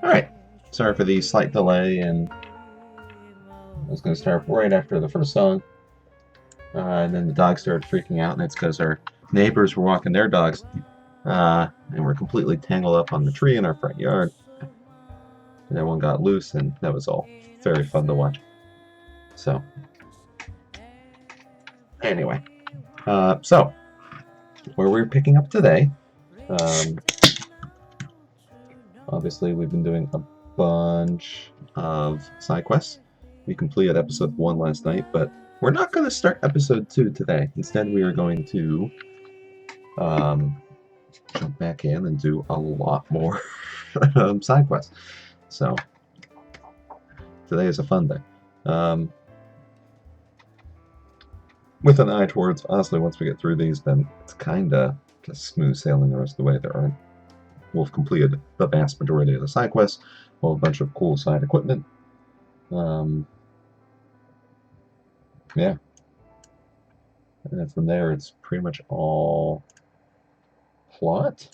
Alright, sorry for the slight delay, and I was going to start right after the first song, and then the dogs started freaking out, and it's because our neighbors were walking their dogs, and we're completely tangled up on the tree in our front yard, and everyone got loose, and that was all very fun to watch. So, anyway, so, where we're picking up today, obviously we've been doing a bunch of side quests. We completed episode 1 last night, but we're not going to start episode 2 today. Instead, we are going to jump back in and do a lot more side quests. So, today is a fun day. With an eye towards, honestly, once we get through these, then it's kind of just smooth sailing the rest of the way. We'll have completed the vast majority of the side quests. We'll have a bunch of cool side equipment. Yeah. And then from there, it's pretty much all plot,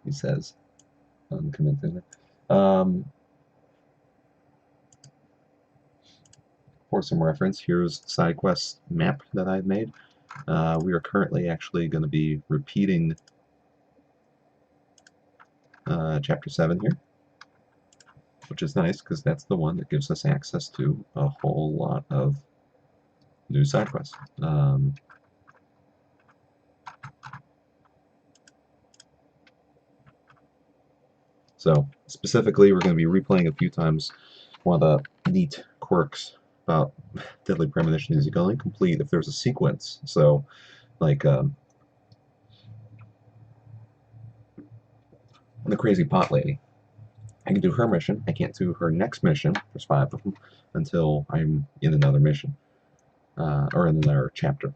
he says, unconvincingly. for some reference, here's the side quest map that I've made. We are currently actually going to be repeating Chapter 7 here, which is nice because that's the one that gives us access to a whole lot of new side quests. So specifically, we're going to be replaying a few times one of the neat quirks about Deadly Premonition is you can only complete if there's a sequence. So, like the Crazy Pot Lady, I can do her mission. I can't do her next mission. There's 5 of them until I'm in another mission or in another chapter,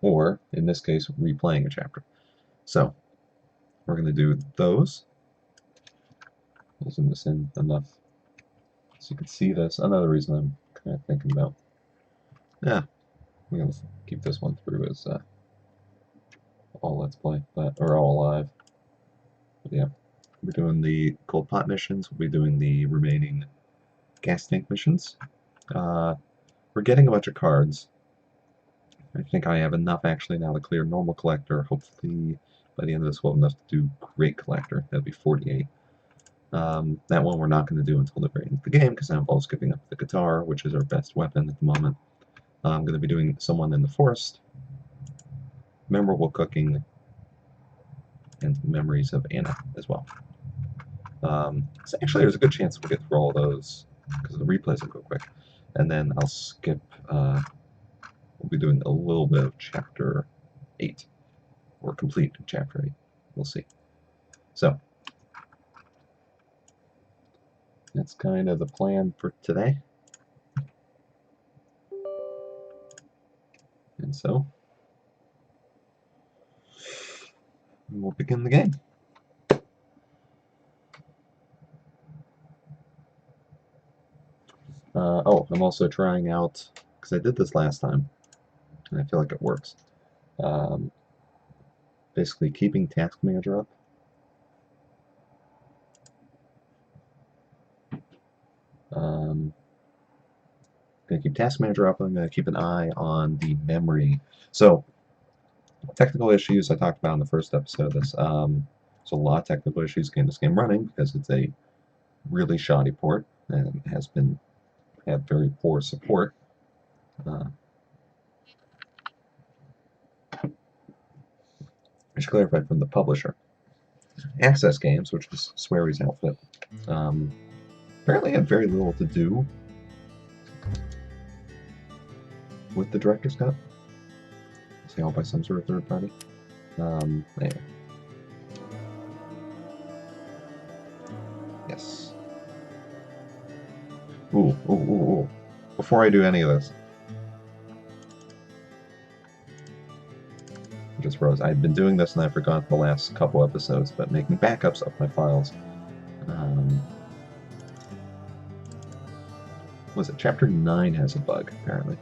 or in this case, replaying a chapter. So we're going to do those. I'll zoom this in enough so you can see this. Another reason I'm kind of thinking about, yeah, I'm going to keep this one through as all Let's Play, or all live. But yeah, we're doing the Gold Pot missions. We'll be doing the remaining gas tank missions. We're getting a bunch of cards. I think I have enough actually now to clear normal collector. Hopefully by the end of this we'll have enough to do great collector. That'd be 48. That one we're not going to do until the very end of the game because that involves giving up the guitar, which is our best weapon at the moment. I'm going to be doing someone in the forest, memorable cooking, and memories of Anna as well. So actually there's a good chance we'll get through all those because the replays will go quick. And then I'll skip, we'll be doing a little bit of Chapter 8, or complete Chapter 8. We'll see. So, that's kind of the plan for today. And so, we'll begin the game. Oh, I'm also trying out, because I did this last time, and I feel like it works. Basically keeping Task Manager up. I'm going to keep Task Manager up. I'm going to keep an eye on the memory. So, technical issues I talked about in the first episode. There's a lot of technical issues getting this game running because it's a really shoddy port and has had very poor support. I should clarify from the publisher. Access Games, which is Swery's outfit, apparently had very little to do with the director's cut. It's held by some sort of third party. Anyway. Yes. Ooh. Before I do any of this, I just froze. I'd been doing this and I forgot the last couple episodes, but making backups of my files. Was it Chapter 9 has a bug, apparently.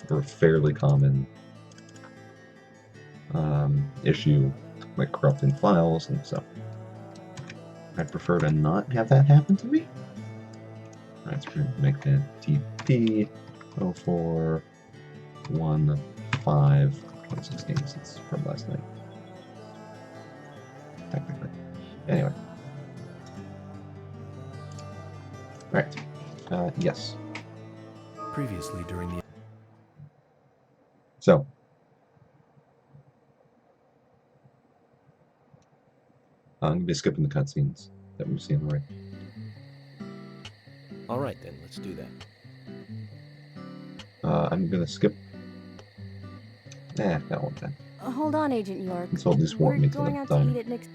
Or a fairly common issue, like corrupting files, and so I'd prefer to not have that happen to me. Alright, so we're going to make that TP 0415 2016. It's from last night. Technically. Anyway. Alright. Yes. Previously during the... So. I'm going to be skipping the cutscenes that we've seen already. Alright then, let's do that. I'm going to skip... that one then. Hold on, Agent York. So at least warn me to going the out to diner. eat at Nick's.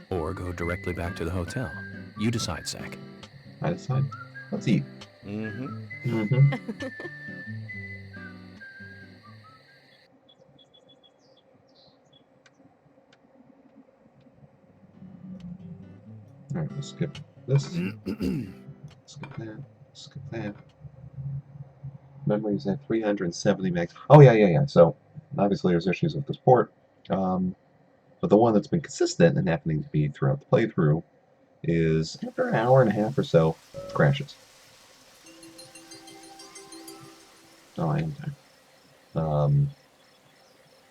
Or go directly back to the hotel. You decide, Zach. I decide. Let's eat. Mm-hmm. Alright, we'll skip this. Skip that. Skip that. Memories at 370 megs. Oh, yeah. So, obviously there's issues with this port. But the one that's been consistent and happening to be throughout the playthrough is after an hour and a half or so, crashes. Oh, I am tired.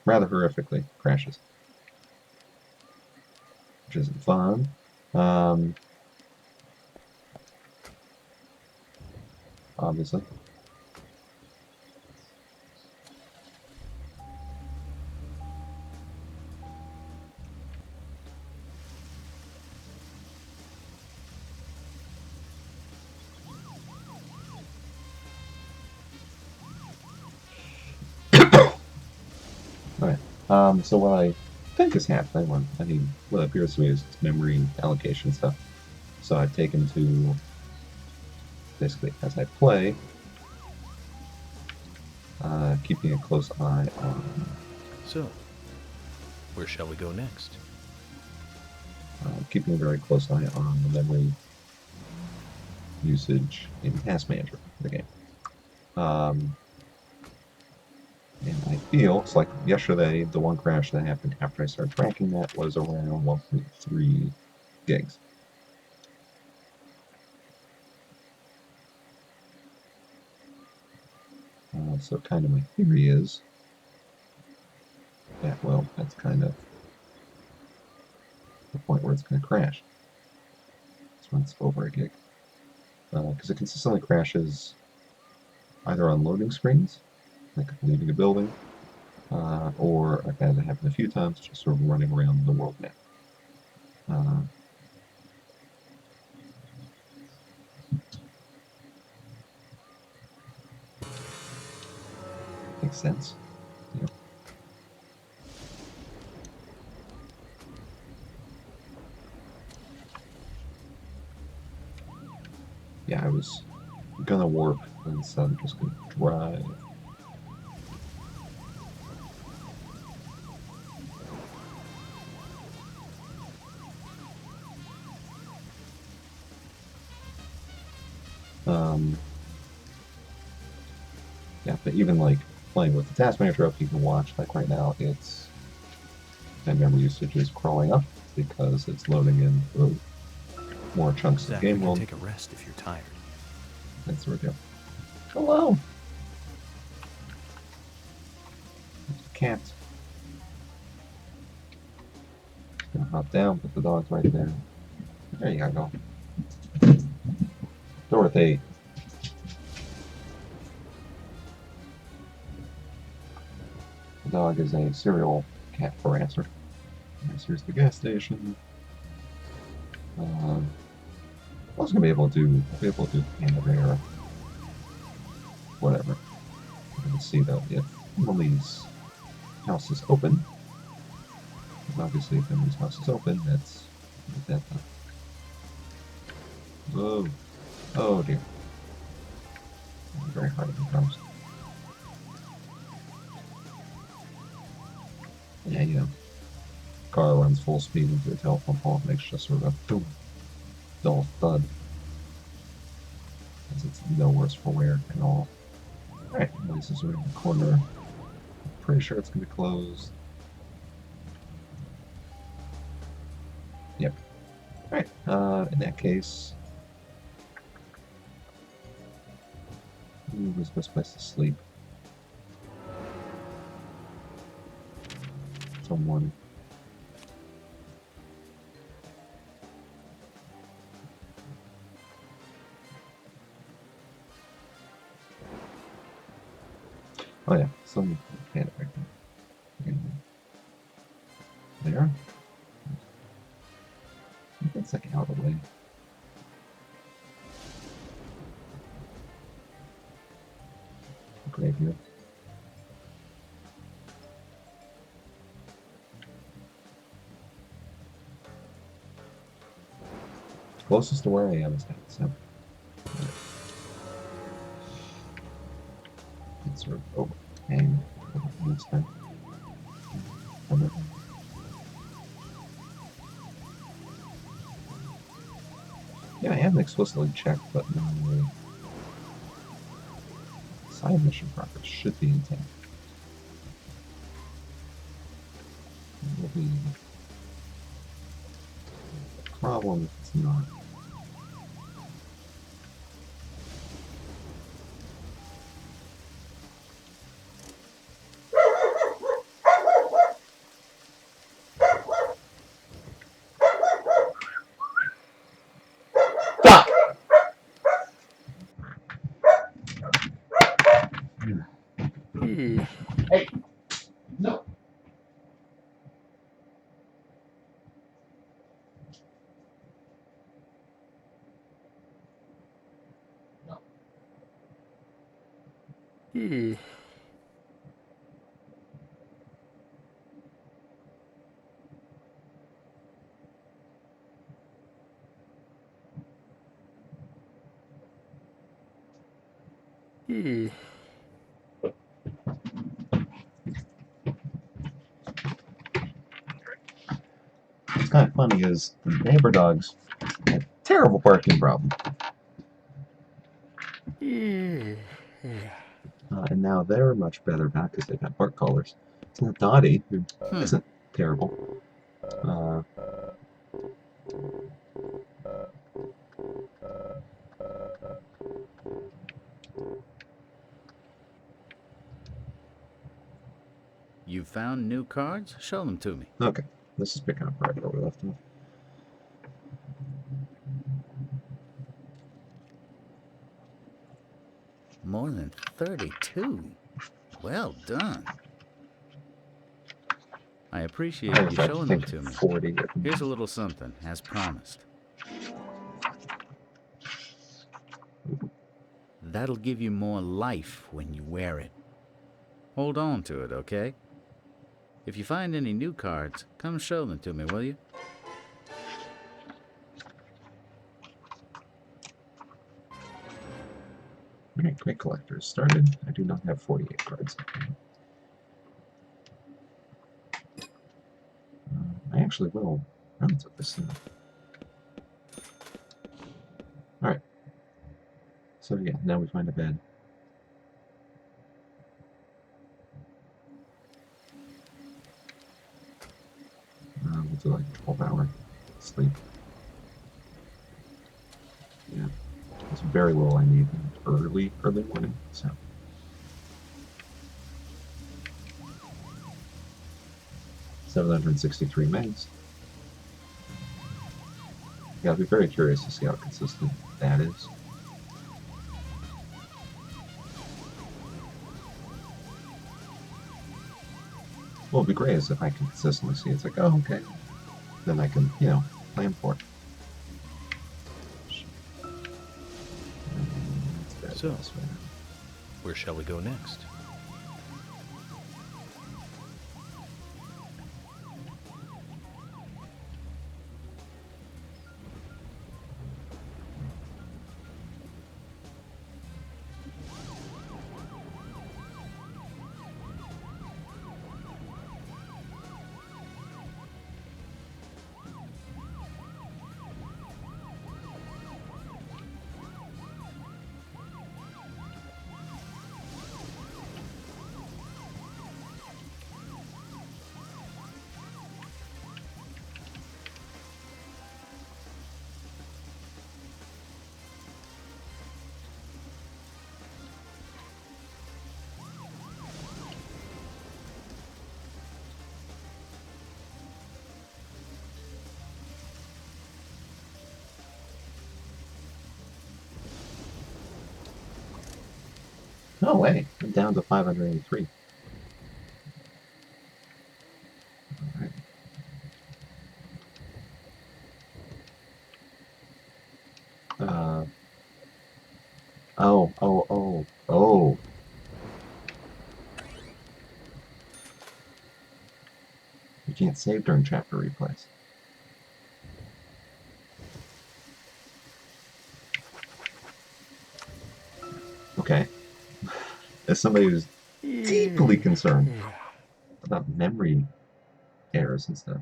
Rather horrifically crashes, which isn't fun. Obviously. Okay. So what I think is happening, what appears to me is memory allocation stuff. So I've taken to, basically, as I play, keeping a close eye on... So, where shall we go next? Keeping a very close eye on the memory usage in Task Manager for the game. And I feel, it's like yesterday, the one crash that happened after I started tracking that was around 1.3 gigs. So kind of my theory is that, well, that's kind of the point where it's going to crash. It's when it's over a gig. Because it consistently crashes either on loading screens, like leaving a building, or I've had it happen a few times, just sort of running around the world map. Makes sense. Yep. Yeah, I was gonna warp, and instead I'm just gonna drive. Yeah, but even like playing with the task manager up, you can watch, like right now, it's my memory usage is crawling up because it's loading in more chunks Zach, of game we can world. take a rest if you're tired. That's where we go. Hello! Cat. Gonna hop down, put the dog's right there. There you go. Dorothy. The dog is a serial cat harasser. Here's the gas station. I was gonna be able to do Canada, whatever. You can see though if Emily's house is open. Obviously, if Emily's house is open, that's that. Whoa! Oh dear! Very hard to cars. Yeah, you know, car runs full speed into a telephone pole, makes just sort of a boom, dull thud, as it's no worse for wear at all. All right, this is around the corner. Pretty sure it's gonna be closed. Yep. Alright, in that case... where's the best place to sleep? Someone. Oh yeah, some mechanic right there. There. I think that's like out of the way. Graveyard. Closest to where I am is that, so. It's sort of overhang this time. Yeah, I haven't explicitly checked, but no side mission progress should be intact. It will be a problem if it's not. Hey, no. It's kind of funny because the neighbor dogs had a terrible barking problem. And now they're much better back because they've got bark collars. It's not Dottie, who isn't terrible. You found new cards? Show them to me. Okay, this is picking up right where we left off. More than 32. Well done. I appreciate you showing them to me. 40. Here's a little something, as promised. That'll give you more life when you wear it. Hold on to it, okay? If you find any new cards, come show them to me, will you? Alright, Quick Collector started. I do not have 48 cards. I actually will relatively soon. Alright. So yeah, now we find a bed. We'll do like 12-hour sleep. Yeah. It's very little I need early morning, so. $763 megs. Yeah, I'll be very curious to see how consistent that is. What would be great is if I can consistently see it's like, oh, okay. Then I can, you know, plan for it. So, where shall we go next? No way. I'm down to 583. Alright. Oh. You can't save during chapter replays. Okay. As somebody who's deeply concerned about memory errors and stuff,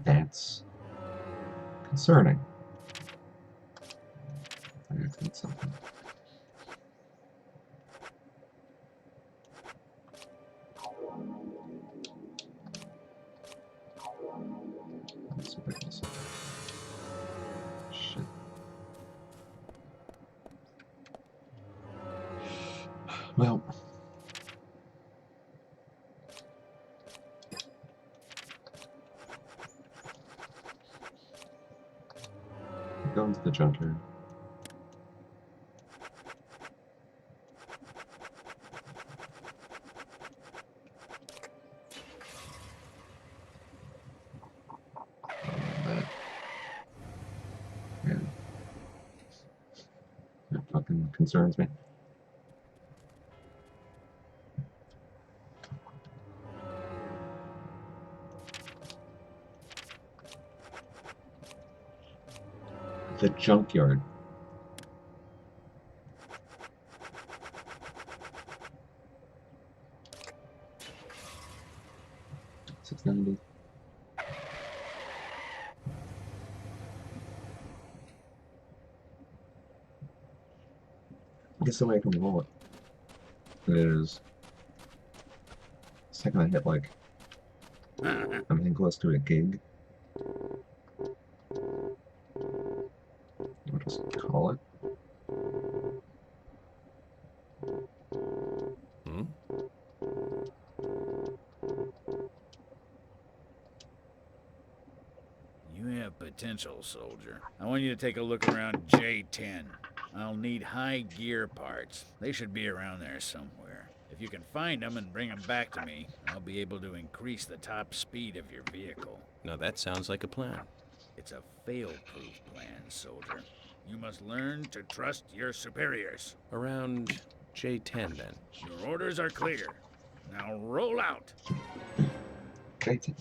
that's concerning. I gotta clean something. Let's see if I can see. Shit. Well, go into the junkyard. fucking concerns me. The junkyard. $6.90. I guess the way I can roll it is the second I hit like I'm getting close to a gig. I'll just call it. You have potential, soldier. I want you to take a look around J10. I'll need high gear parts. They should be around there somewhere. If you can find them and bring them back to me, I'll be able to increase the top speed of your vehicle. Now that sounds like a plan. It's a fail-proof plan, soldier. You must learn to trust your superiors. Around J10 then. Your orders are clear. Now roll out. Kaysen.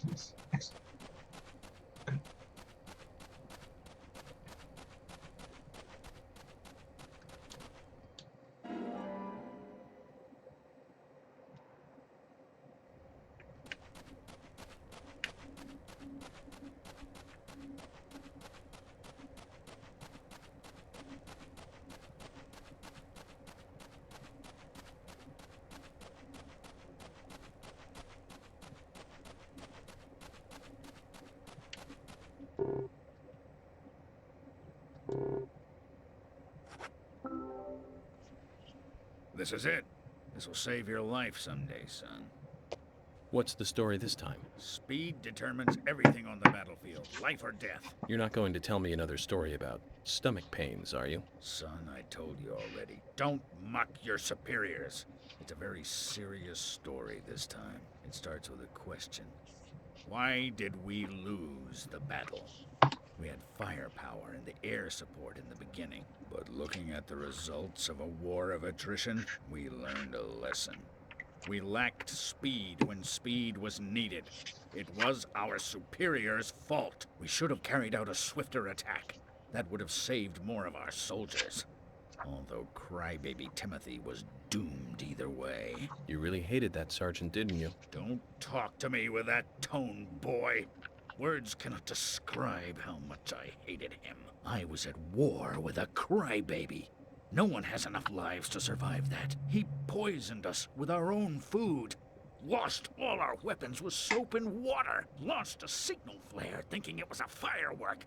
Nice. Excellent. Good. This is it. This will save your life someday, son. What's the story this time? Speed determines everything on the battlefield, life or death. You're not going to tell me another story about stomach pains, are you? Son, I told you already. Don't mock your superiors. It's a very serious story this time. It starts with a question. Why did we lose the battle? We had firepower and the air support in the beginning, but looking at the results of a war of attrition, we learned a lesson. We lacked speed when speed was needed. It was our superiors' fault. We should have carried out a swifter attack. That would have saved more of our soldiers. Although crybaby Timothy was doomed either way. You really hated that sergeant, didn't you? Don't talk to me with that tone, boy. Words cannot describe how much I hated him. I was at war with a crybaby. No one has enough lives to survive that. He poisoned us with our own food. Washed all our weapons with soap and water. Launched a signal flare thinking it was a firework.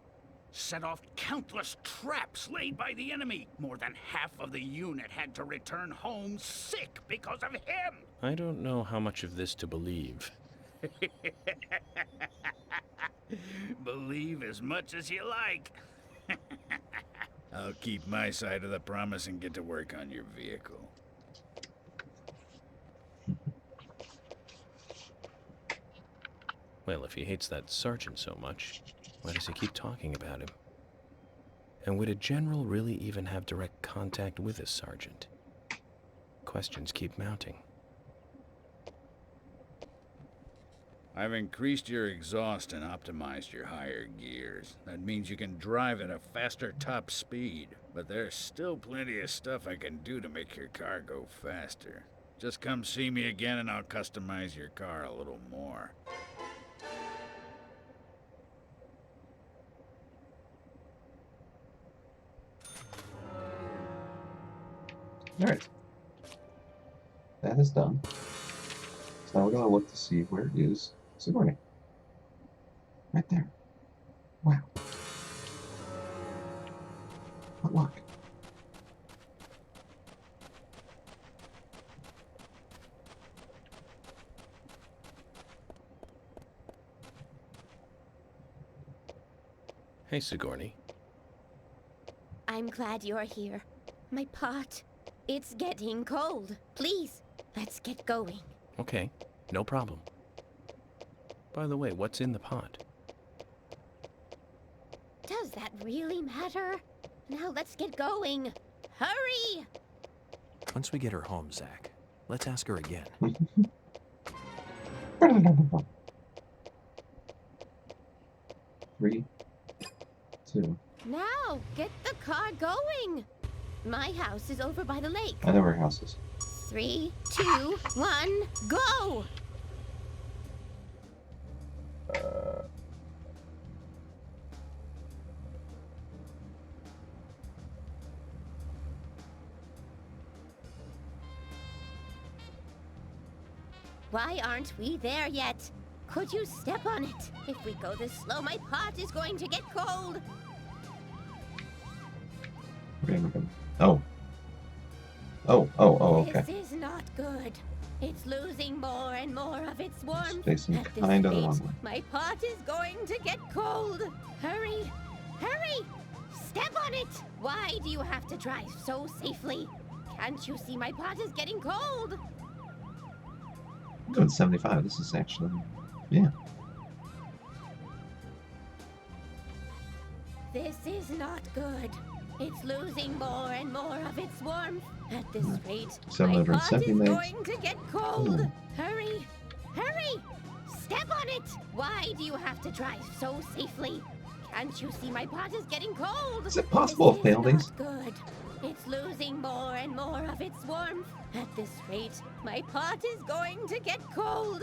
Set off countless traps laid by the enemy. More than half of the unit had to return home sick because of him. I don't know how much of this to believe. Believe as much as you like. I'll keep my side of the promise and get to work on your vehicle. Well, if he hates that sergeant so much, why does he keep talking about him? And would a general really even have direct contact with a sergeant? Questions keep mounting. I've increased your exhaust and optimized your higher gears. That means you can drive at a faster top speed. But there's still plenty of stuff I can do to make your car go faster. Just come see me again and I'll customize your car a little more. Alright. That is done. So now we're going to look to see where is Sigourney. Right there. Wow. What luck. Hey, Sigourney. I'm glad you're here. My pot, it's getting cold. Please, let's get going. Okay, no problem. By the way, what's in the pot? Does that really matter? Now let's get going. Hurry! Once we get her home, Zach, let's ask her again. 3, 2. Now, get the car going. My house is over by the lake. I know where your house is. 3, 2, 1, go! Why aren't we there yet? Could you step on it? If we go this slow, my pot is going to get cold. Oh. Oh, okay. This is not good. It's losing more and more of its warmth. Facing At this kind of the rate, wrong way. my pot is going to get cold. Hurry! Hurry! Step on it! Why do you have to drive so safely? Can't you see my pot is getting cold? I'm doing 75. This is actually, yeah. This is not good. It's losing more and more of its warmth. At this rate, my pot is 770 megs. going to get cold. Hurry! Hurry! Step on it! Why do you have to drive so safely? Can't you see my pot is getting cold? Is it possible This to fail is these? not good. It's losing more and more of its warmth. At this rate, my pot is going to get cold.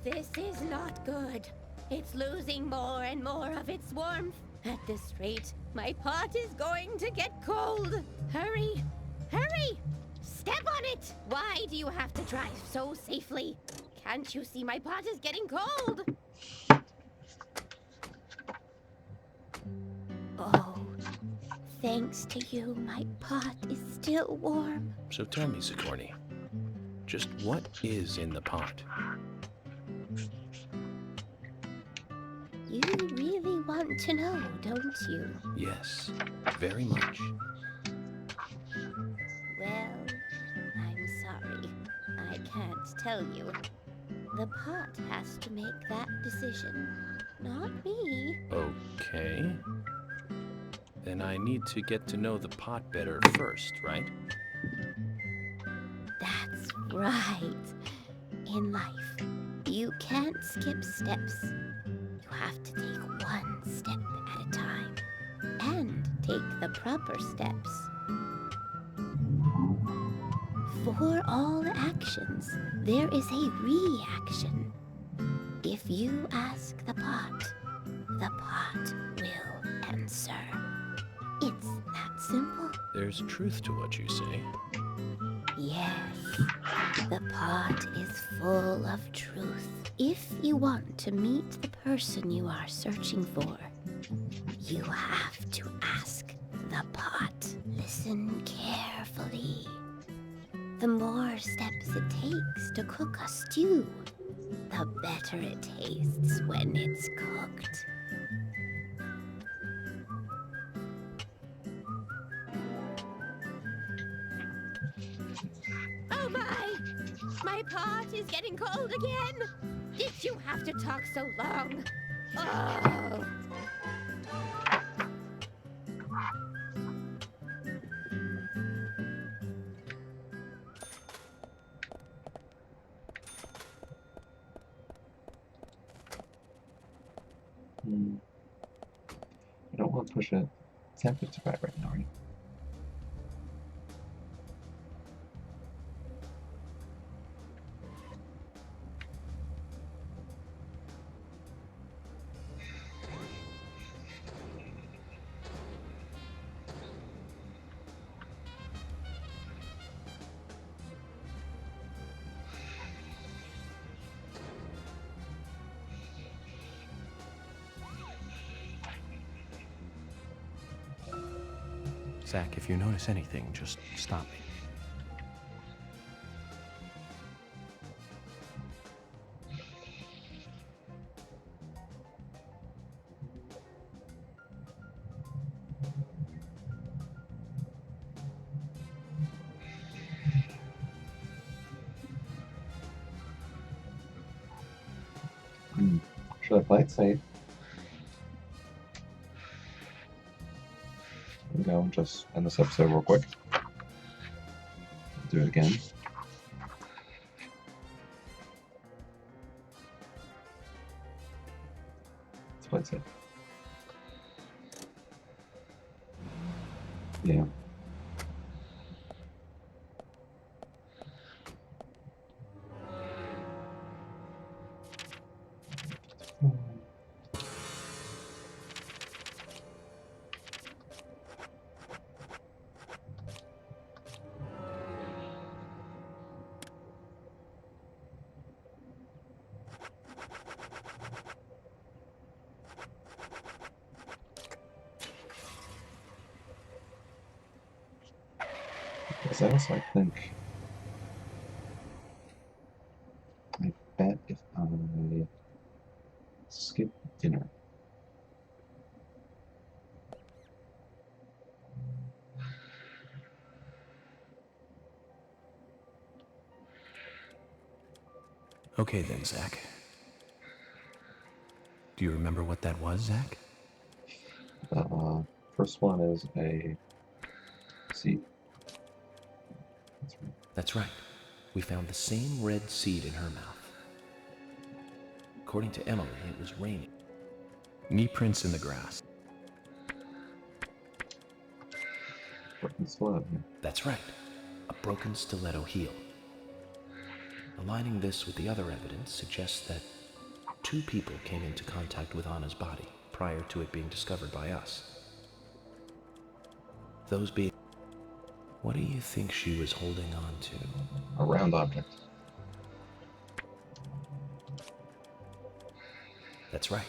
This is not good. It's losing more and more of its warmth. At this rate, my pot is going to get cold. Hurry! Hurry! Step on it! Why do you have to drive so safely? Can't you see my pot is getting cold? Oh, thanks to you, my pot is still warm. So tell me, Sigourney, just what is in the pot? You really want to know, don't you? Yes, very much. Well, I'm sorry. I can't tell you. The pot has to make that decision, not me. Okay. Then I need to get to know the pot better first, right? That's right. In life, you can't skip steps. You have to take one step at a time and take the proper steps. For all actions, there is a reaction. If you ask the pot will answer. It's that simple. There's truth to what you say. Yes, the pot is full of truth. If you want to meet the person you are searching for, you have to ask the pot. Listen carefully. The more steps it takes to cook a stew, the better it tastes when it's cooked. Oh my! My pot is getting cold again! Did you have to talk so long? Oh! I don't want to push it 1055 right now, right? Zach, if you notice anything, just stop me. Should I play it safe? Go and just end this episode real quick. Do it again. Let's play it safe. Yeah. Because I also think, I bet if I skip dinner. Okay then, Zach. Do you remember what that was, Zach? First one is a seed. That's right. That's right. We found the same red seed in her mouth. According to Emily, it was raining. Knee prints in the grass. Broken stiletto. Yeah. That's right. A broken stiletto heel. Aligning this with the other evidence suggests that 2 people came into contact with Anna's body prior to it being discovered by us. Those being... What do you think she was holding on to? A round object. That's right.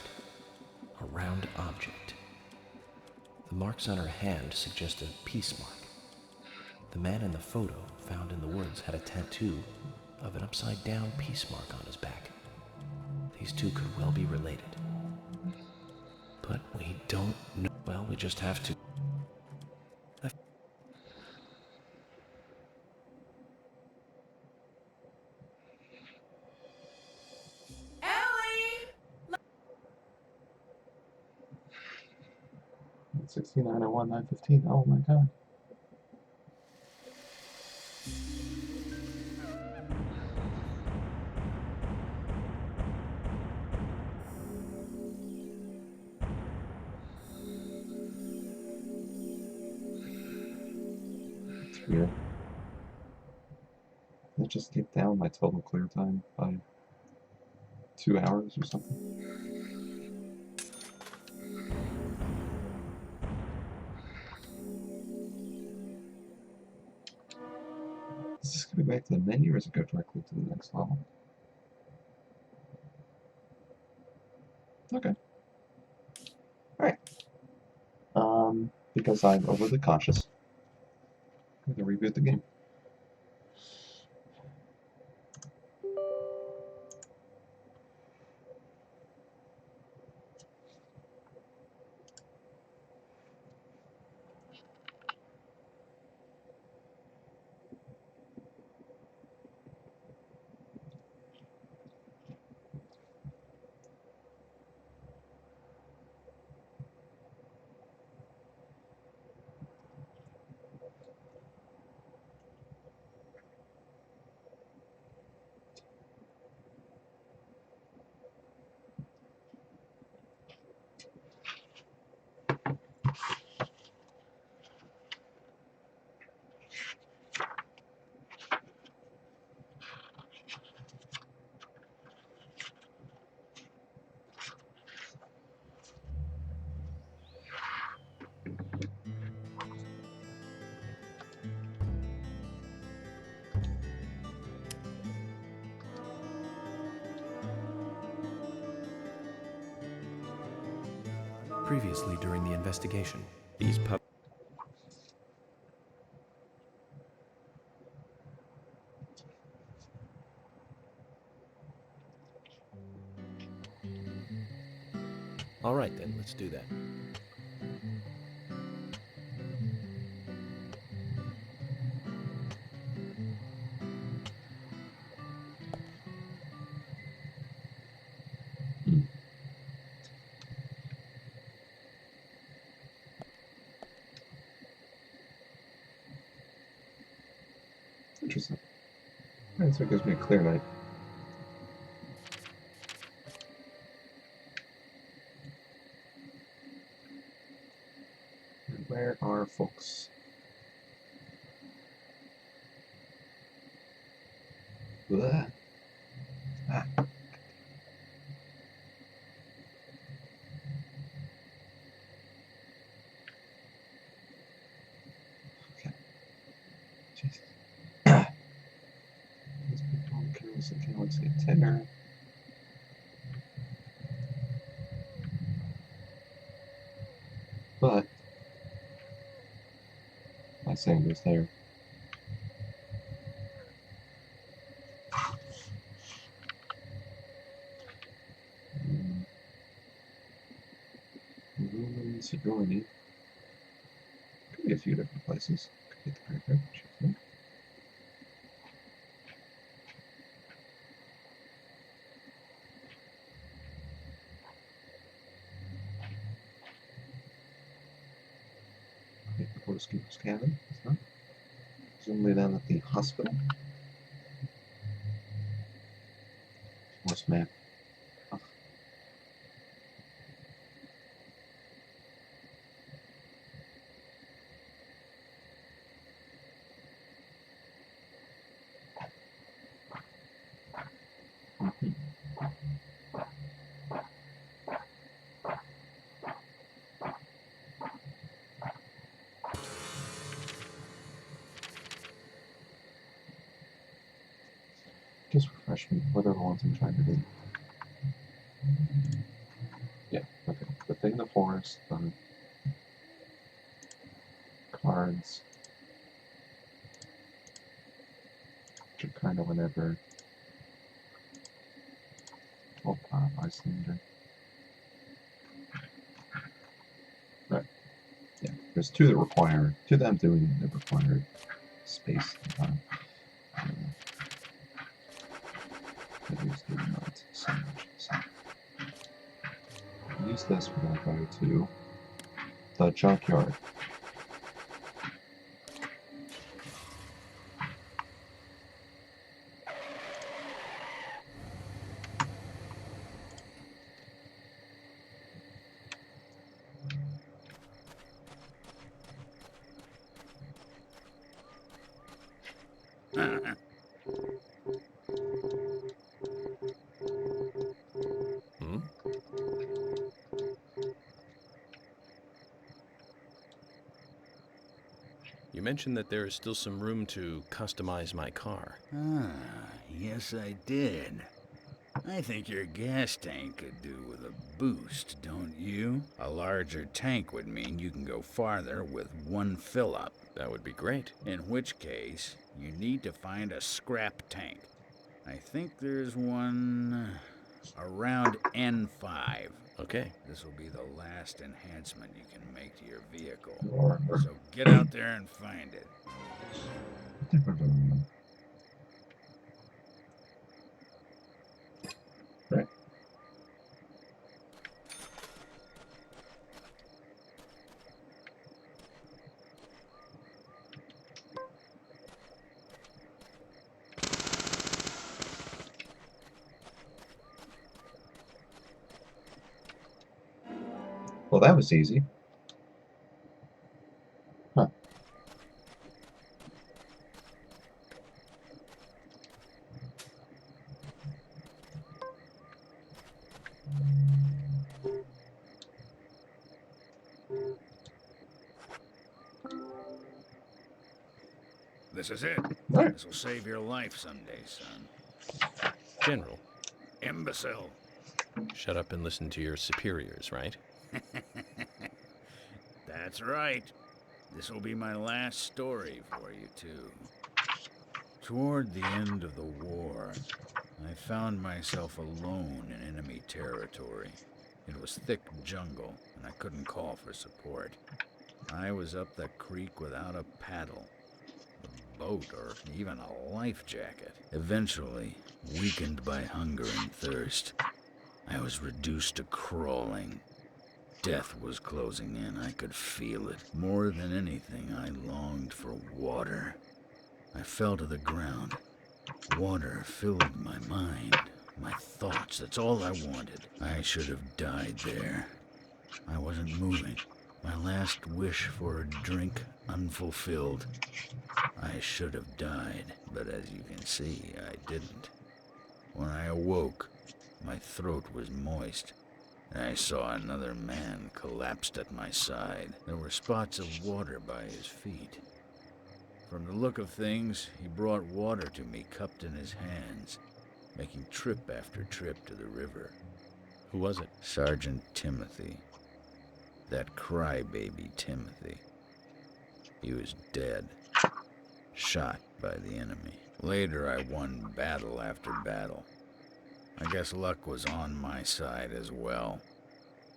A round object. The marks on her hand suggest a peace mark. The man in the photo found in the woods had a tattoo of an upside-down peace mark on his back. These 2 could well be related. But we don't know. Well, we just have to... Ellie! 6901-915. Oh my god. It's weird. It just get down my total clear time by 2 hours or something. Is this going back to the menu or does it go directly to the next level? Okay. Alright. Because I'm overly cautious, I'm going to reboot the game. Previously during the investigation. These pup. All right then, let's do that. Interesting. Alright, so it gives me a clear night. And where are folks? Blah. Ah. Okay. Jesus. These people kills the galaxy tenor. But my Sander's there. Roman Sigourney. Could be a few different places. Could be the paragraph. Sure. Housekeeper's cabin. It's not. Presumably down at the hospital. What's map? Oh. Mhm. Just refresh me. What are the ones I'm trying to do? Yeah, okay. The thing in the forest, the cards, which are kind of whenever. Oh, Icelander. Right. Yeah, there's two that require, two that I'm doing that require space and time. These do not so much. So use this, we're going to go to the junkyard. You mentioned that there is still some room to customize my car. Ah, yes I did. I think your gas tank could do with a boost, don't you? A larger tank would mean you can go farther with one fill-up. That would be great. In which case, you need to find a scrap tank. I think there's one around N5. Okay. This will be the last enhancement you can make to your vehicle. Or So get out there and find it. Right. Well, that was easy. Huh. This is it. Right. This will save your life someday, son. General, Imbecile. shut up and listen to your superiors, right? That's right. This will be my last story for you, too. Toward the end of the war, I found myself alone in enemy territory. It was thick jungle, and I couldn't call for support. I was up the creek without a paddle, a boat, or even a life jacket. Eventually, weakened by hunger and thirst, I was reduced to crawling. Death was closing in. I could feel it. More than anything, I longed for water. I fell to the ground. Water filled my mind, my thoughts. That's all I wanted. I should have died there. I wasn't moving. My last wish for a drink unfulfilled. I should have died, but as you can see, I didn't. When I awoke, my throat was moist, and I saw another man collapsed at my side. There were spots of water by his feet. From the look of things, he brought water to me cupped in his hands, making trip after trip to the river. Who was it? Sergeant Timothy. That crybaby Timothy. He was dead, shot by the enemy. Later, I won battle after battle. I guess luck was on my side as well.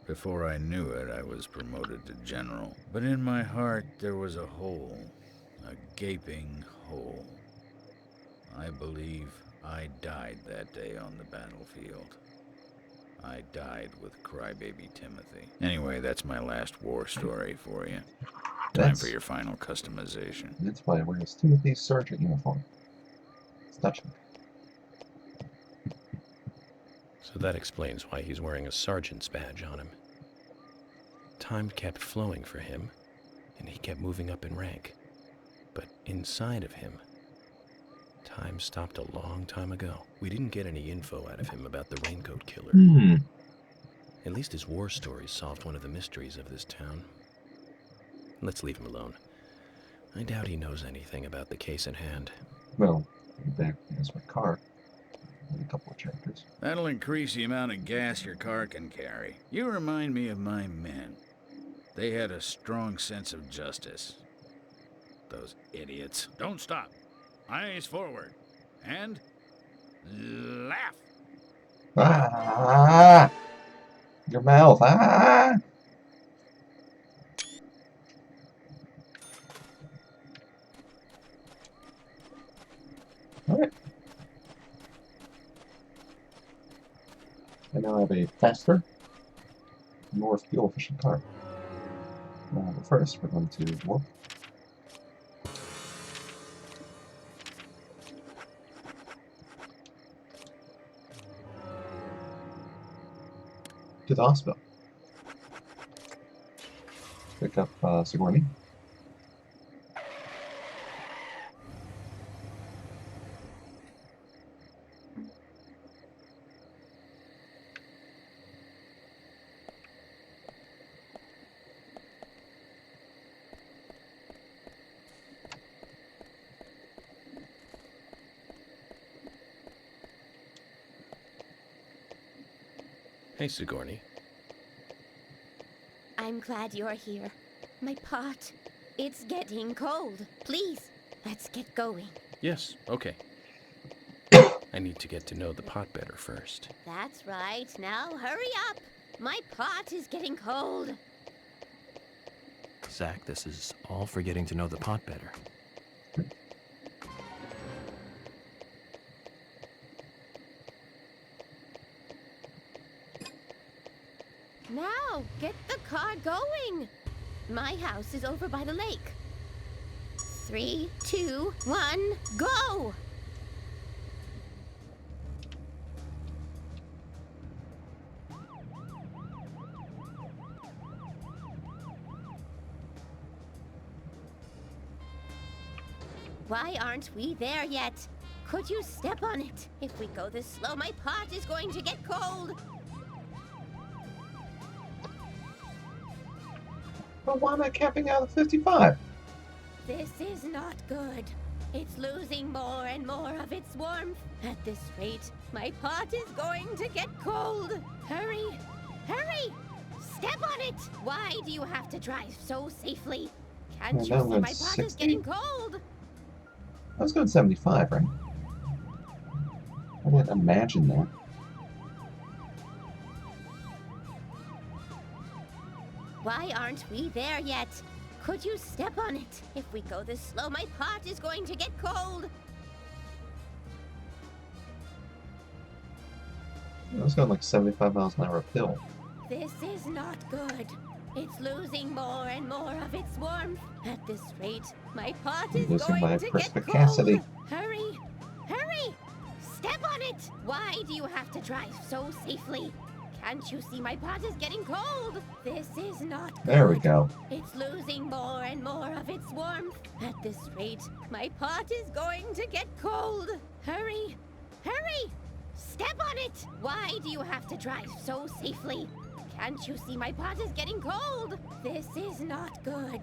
Before I knew it, I was promoted to general. But in my heart, there was a hole, a gaping hole. I believe I died that day on the battlefield. I died with crybaby Timothy. Anyway, that's my last war story for you. Time for your final customization. That's why he wears Timothy's sergeant uniform. It's touching. So that explains why he's wearing a sergeant's badge on him. Time kept flowing for him, and he kept moving up in rank. But inside of him, time stopped a long time ago. We didn't get any info out of him about the Raincoat Killer. At least his war stories solved one of the mysteries of this town. Let's leave him alone. I doubt he knows anything about the case in hand. Well, back as my car in a couple of chapters. That'll increase the amount of gas your car can carry. You remind me of my men. They had a strong sense of justice. Those idiots. Don't stop. Eyes forward. And laugh. Ah! Your mouth. Ah! Alright. I now have a faster, more fuel-efficient car. But first, we're going to walk to the hospital. Pick up Sigourney. Hey, Sigourney. I'm glad you're here. My pot, it's getting cold. Please, let's get going. Yes, okay. I need to get to know the pot better first. That's right. Now hurry up. My pot is getting cold. Zach, this is all for getting to know the pot better. Now, get the car going. My house is over by the lake. 3, 2, 1, go! Why aren't we there yet? Could you step on it? If we go this slow, my pot is going to get cold. But why am I camping out at 55? This is not good. It's losing more and more of its warmth. At this rate, my pot is going to get cold. Hurry! Hurry! Step on it! Why do you have to drive so safely? Can't Well, you that see went my pot is 60. getting cold? I was going 75, right? I didn't imagine that. Why aren't we there yet? Could you step on it? If we go this slow, my pot is going to get cold. I was going like 75 miles an hour uphill. This is not good. It's losing more and more of its warmth. At this rate, my pot is Losing my going to get perspicacity. cold. Hurry! Hurry! Step on it! Why do you have to drive so safely? Can't you see my pot is getting cold? This is not good. There we go. It's losing more and more of its warmth. At this rate, my pot is going to get cold. Hurry! Hurry! Step on it! Why do you have to drive so safely? Can't you see my pot is getting cold? This is not good.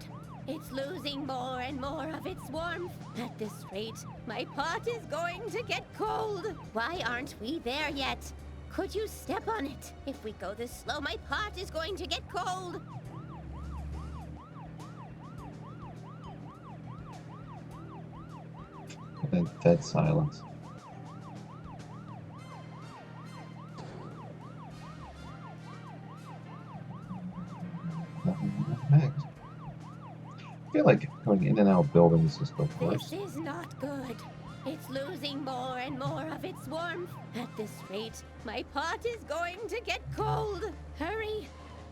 It's losing more and more of its warmth. At this rate, my pot is going to get cold. Why aren't we there yet? Could you step on it? If we go this slow, my pot is going to get cold. And then dead silence. Nothing next. I feel like going in and out of buildings is the worst. This is not good. It's losing more and more of its warmth. At this rate, my pot is going to get cold. Hurry!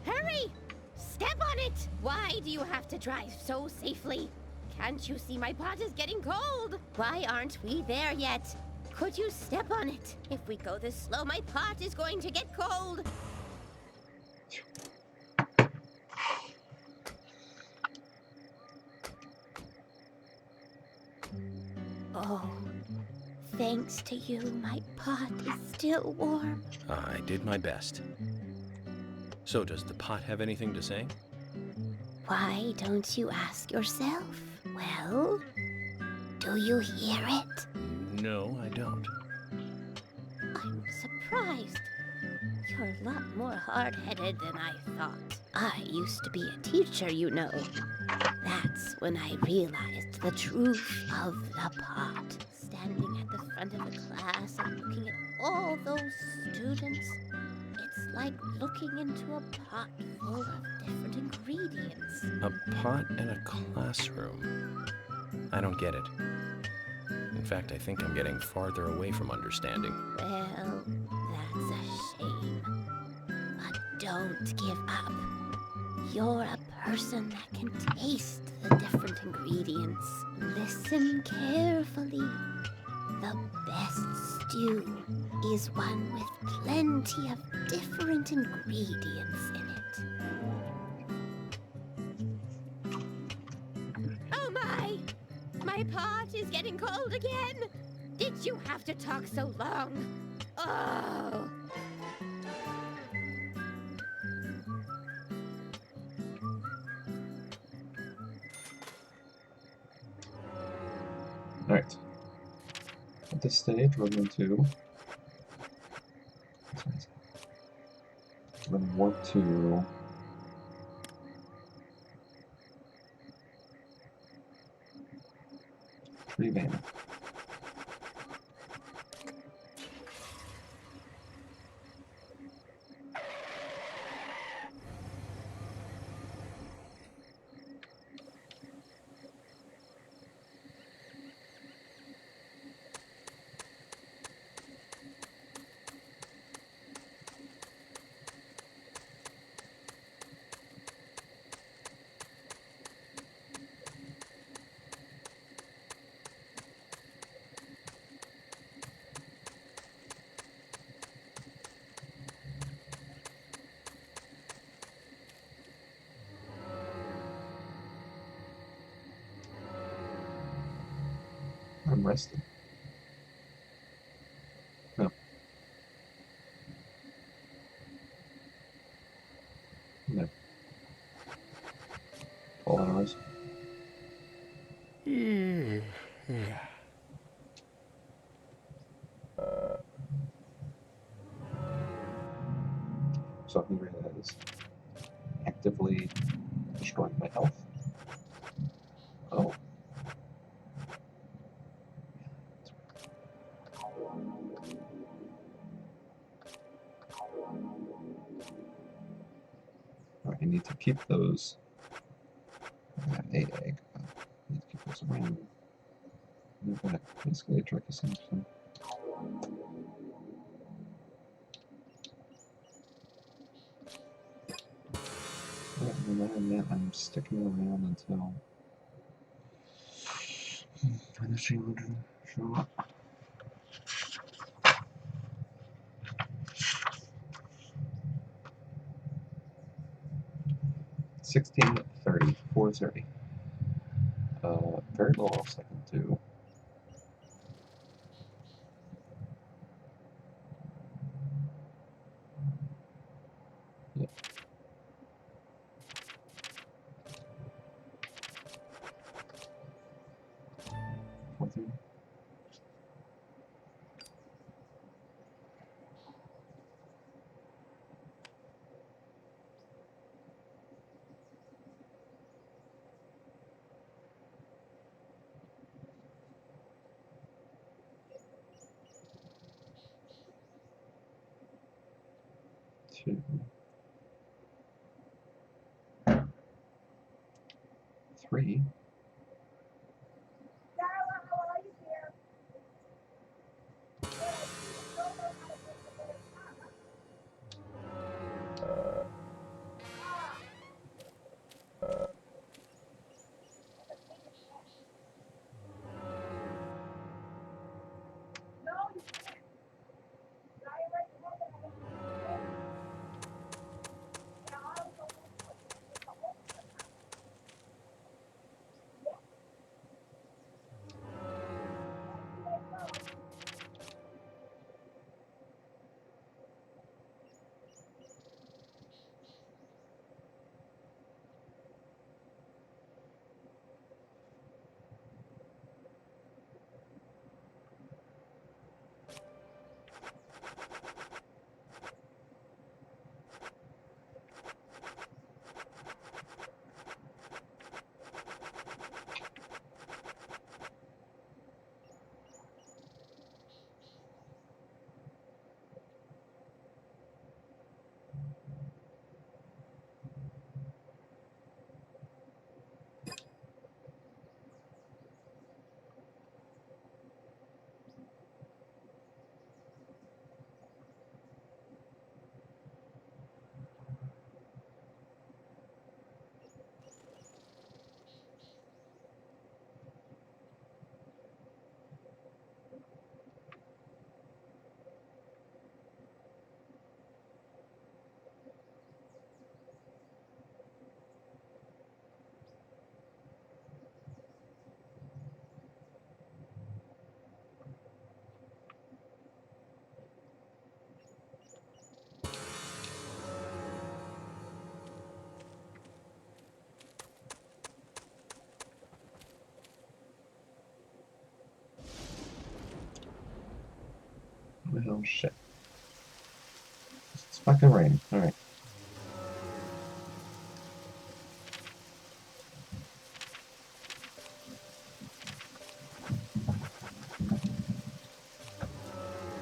Hurry! Step on it! Why do you have to drive so safely? Can't you see my pot is getting cold? Why aren't we there yet? Could you step on it? If we go this slow, my pot is going to get cold. Oh, thanks to you, my pot is still warm. I did my best. So does the pot have anything to say? Why don't you ask yourself? Well, do you hear it? No, I don't. I'm surprised. You're a lot more hard-headed than I thought. I used to be a teacher, you know. That's when I realized the truth of the pot. Standing at the front of a class and looking at all those students, it's like looking into a pot full of different ingredients. A pot in a classroom. I don't get it. In fact, I think I'm getting farther away from understanding. Well, that's a shame. But don't give up. You're a person that can taste the different ingredients. Listen carefully. The best stew is one with plenty of different ingredients in it. Oh my! My pot is getting cold again! Did you have to talk so long? Oh! Alright. At this stage, we're going to warp to revamp. I'm resting. No. No. 12 hours. So hungry that is. actively destroying my health. Oh. I need to keep those. I got 8 egg. I need to keep those around. I'm gonna basically a tricky solution. And then I'm sticking around until finishing shot. 16:30, 4:30. Very low else I can do. Yeah. 4:30. Two, 3. Oh shit. It's fucking raining. Alright.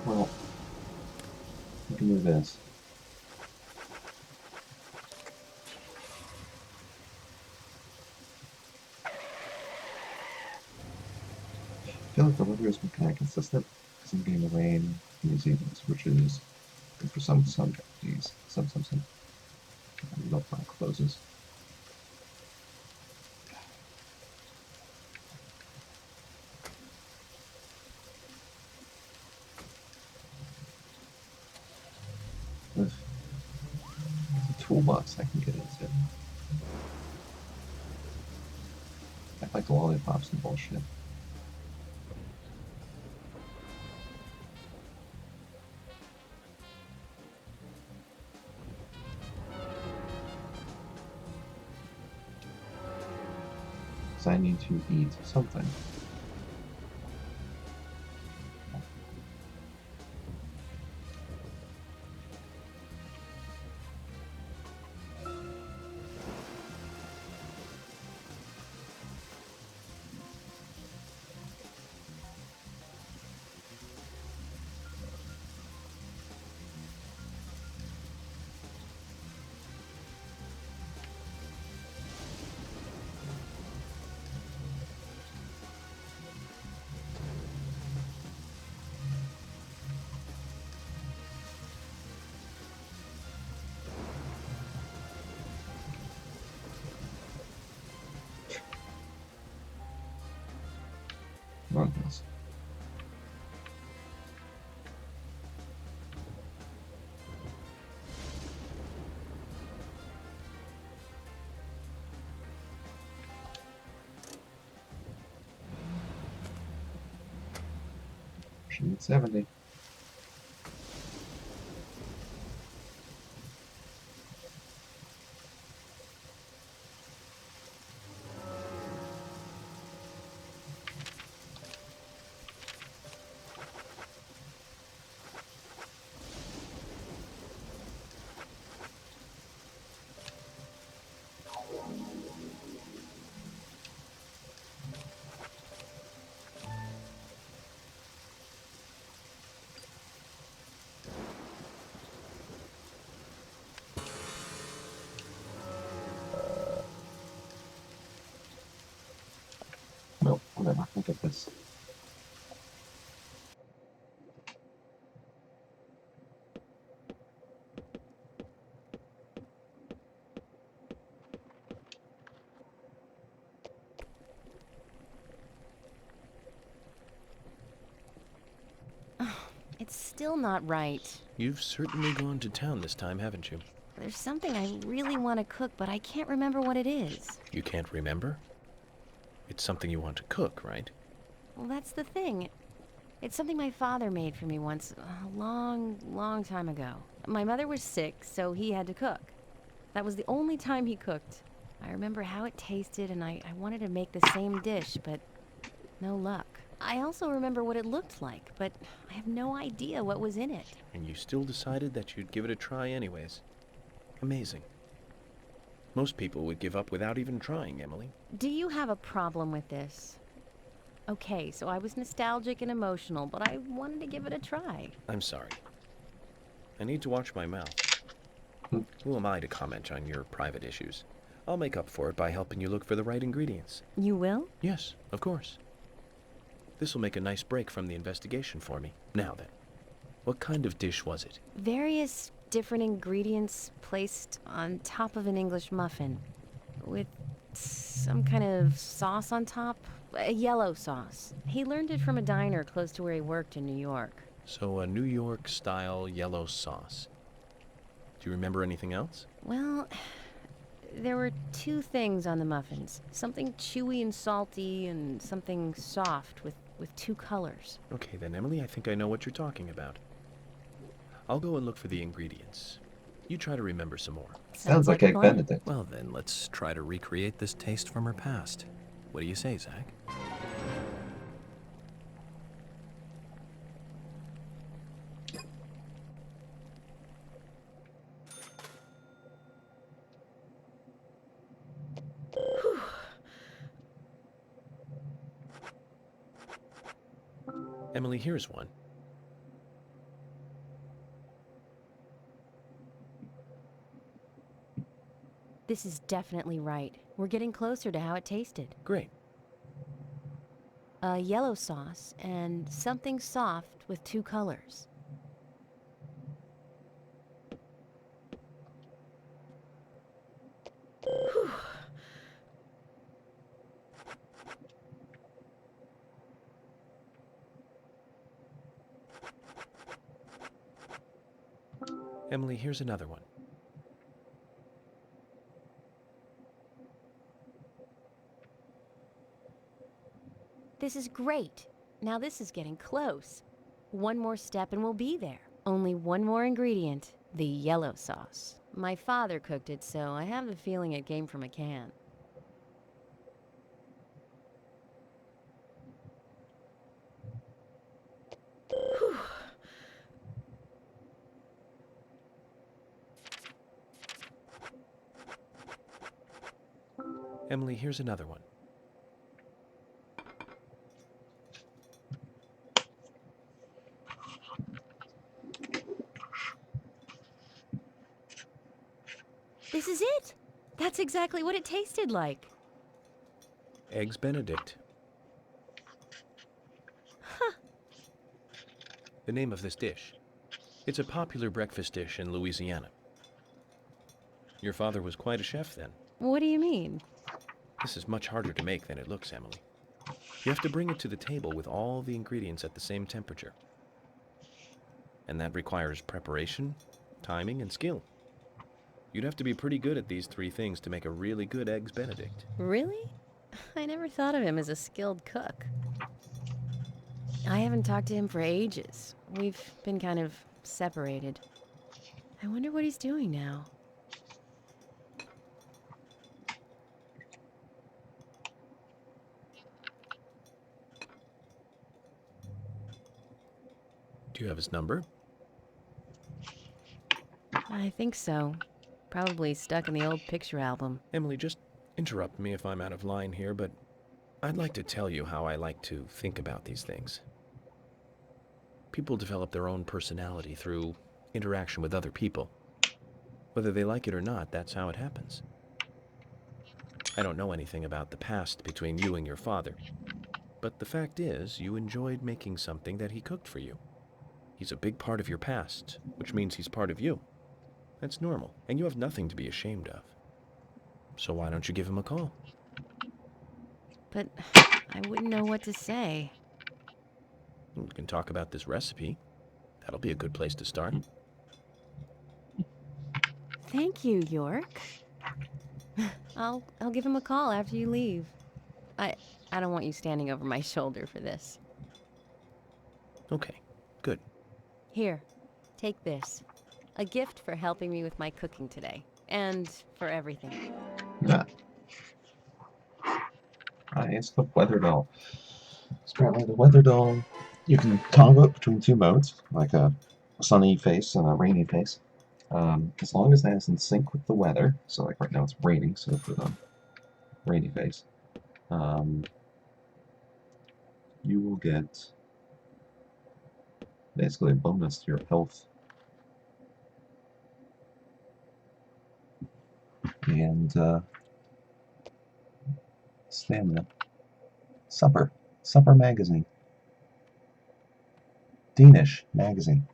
Well, we can do this. I feel like the weather has been kind of consistent because I'm getting the rain in these evenings, which is good for some days. Some. I love my closes. There's a toolbox I can get into. I like the lollipops and bullshit. So I need to eat something. on, guys. Sheet 70. Well, whatever. I'll get this. It's still not right. You've certainly gone to town this time, haven't you? There's something I really want to cook, but I can't remember what it is. You can't remember? It's something you want to cook, right? Well, that's the thing. It's something my father made for me once, a long, long time ago. My mother was sick, so he had to cook. That was the only time he cooked. I remember how it tasted, and I wanted to make the same dish, but no luck. I also remember what it looked like, but I have no idea what was in it. And you still decided that you'd give it a try anyways. Amazing. Most people would give up without even trying, Emily. Do you have a problem with this? Okay, so I was nostalgic and emotional, but I wanted to give it a try. I'm sorry. I need to watch my mouth. Who am I to comment on your private issues? I'll make up for it by helping you look for the right ingredients. You will? Yes, of course. This will make a nice break from the investigation for me. Now then, what kind of dish was it? Various different ingredients placed on top of an English muffin with some kind of sauce on top, a yellow sauce. He learned it from a diner close to where he worked in New York. So a New York-style yellow sauce. Do you remember anything else? Well, there were two things on the muffins. Something chewy and salty and something soft with two colors. Okay then, Emily, I think I know what you're talking about. I'll go and look for the ingredients. You try to remember some more. Sounds like a Egg plan. Benedict. Well then, let's try to recreate this taste from her past. What do you say, Zach? Emily, here's one. This is definitely right. We're getting closer to how it tasted. Great. A yellow sauce and something soft with two colors. Emily, here's another one. This is great. Now this is getting close. One more step and we'll be there. Only one more ingredient, the yellow sauce. My father cooked it, so I have the feeling it came from a can. Emily, here's another one. This is it! That's exactly what it tasted like. Eggs Benedict. Huh. The name of this dish. It's a popular breakfast dish in Louisiana. Your father was quite a chef then. What do you mean? This is much harder to make than it looks, Emily. You have to bring it to the table with all the ingredients at the same temperature. And that requires preparation, timing, and skill. You'd have to be pretty good at these 3 things to make a really good Eggs Benedict. Really? I never thought of him as a skilled cook. I haven't talked to him for ages. We've been kind of separated. I wonder what he's doing now. Do you have his number? I think so. Probably stuck in the old picture album. Emily, just interrupt me if I'm out of line here, but I'd like to tell you how I like to think about these things. People develop their own personality through interaction with other people. Whether they like it or not, that's how it happens. I don't know anything about the past between you and your father, but the fact is, you enjoyed making something that he cooked for you. He's a big part of your past, which means he's part of you. That's normal, and you have nothing to be ashamed of. So why don't you give him a call? But I wouldn't know what to say. We can talk about this recipe. That'll be a good place to start. Thank you, York. I'll give him a call after you leave. I don't want you standing over my shoulder for this. Okay, good. Here, take this. A gift for helping me with my cooking today. And for everything. Yeah. It's the weather doll. So apparently the weather doll, you can toggle it between 2 modes, like a sunny face and a rainy face. As long as that is in sync with the weather, so like right now it's raining, so put it on rainy face, you will get basically a bonus to your health and stamina. Supper magazine. Danish magazine.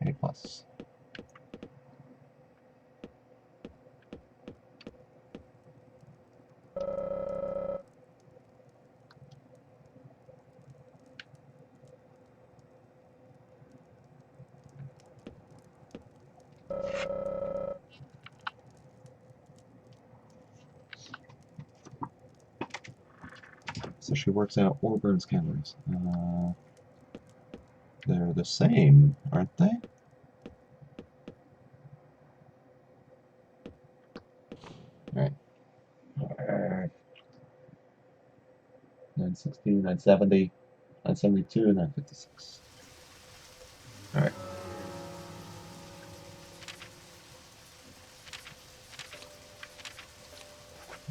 A+. So she works out Orburn's calories. They're the same, aren't they? Alright. 960, 970, 972, 956. Alright.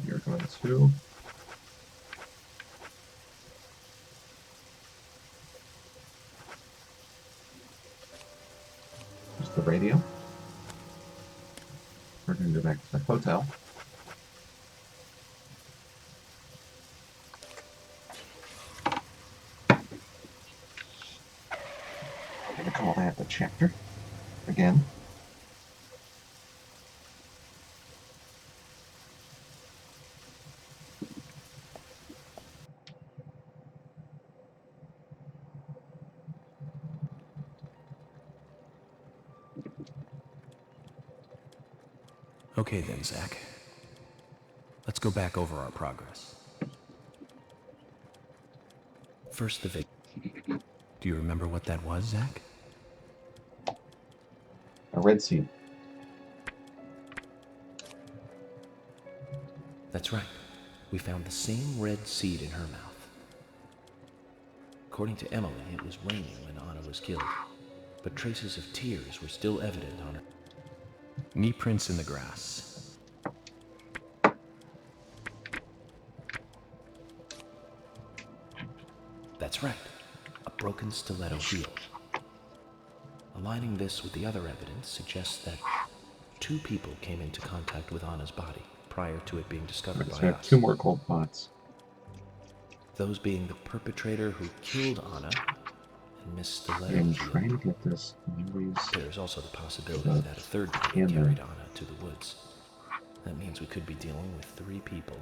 You're going to... the radio. We're going to go back to the hotel. I'm going to call that the chapter again. Okay then, Zach. Let's go back over our progress. First, the vig. Do you remember what that was, Zach? A red seed. That's right. We found the same red seed in her mouth. According to Emily, it was raining when Anna was killed, but traces of tears were still evident on her knee prints in the grass. That's right, a broken stiletto heel. Aligning this with the other evidence suggests that 2 people came into contact with Anna's body prior to it being discovered So by we have us. 2 more cold pots. Those being the perpetrator who killed Anna and Miss Stiletto I'm heel. trying to get this noise. There's also the possibility that a third party in there. carried Anna to the woods. That means we could be dealing with 3 people.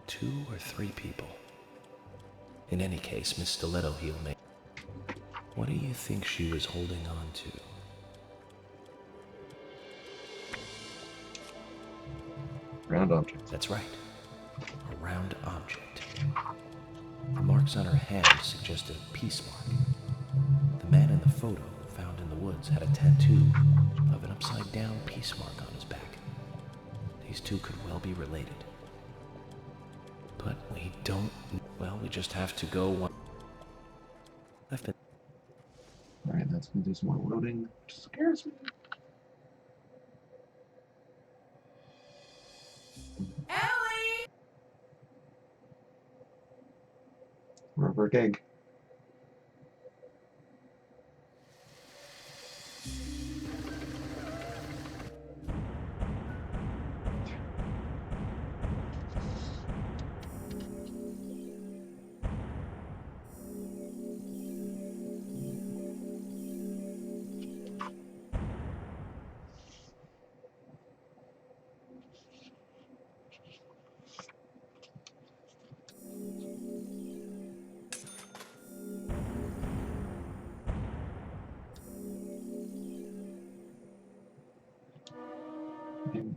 2 or 3 people. In any case, Miss Stiletto Heel may... What do you think she was holding on to? Round object. That's right. A round object. The marks on her hand suggest a peace mark. The man in the photo found in the woods had a tattoo of an upside-down peace mark on his back. These two could well be related. But we don't... Well, we just have to go one... I've been... Alright, that's going to do some more loading, which scares me. Ellie! Rubber gig.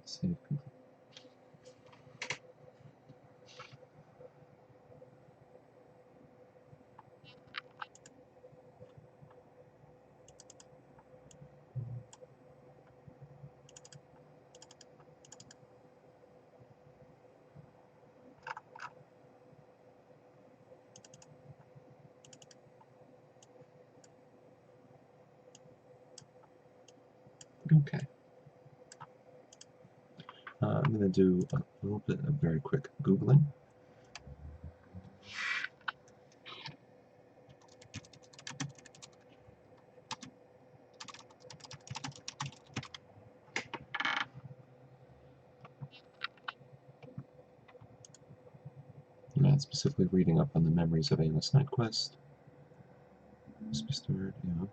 Save. Okay. I'm going to do a little bit of very quick Googling. Specifically reading up on the memories of Amos Nightquest. Must be stored, yeah.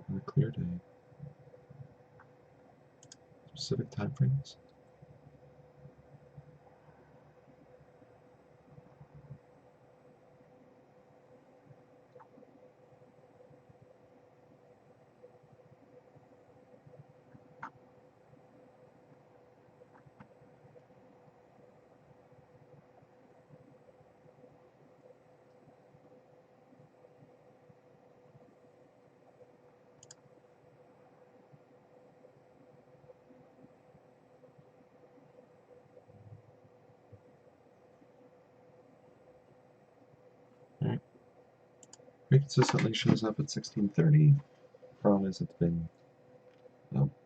On a clear day. Specific time frames. Alright. It consistently shows up at 16:30. Problem is, it's been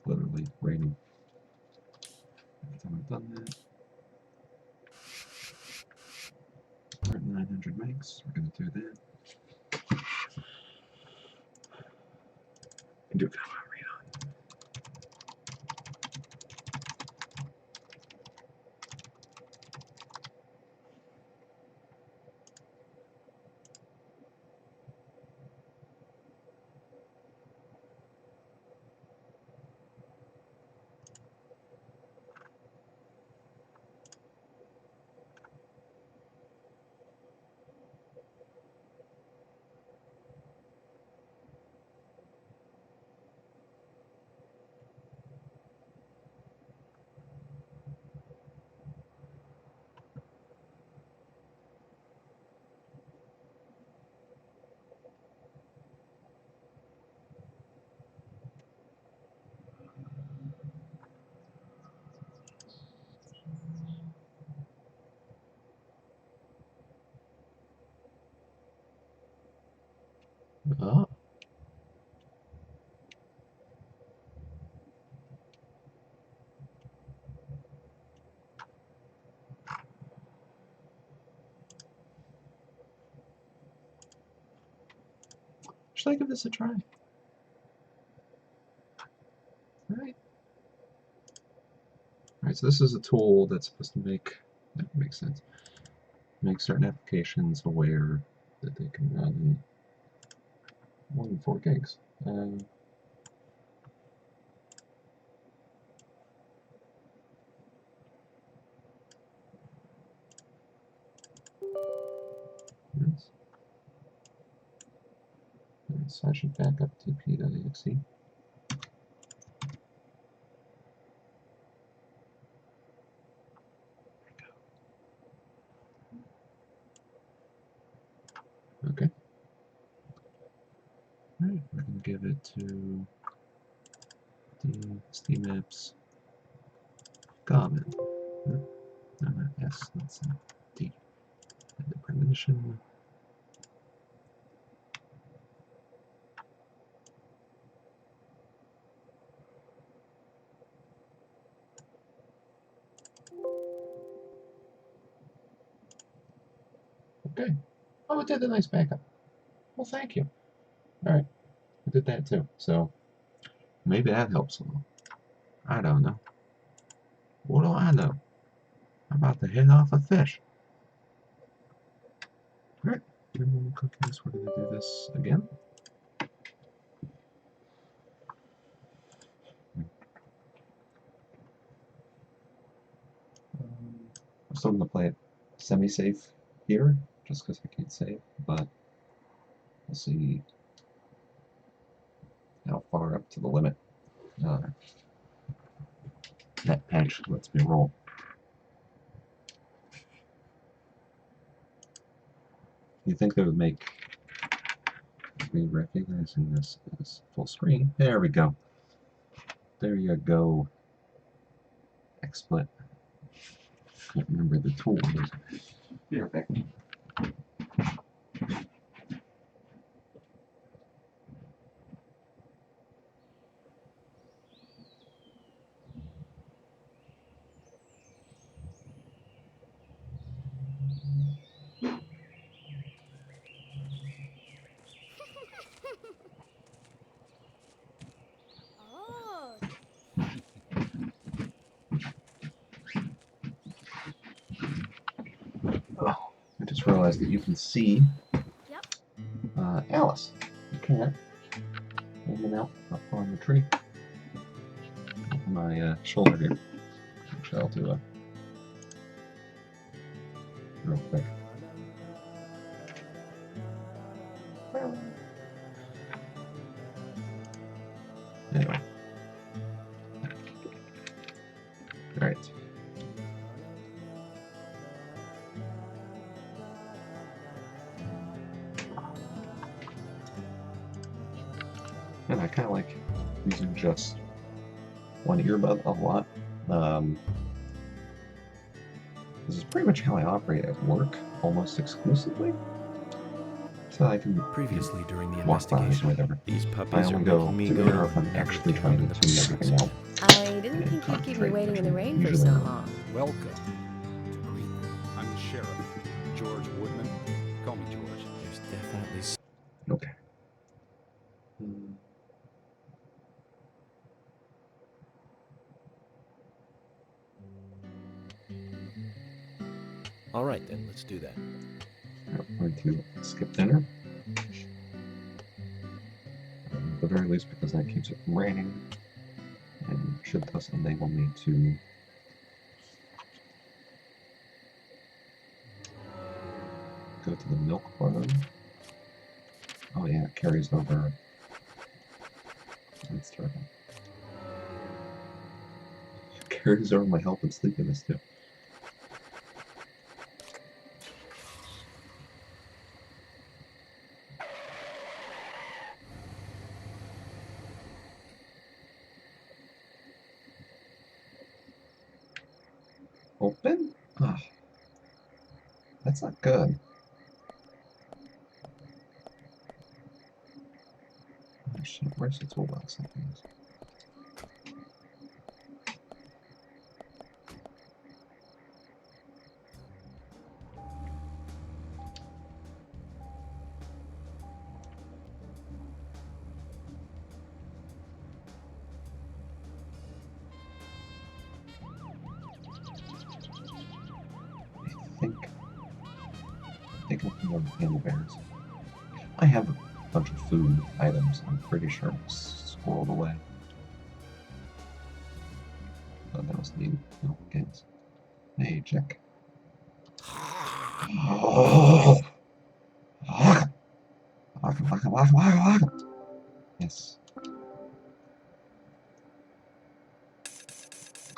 literally raining every time I've done that. We're at 900 megs. We're going to do that. And do kind of a read on. Oh. Should I give this a try? Alright. Alright, so this is a tool that's supposed to make, that makes sense, make certain applications aware that they can run in more than 4 gigs. So I should back up to p.exe. Okay. Alright, we're going to give it to the Steam Apps Common. No, not S, that's D. And the Premonition. Okay. Oh, it did a nice backup. Well, thank you. Alright, I did that too. So, maybe that helps a little. I don't know. What do I know? I'm about to hit off a fish. Alright, cookies. We're going to do this again. I'm still going to play it semi-safe here, just because I can't save, but we'll see how far up to the limit that patch lets me roll. You think they would make me recognizing this as full screen? There we go. There you go. XSplit. Can't remember the tool. Be right back. Oh. Oh, I just realized that you can see Alice. You can't. Hanging out up on the tree. Over my shoulder here. Actually, I'll do a real quick. Anyway. Alright. And I kind of like using just one earbud a lot. This is pretty much how I operate at work, almost exclusively. So I can Previously, during the walk by or investigation, whatever. these I puppies are only go making me to go the to mirror if I'm actually trying to tune everything out. I didn't And think you'd keep me concentrate, waiting in the which rain for usually so not. long. Welcome to Greenwood. I'm the sheriff, George Woodman. Call me George. There's definitely Okay. All right, then, let's do that. I'm going to skip dinner. At the very least, because that keeps it from raining. And should thus enable me to go to the milk barn. Oh yeah, it carries over. That's terrible. It carries over my health and sleepiness too. Open? Ah, that's not good. Oh shit, where's the toolbox? I think it is. I think I can go to handlebars. I have a bunch of food items, I'm pretty sure, squirreled away. But that was the milk cans. Hey, check. Oh! Yes.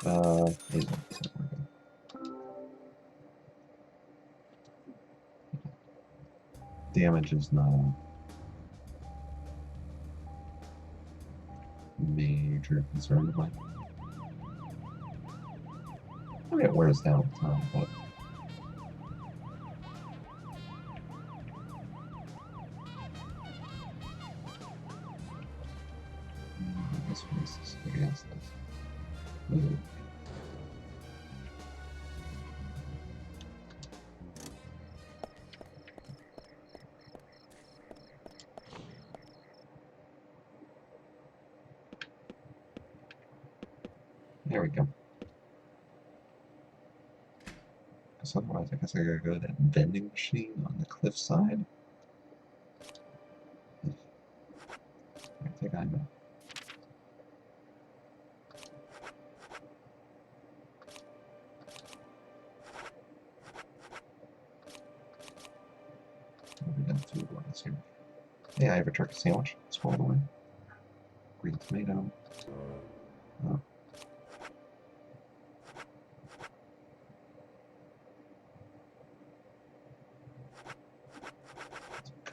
Wait, damage is not a major concern of mine. I mean, it wears down with time, but this is against this. Ooh. There we go. Because otherwise, I guess I gotta go to that vending machine on the cliffside. I think I'm we got two ones here. Hey, I have a turkey sandwich. Swallow away. Green tomato. Oh.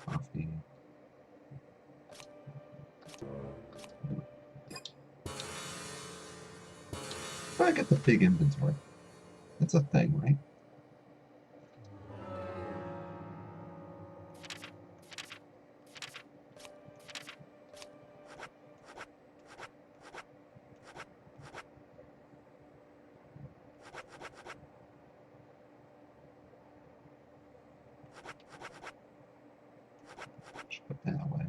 Coffee. I get the big inventory. That's a thing, right? Should put that away.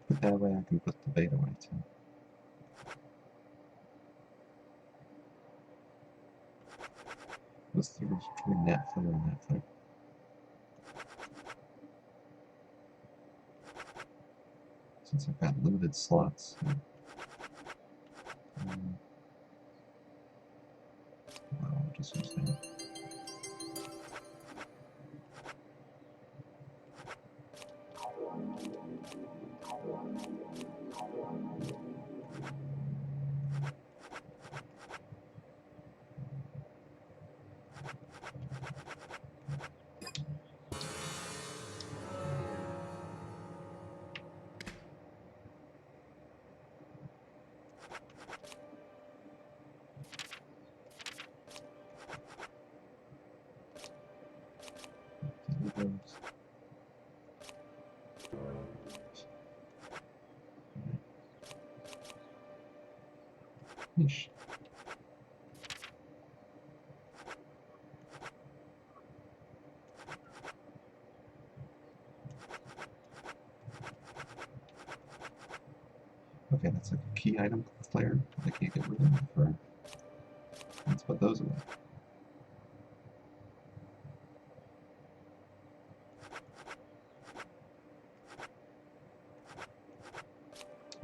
Put that away, I can put the bait away too. What's the difference between that flavor and that flavor? Since I've got limited slots. I'll just use that. Yeesh. Okay, that's a key item flare I can't get rid of. Or let's put those away.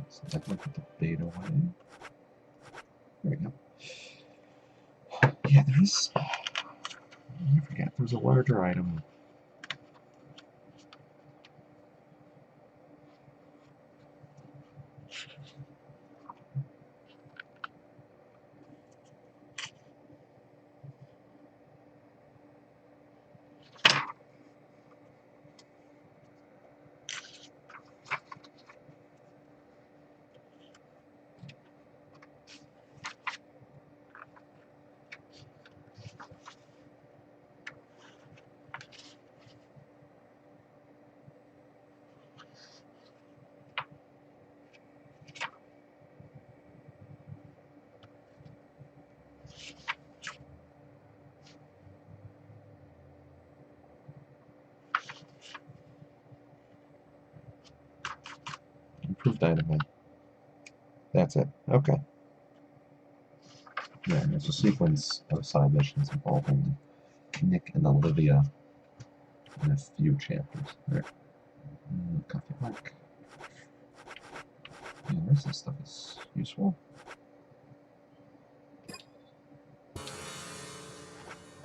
So definitely put the bait away. There we go. Yeah, there's. I forget. There's a larger item. Improved item. That's it. Okay. Yeah, there's a sequence of side missions involving Nick and Olivia in a few chapters. There. Coffee black. Yeah, the rest of this stuff is useful.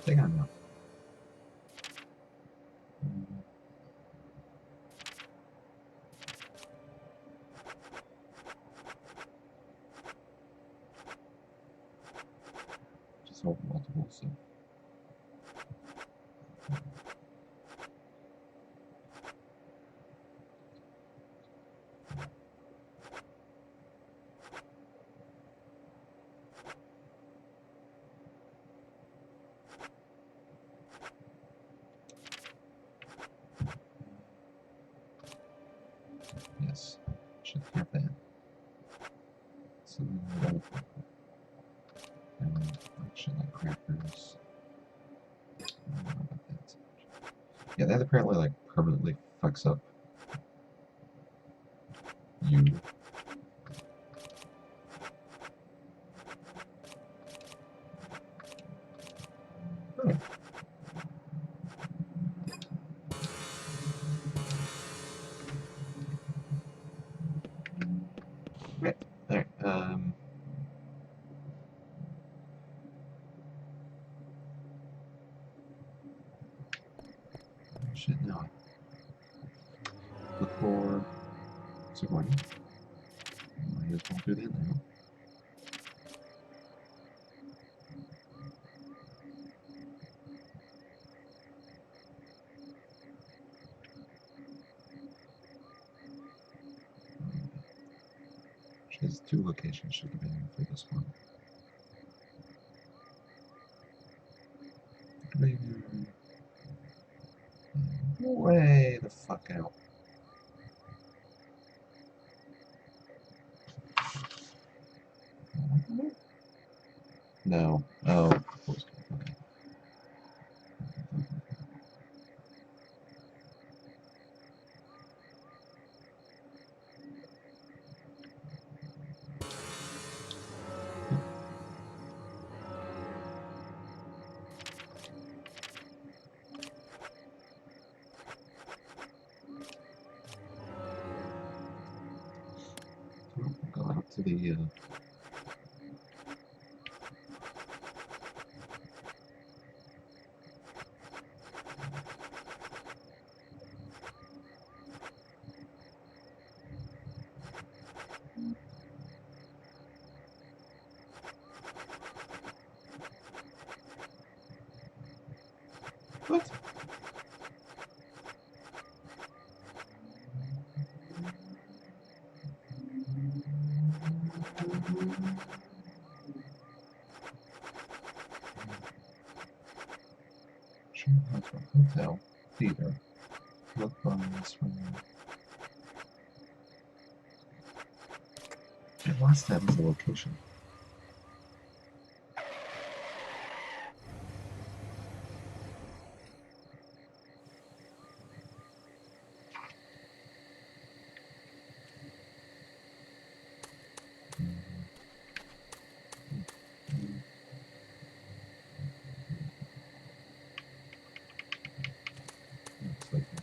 Take on now. Just hold multiple, so. Yes, should have that. So, and should like crackers. I don't know about that so much. Yeah, that apparently like permanently fucks up you. Okay. Right. Alright, shit, no. Look for Sigourney. Might as well do that now. She has 2 locations she could be in for this one. Graveyard. Way the fuck out. No. Oh, of course. Okay. We'll go out to the what? Hotel, theater, look on this one. I lost that as a location. Looks like that.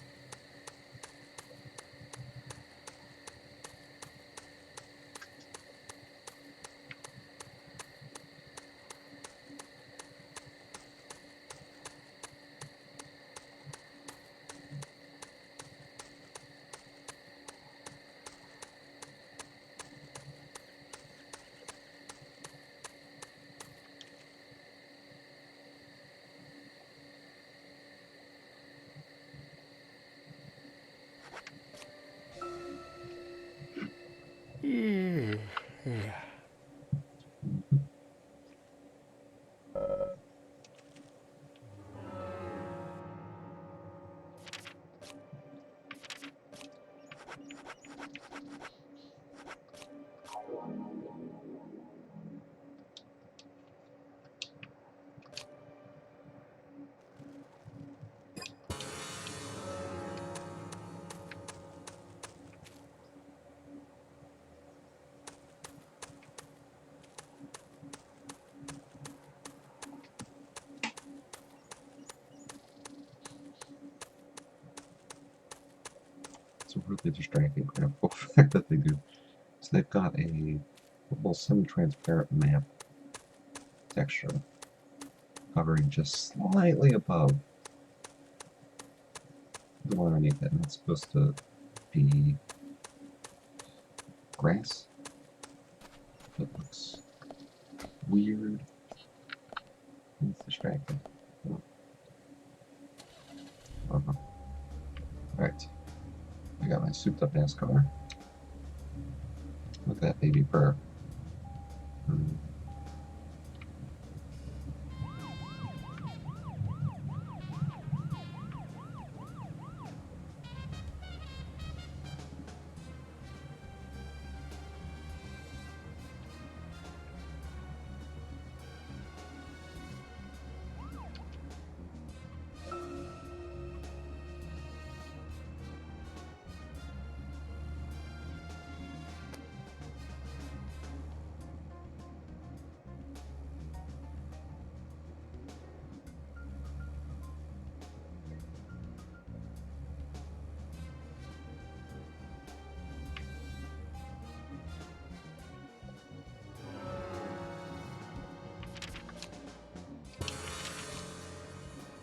It's a really distracting graphical effect that they do. So they've got a little semi-transparent map texture hovering just slightly above the one underneath it, and it's supposed to be grass. It looks weird. It's distracting. Alright. I got my souped up NASCAR. Look at that baby purr.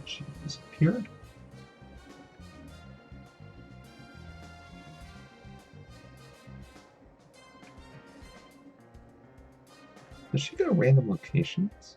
She disappeared. Does she go to random locations?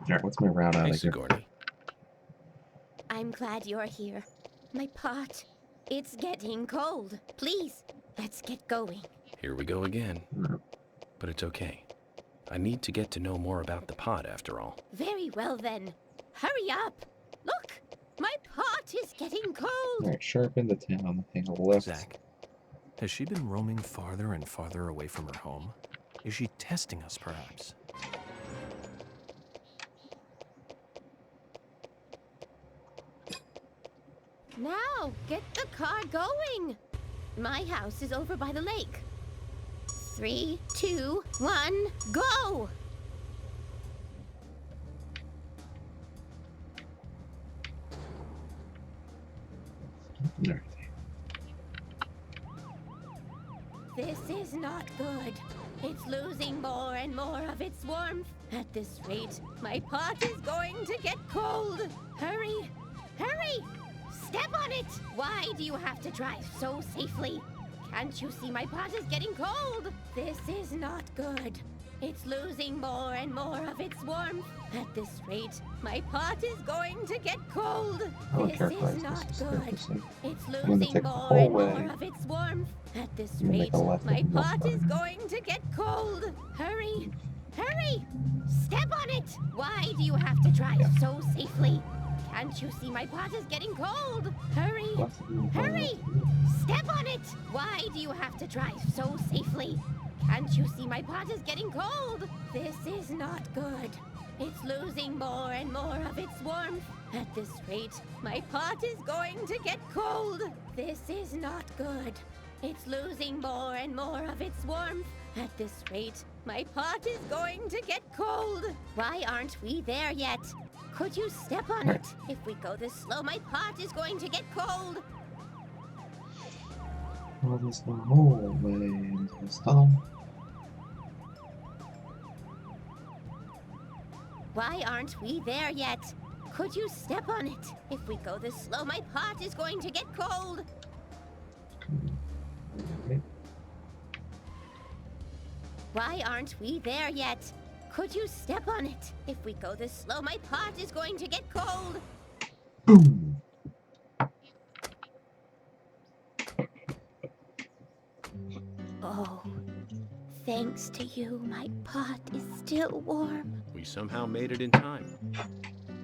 Alright, what's my route out Hey, of here? Sigourney. I'm glad you're here. My pot, it's getting cold. Please, let's get going. Here we go again. Hmm. But it's okay. I need to get to know more about the pod, after all. Very well then. Hurry up. Look, my pot is getting cold. Alright, sharpen the town, hang a left. Zach, has she been roaming farther and farther away from her home? Is she testing us, perhaps? Now, get the car going. My house is over by the lake. 3, 2, 1, go! Alright. This is not good. It's losing more and more of its warmth. At this rate, my pot is going to get cold. Hurry! Hurry! Step on it! Why do you have to drive so safely? Can't you see my pot is getting cold? This is not good. It's losing more and more of its warmth. At this rate, my pot is going to get cold. I'll This characterize is not this good. carefully. It's gonna losing take the more whole and way. more of its warmth. At this I'm gonna rate, make a left my and go pot is forward. going to get cold. Hurry! Hurry! Step on it! Why do you have to drive so safely? Can't you see my pot is getting cold? Hurry! Left and go Hurry! left. Step on it! Why do you have to drive so safely? Can't you see my pot is getting cold? This is not good. It's losing more and more of its warmth. At this rate, my pot is going to get cold. This is not good. It's losing more and more of its warmth. At this rate, my pot is going to get cold. Why aren't we there yet? Could you step on it? If we go this slow, my pot is going to get cold. Well, there's no hallway into this tunnel. Why aren't we there yet? Could you step on it? If we go this slow, my pot is going to get cold. Okay. Why aren't we there yet? Could you step on it? If we go this slow, my pot is going to get cold. Boom! Oh, thanks to you, my pot is still warm. We somehow made it in time.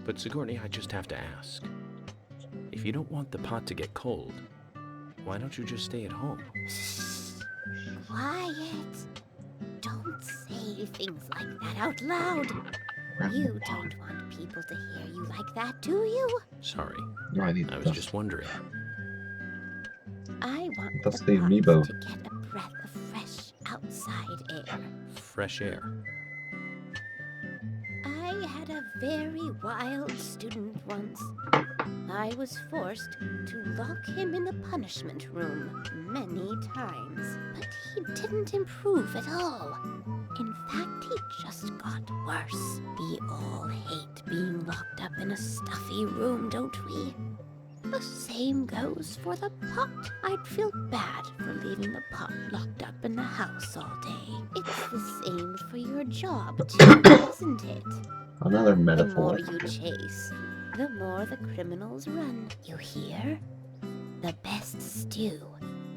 But Sigourney, I just have to ask. If you don't want the pot to get cold, why don't you just stay at home? Shh. Quiet. Don't say things like that out loud. You don't want people to hear you like that, do you? Sorry, No, I need I was dust. just wondering. I want That's the the pot amiibo. to get a breath of fresh outside air. Fresh air. I had a very wild student once. I was forced to lock him in the punishment room many times, but he didn't improve at all. In fact, he just got worse. We all hate being locked up in a stuffy room, don't we? The same goes for the pot. I'd feel bad for leaving the pot locked up in the house all day. It's the same for your job, too, isn't it? Another The more metaphor. you chase, the more the criminals run. You hear? The best stew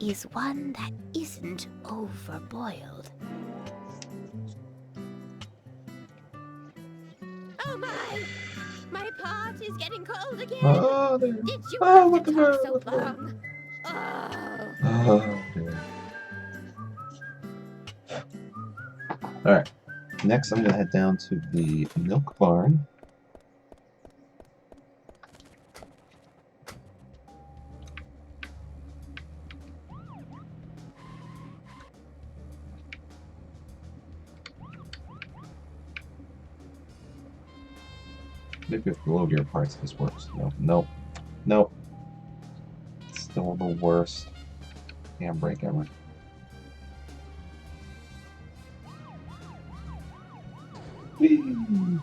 is one that isn't overboiled. Oh my! My pot is getting cold again! Oh, there. Did you Oh, have look to at talk that, so look at that. long? Oh. Oh, dear. Alright. Next, I'm going to head down to the milk barn. Maybe if the loadier parts this works. No, nope. Nope. Still the worst handbrake ever. Whee!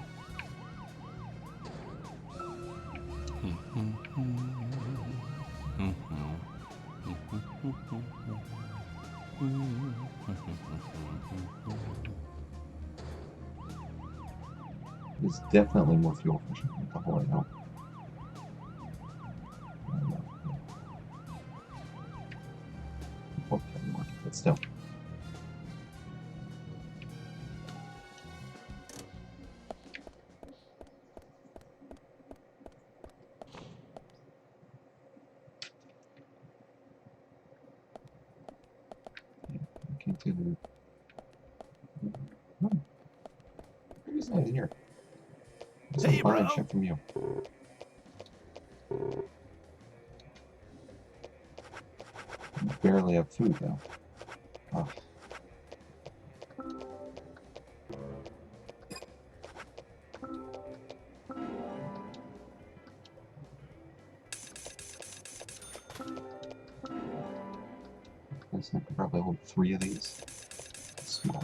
It's definitely more fuel efficient than the whole way out. But still. Continue. Oh. Who's that in here? There's Hey, some barn bro. shit from you. You barely have food though. Oh. I could probably hold 3 of these. Small.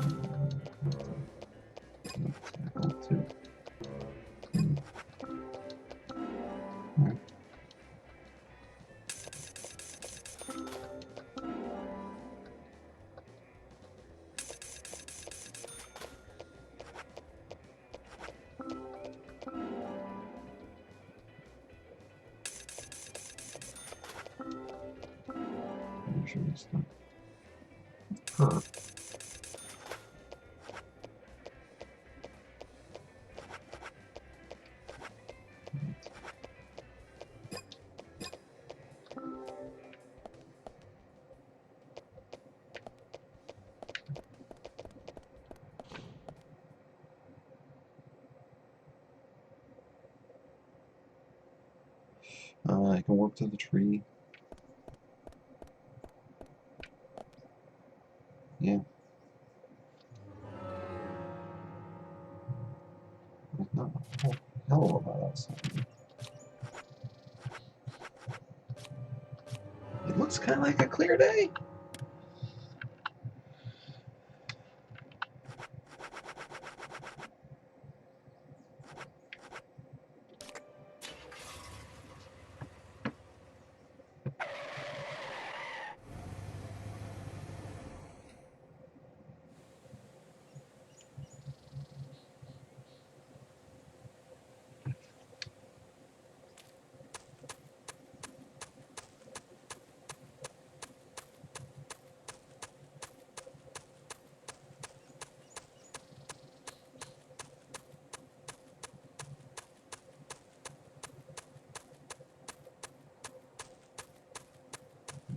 Hold 2. Alright. Sure it's done. Huh. I can warp to the tree. Yeah. There's not a whole hell of a lot outside. It looks kind of like a clear day.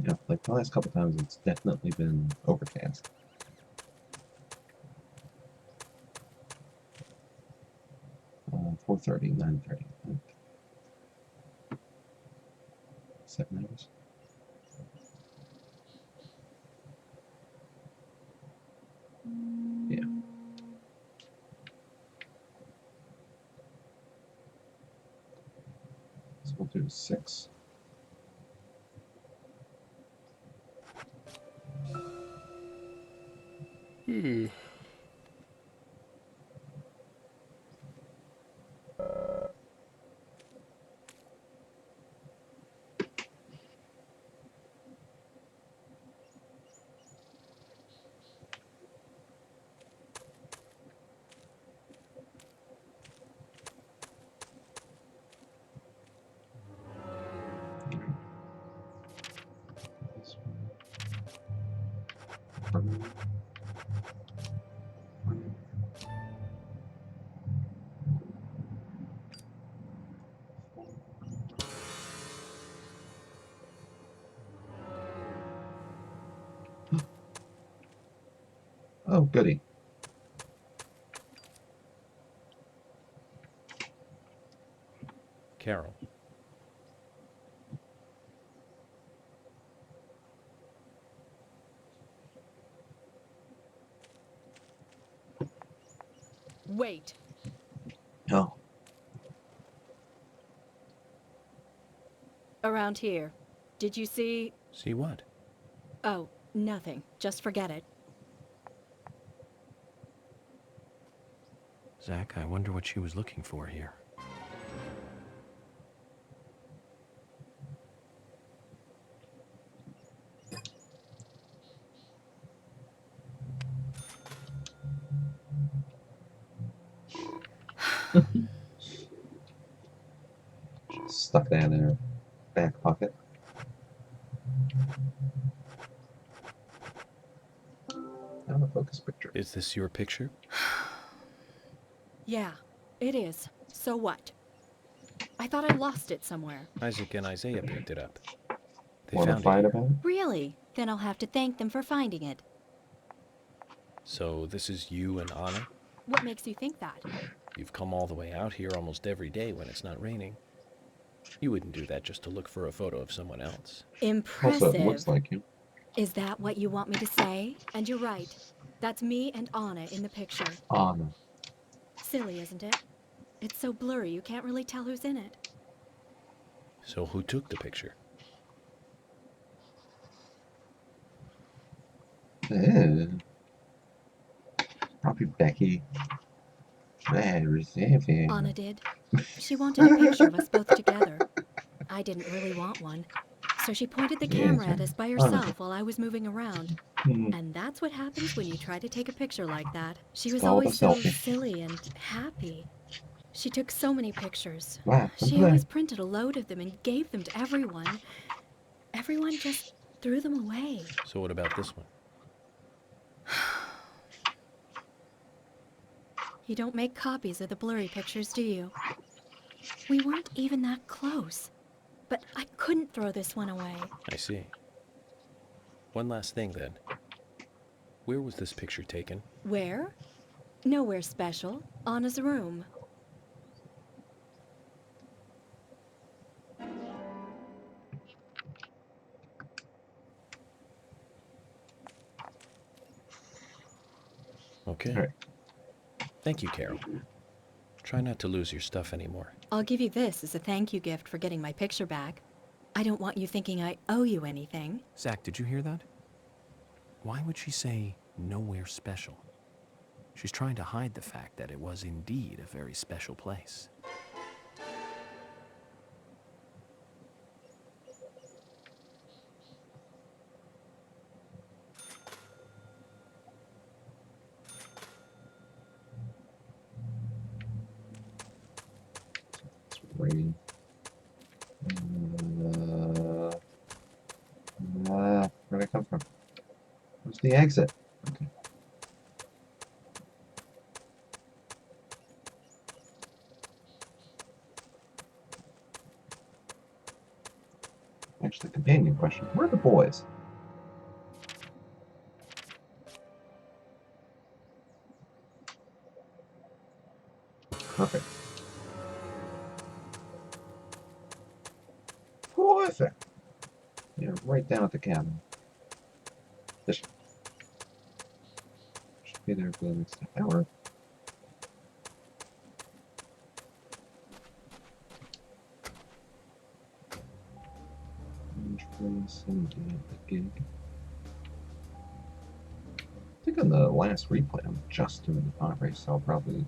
Yeah, like the last couple times, it's definitely been overcast. Uh, 4:30, 9:30, 7 hours. Yeah. So we'll do 6. This one. Oh, goody. Carol. Wait. Oh, Around here. Did you see? See what? Oh, nothing. Just forget it. Zach, I wonder what she was looking for here. stuck that in her back pocket. Out of focus picture. Is this your picture? Yeah, it is. So what? I thought I lost it somewhere. Isaac and Isaiah picked it up. They Want to found it fight here. about it? Really? Then I'll have to thank them for finding it. So this is you and Anna? What makes you think that? You've come all the way out here almost every day when it's not raining. You wouldn't do that just to look for a photo of someone else. Impressive. Also, it looks like you. Is that what you want me to say? And you're right. That's me and Anna in the picture. Anna. Silly, isn't it? It's so blurry you can't really tell who's in it. So who took the picture? Probably Becky. Anna did. She wanted a picture of us both together. I didn't really want one. So she pointed the camera at us by herself while I was moving around. And that's what happens when you try to take a picture like that. She was called a always so selfie. silly and happy. She took so many pictures. Wow. She always printed a load of them and gave them to everyone. Everyone just threw them away. So what about this one? You don't make copies of the blurry pictures, do you? We weren't even that close. But I couldn't throw this one away. I see. One last thing then. Where was this picture taken? Where? Nowhere special. Anna's room. Okay. All right. Thank you, Carol. Try not to lose your stuff anymore. I'll give you this as a thank you gift for getting my picture back. I don't want you thinking I owe you anything. Zach, did you hear that? Why would she say nowhere special? She's trying to hide the fact that it was indeed a very special place. It's raining. Where'd I come from? Where's the exit? Okay. Actually, companion question. Where are the boys? Perfect. Perfect. Yeah, right down at the cabin. This should be there for the next hour. The gig. I think on the last replay, I'm just doing the pot race, so I'll probably,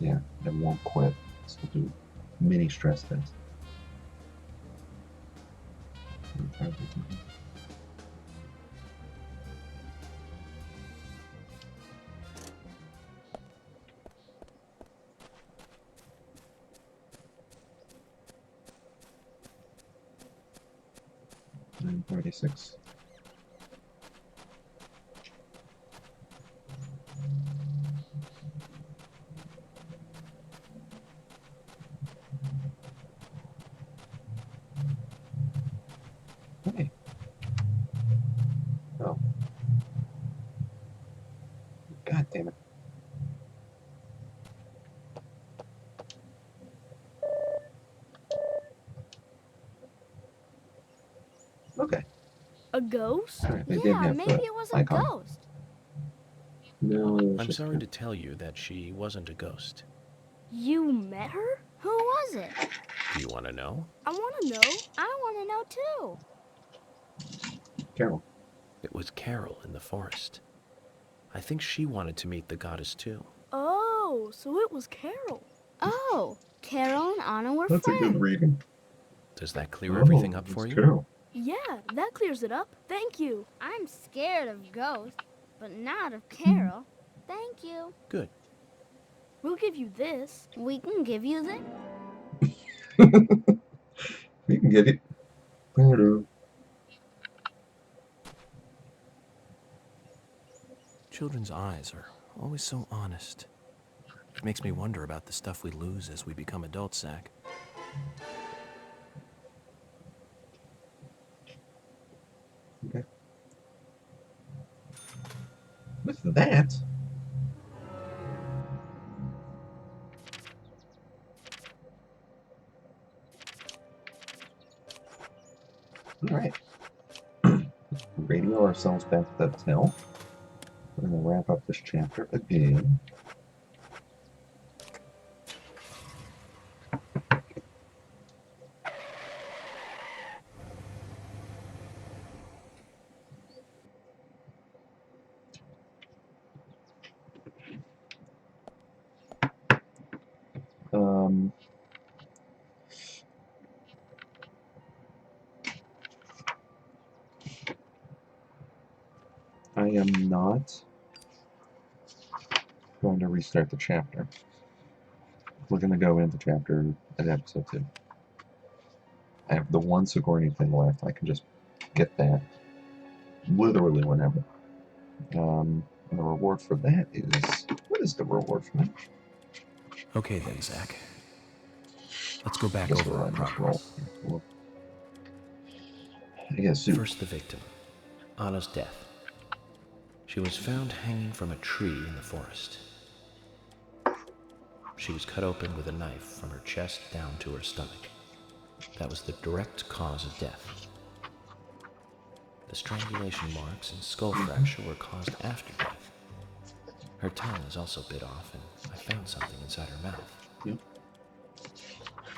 yeah, I won't quit. Still do mini stress test. And 36. Hey. Oh. God damn it. Okay. A ghost? Alright, they did Yeah, have maybe the it was a icon. ghost. No, it was I'm just sorry to tell you that she wasn't a ghost. You met her? Who was it? Do you want to know? I want to know. I want to know too. Carol. It was Carol in the forest. I think she wanted to meet the goddess too. Oh, so it was Carol. Oh, Carol and Anna were That's friends. a good reading. Does that clear everything up for it's you? Carol. Yeah, that clears it up. Thank you. I'm scared of ghosts, but not of Carol. Thank you. Good. We'll give you this. We can give you this. We can get it. Hello. Children's eyes are always so honest. It makes me wonder about the stuff we lose as we become adults, Zach. Okay. With that, all right. Radio ourselves back to the hotel. We're gonna wrap up this chapter again. I am not going to restart the chapter. We're going to go into chapter at episode 2. I have the one Sigourney thing left. I can just get that literally whenever. And the reward for that is... What is the reward for that? Okay then, Zach. Let's go back Just over our just progress. roll. I guess soup. First, the victim, Anna's death. She was found hanging from a tree in the forest. She was cut open with a knife from her chest down to her stomach. That was the direct cause of death. The strangulation marks and skull fracture were caused after death. Her tongue is also bit off, and I found something inside her mouth. Yep.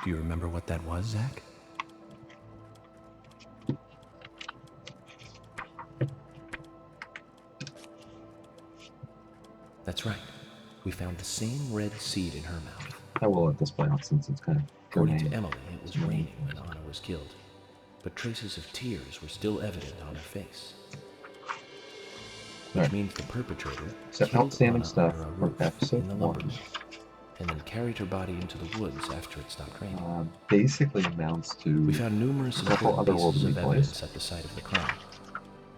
Do you remember what that was, Zach? That's right. We found the same red seed in her mouth. I will let this play out since it's kind of According to germane. Emily, it was raining when Anna was killed, but traces of tears were still evident on her face. Which Right. means the perpetrator So killed outstanding Anna stuff under a for roof episode in the 1. lumber mill, and then carried her body into the woods after it stopped raining. Basically amounts to We found numerous a couple important pieces otherworldly of boys. evidence at the site of the crime.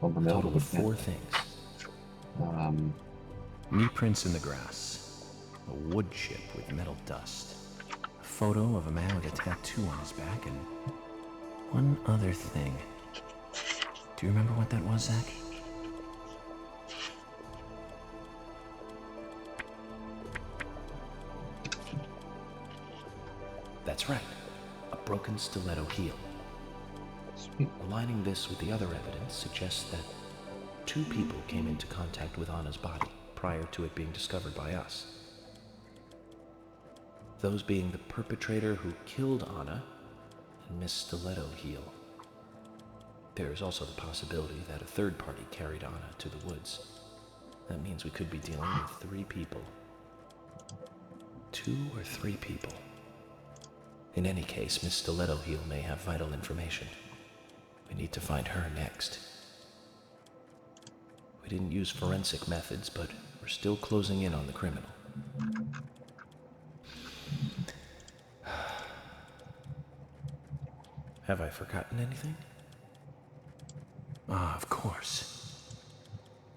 A total of 4 things. Knee prints in the grass, a wood chip with metal dust, a photo of a man with a tattoo on his back, and one other thing. Do you remember what that was, Zach? That's right, a broken stiletto heel. Sweet. Aligning this with the other evidence suggests that 2 people came into contact with Anna's body prior to it being discovered by us. Those being the perpetrator who killed Anna and Miss Stiletto Heel. There is also the possibility that a third party carried Anna to the woods. That means we could be dealing with 3 people. 2 or 3 people. In any case, Miss Stiletto Heel may have vital information. We need to find her next. We didn't use forensic methods, but we're still closing in on the criminal. Have I forgotten anything? Ah, of course.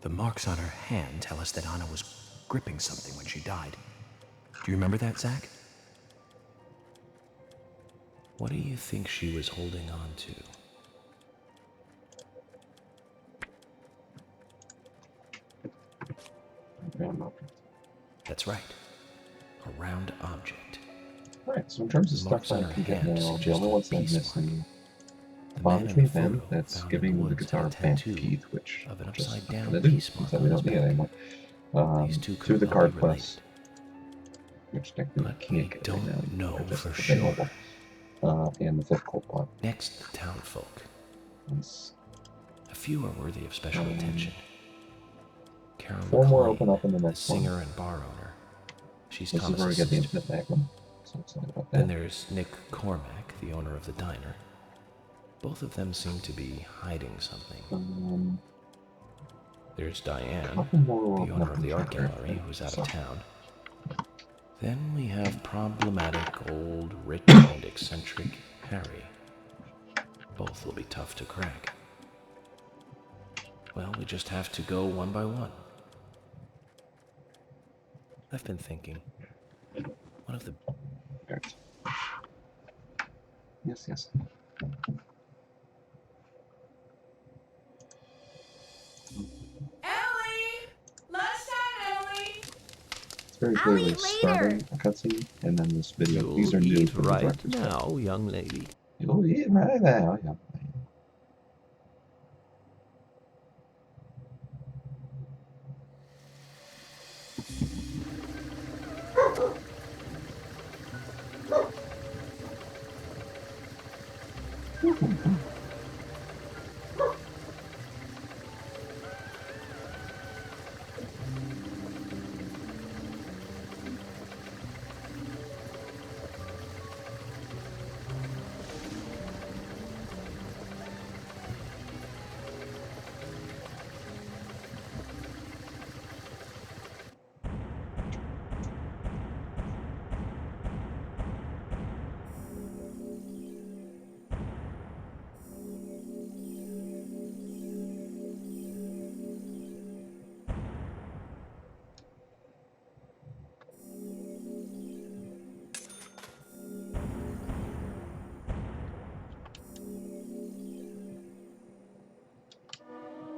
The marks on her hand tell us that Anna was gripping something when she died. Do you remember that, Zach? What do you think she was holding on to? That's right. A round object. Right, so in terms of The stuff marks on I her can get hand now, the suggest only a ones that I'm peace missing The man bothers in me the then, photo that's found in giving the woods guitar had a back tattoo teeth, which of an just upside-down gonna do, peace since mark that on we his don't need it back. anymore. These 2 To could the well card be quest, related. which technically But can't we get don't right now. know They're just for sure. available. And the 5th cold pot. Next, the townfolk. It's A few are worthy of special attention. Carol 4 more McLean, open up in the the next one. singer and bar owner. She's This is where we Thomas's get the sister. infinite magnum. So excited about Then that. there's Nick Cormack, the owner of the diner. Both of them seem to be hiding something. There's Diane, Couple more the owner of the art chapter. gallery, who's out So, of town. Then we have problematic, old, rich, and eccentric Harry. Both will be tough to crack. Well, we just have to go one by one. I've been thinking, one of the right. Yes, yes. Ellie! Lunchtime, Ellie! It's very I'll clearly eat later. starting a cutscene, and then this video. These are new from the director's cut. young lady. You'll eat right now, yeah.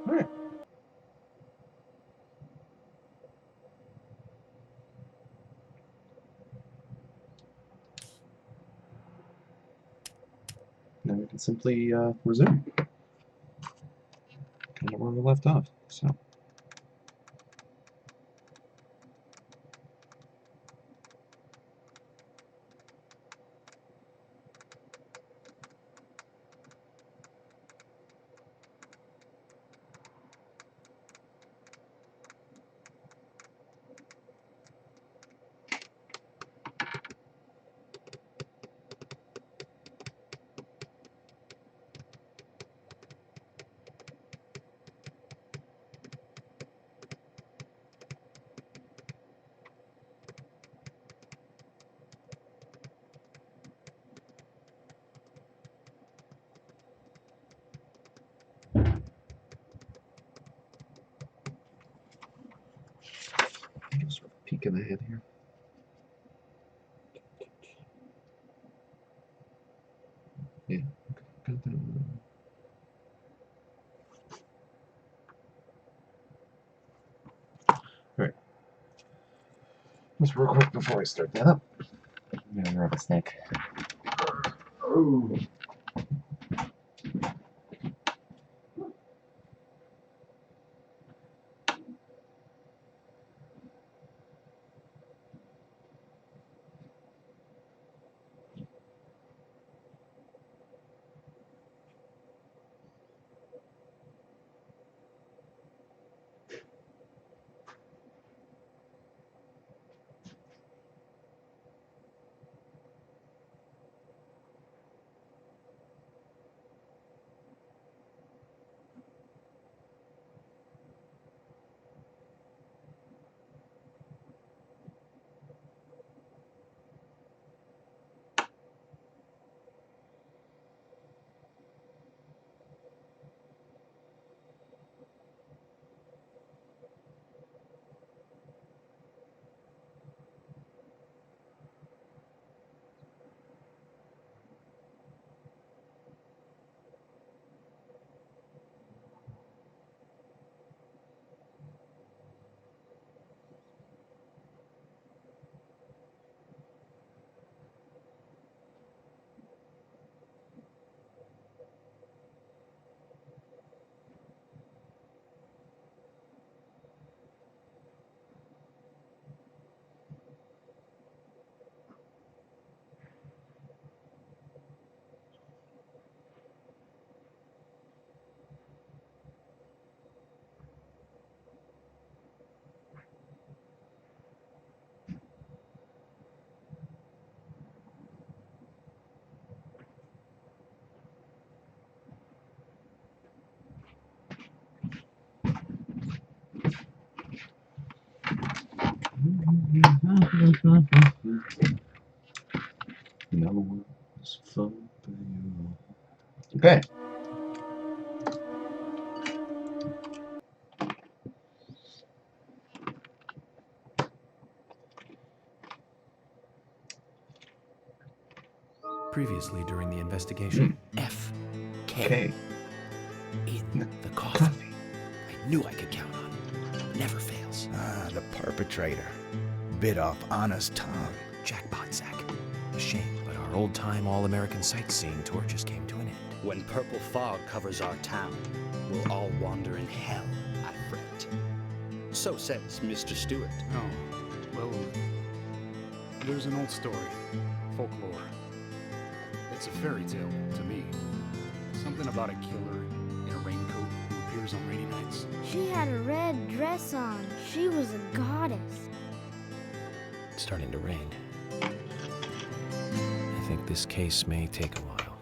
Alright. Now we can simply resume. Kind of where we left off. So in the head here. Yeah, got that one. Alright. Just real quick before I start that up. I'm gonna grab a snack. Oh. No one's fun for you. Okay. Previously during the investigation, F. K. Okay. In the coffee. I knew I could count on him. Never fails. Ah, the perpetrator. Bit off Anna's tongue. Jackpot, Zach. A shame, but our old-time all-American sightseeing tour just came to an end. When purple fog covers our town, we'll all wander in hell, I fret. So says Mr. Stewart. Oh, well, there's an old story, folklore. It's a fairy tale to me. Something about a killer in a raincoat who appears on rainy nights. She had a red dress on. She was a goddess. It's starting to rain. I think this case may take a while.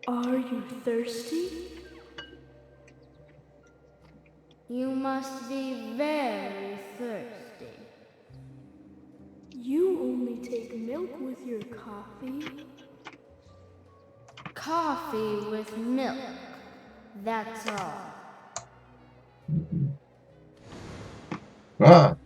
Are you thirsty? You must be very thirsty. You only take milk with your coffee? Coffee with milk. That's all. Ah.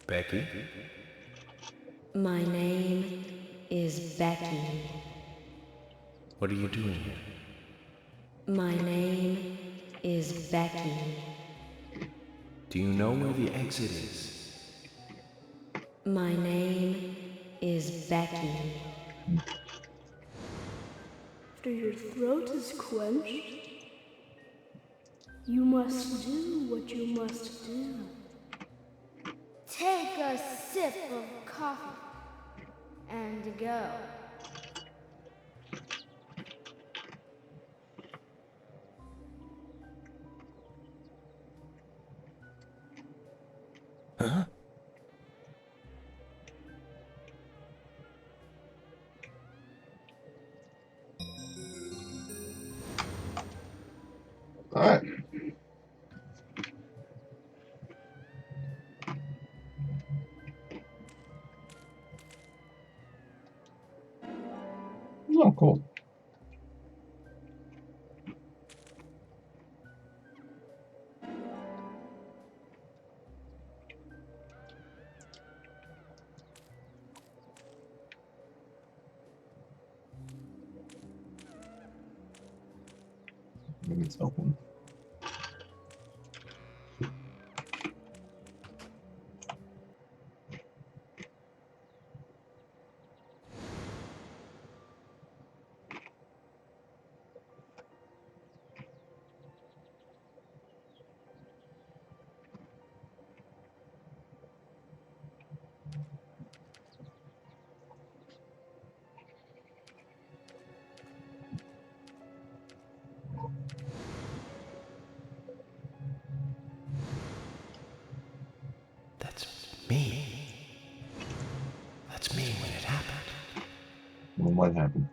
Becky? My name is Becky. What are you doing here? My name is Becky. Do you know where the exit is? My name is Becky. After your throat is quenched, you must do what you must do. Take a sip of coffee and go. Huh? Alright. Oh, cool. Maybe it's open. That's me. That's me when it happened. Well, what happened?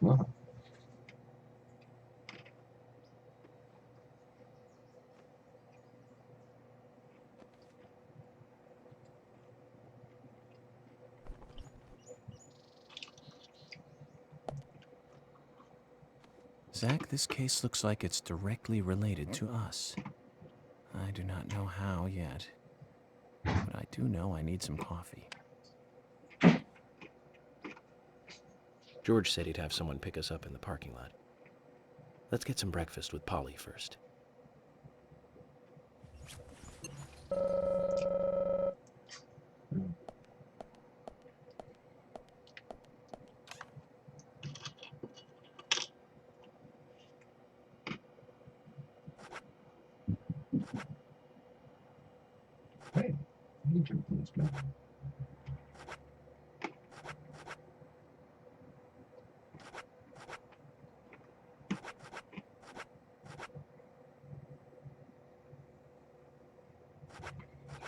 Well, Zach, this case looks like it's directly related to us. I do not know how yet, but I do know I need some coffee. George said he'd have someone pick us up in the parking lot. Let's get some breakfast with Polly first. hey, you can do this, man.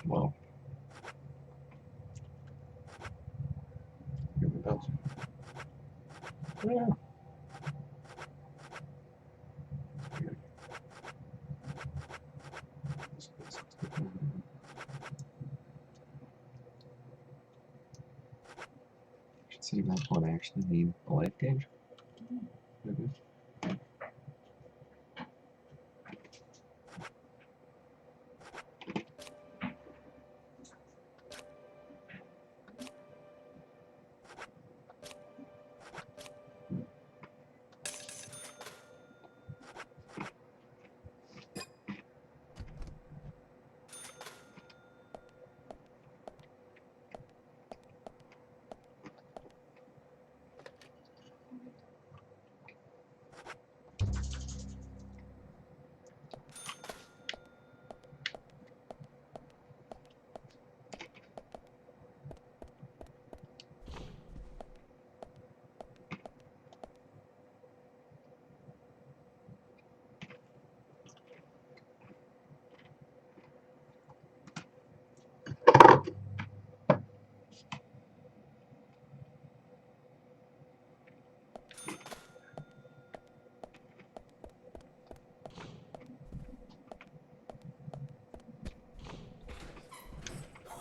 Well, here it goes. Yeah. Should see that one actually need a light gauge. Maybe.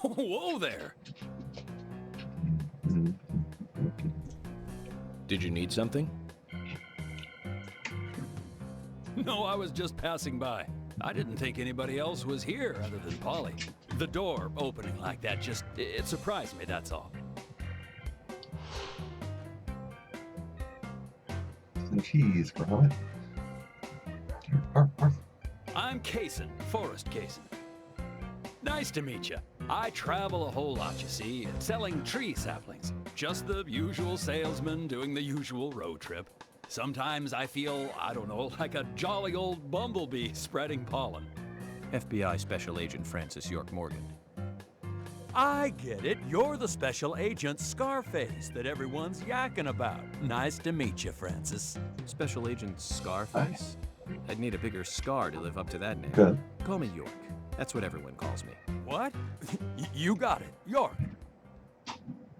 Whoa there! Did you need something? No, I was just passing by. I didn't think anybody else was here other than Polly. The door opening like that it surprised me, that's all. Some cheese, bro. I'm Kaysen, Forrest Kaysen. Nice to meet you. I travel a whole lot, you see, selling tree saplings. Just the usual salesman doing the usual road trip. Sometimes I feel, I don't know, like a jolly old bumblebee spreading pollen. FBI Special Agent Francis York Morgan. I get it. You're the special agent Scarface that everyone's yakking about. Nice to meet you, Francis. Special Agent Scarface? I'd need a bigger scar to live up to that name. Good. Call me York. That's what everyone calls me. What? You got it. York.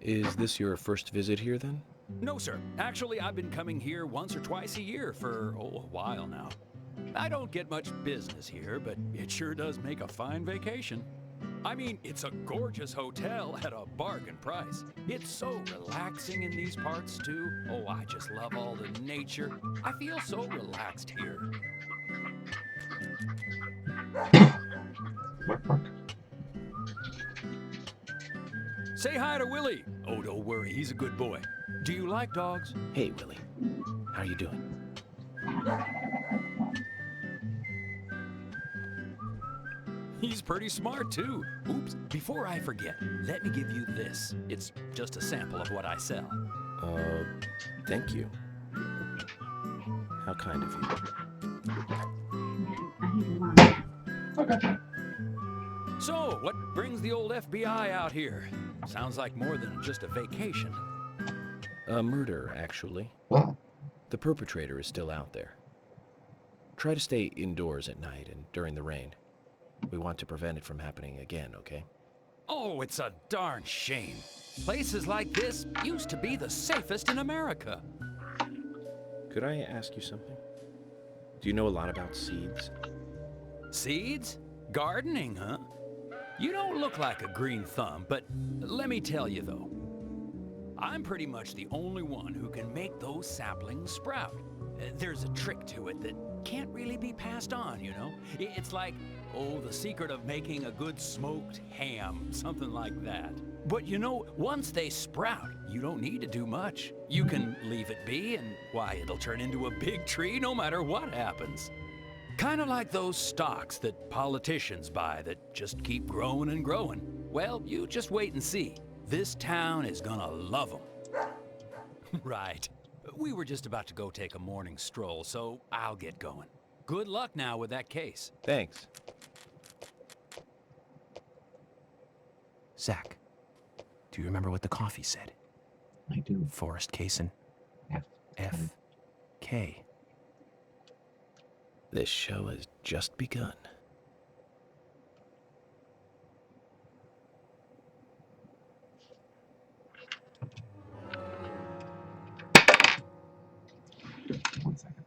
Is this your first visit here, then? No, sir. Actually, I've been coming here once or twice a year for, a while now. I don't get much business here, but it sure does make a fine vacation. I mean, it's a gorgeous hotel at a bargain price. It's so relaxing in these parts, too. Oh, I just love all the nature. I feel so relaxed here. Say hi to Willie. Oh, don't worry, he's a good boy. Do you like dogs? Hey, Willie. How you doing? He's pretty smart, too. Oops, before I forget, let me give you this. It's just a sample of what I sell. Thank you. How kind of you. Okay. So, what brings the old FBI out here? Sounds like more than just a vacation. A murder, actually. Well, The perpetrator is still out there. Try to stay indoors at night and during the rain. We want to prevent it from happening again, okay? Oh, it's a darn shame. Places like this used to be the safest in America. Could I ask you something? Do you know a lot about seeds? Seeds? Gardening, huh? You don't look like a green thumb, but let me tell you though, I'm pretty much the only one who can make those saplings sprout. There's a trick to it that can't really be passed on, you know? It's like, the secret of making a good smoked ham, something like that. But you know, once they sprout, you don't need to do much. You can leave it be and, why, it'll turn into a big tree no matter what happens. Kind of like those stocks that politicians buy that just keep growing and growing. Well, you just wait and see. This town is gonna love them. Right. We were just about to go take a morning stroll, so I'll get going. Good luck now with that case. Thanks. Zach, do you remember what the coffee said? I do. Forrest Kaysen. F. F.K. This show has just begun. One second.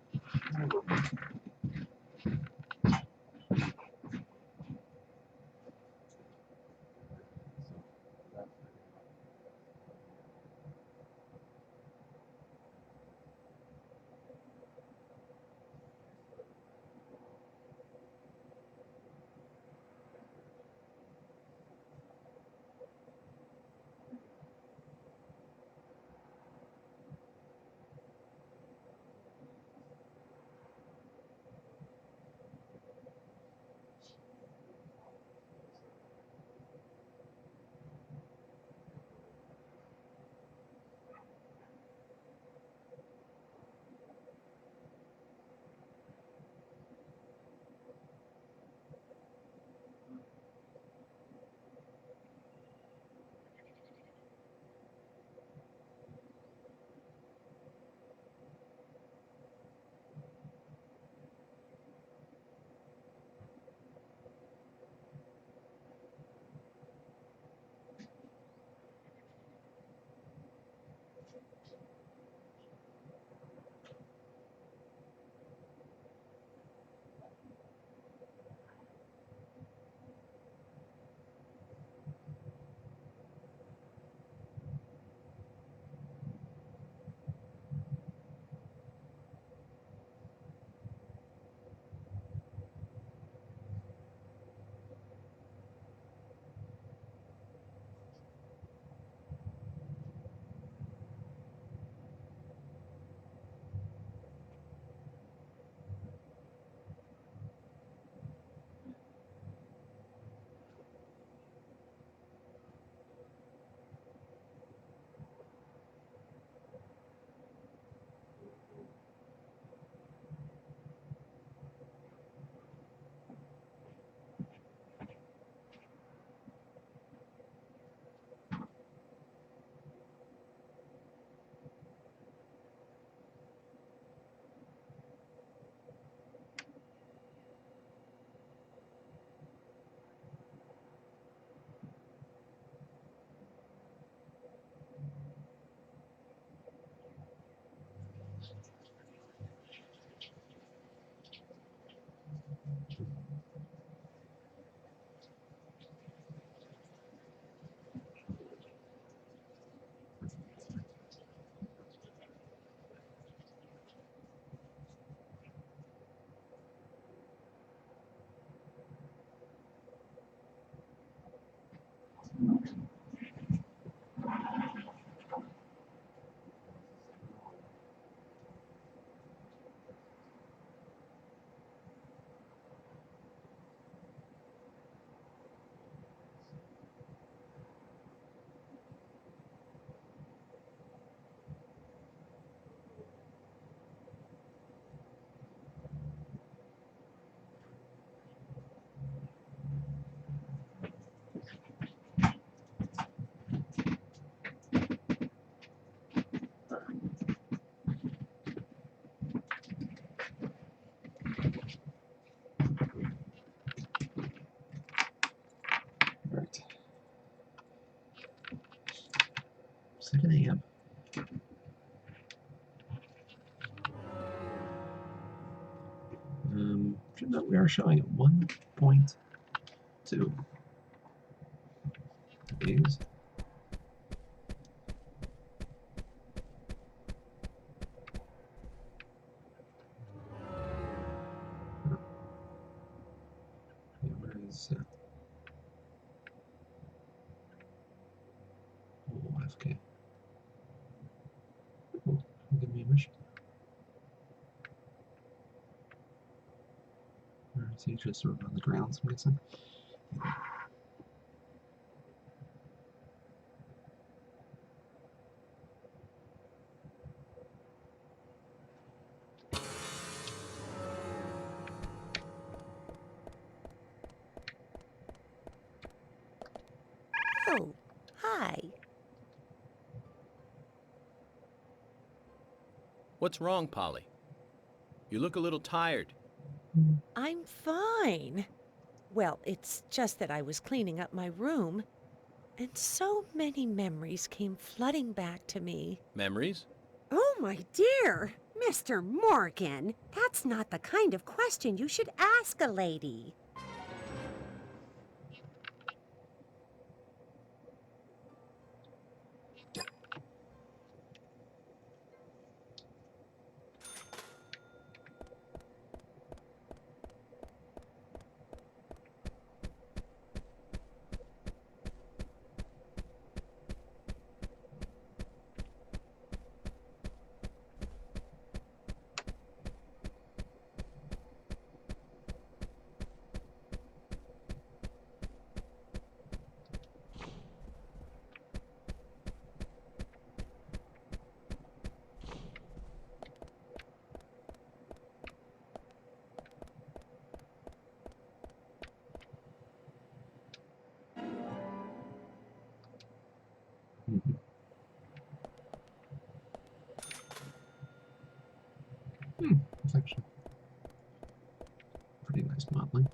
7 a.m. Should note we are showing at 1.2. These. Where is oh, FK. Oh, give me a mission. Where is he? Just sort of on the ground, I'm guessing. Oh, hi. What's wrong, Polly? You look a little tired. I'm fine. Well, it's just that I was cleaning up my room, and so many memories came flooding back to me. Memories? Oh, my dear! Mr. Morgan, that's not the kind of question you should ask a lady. It's actually pretty nice modeling.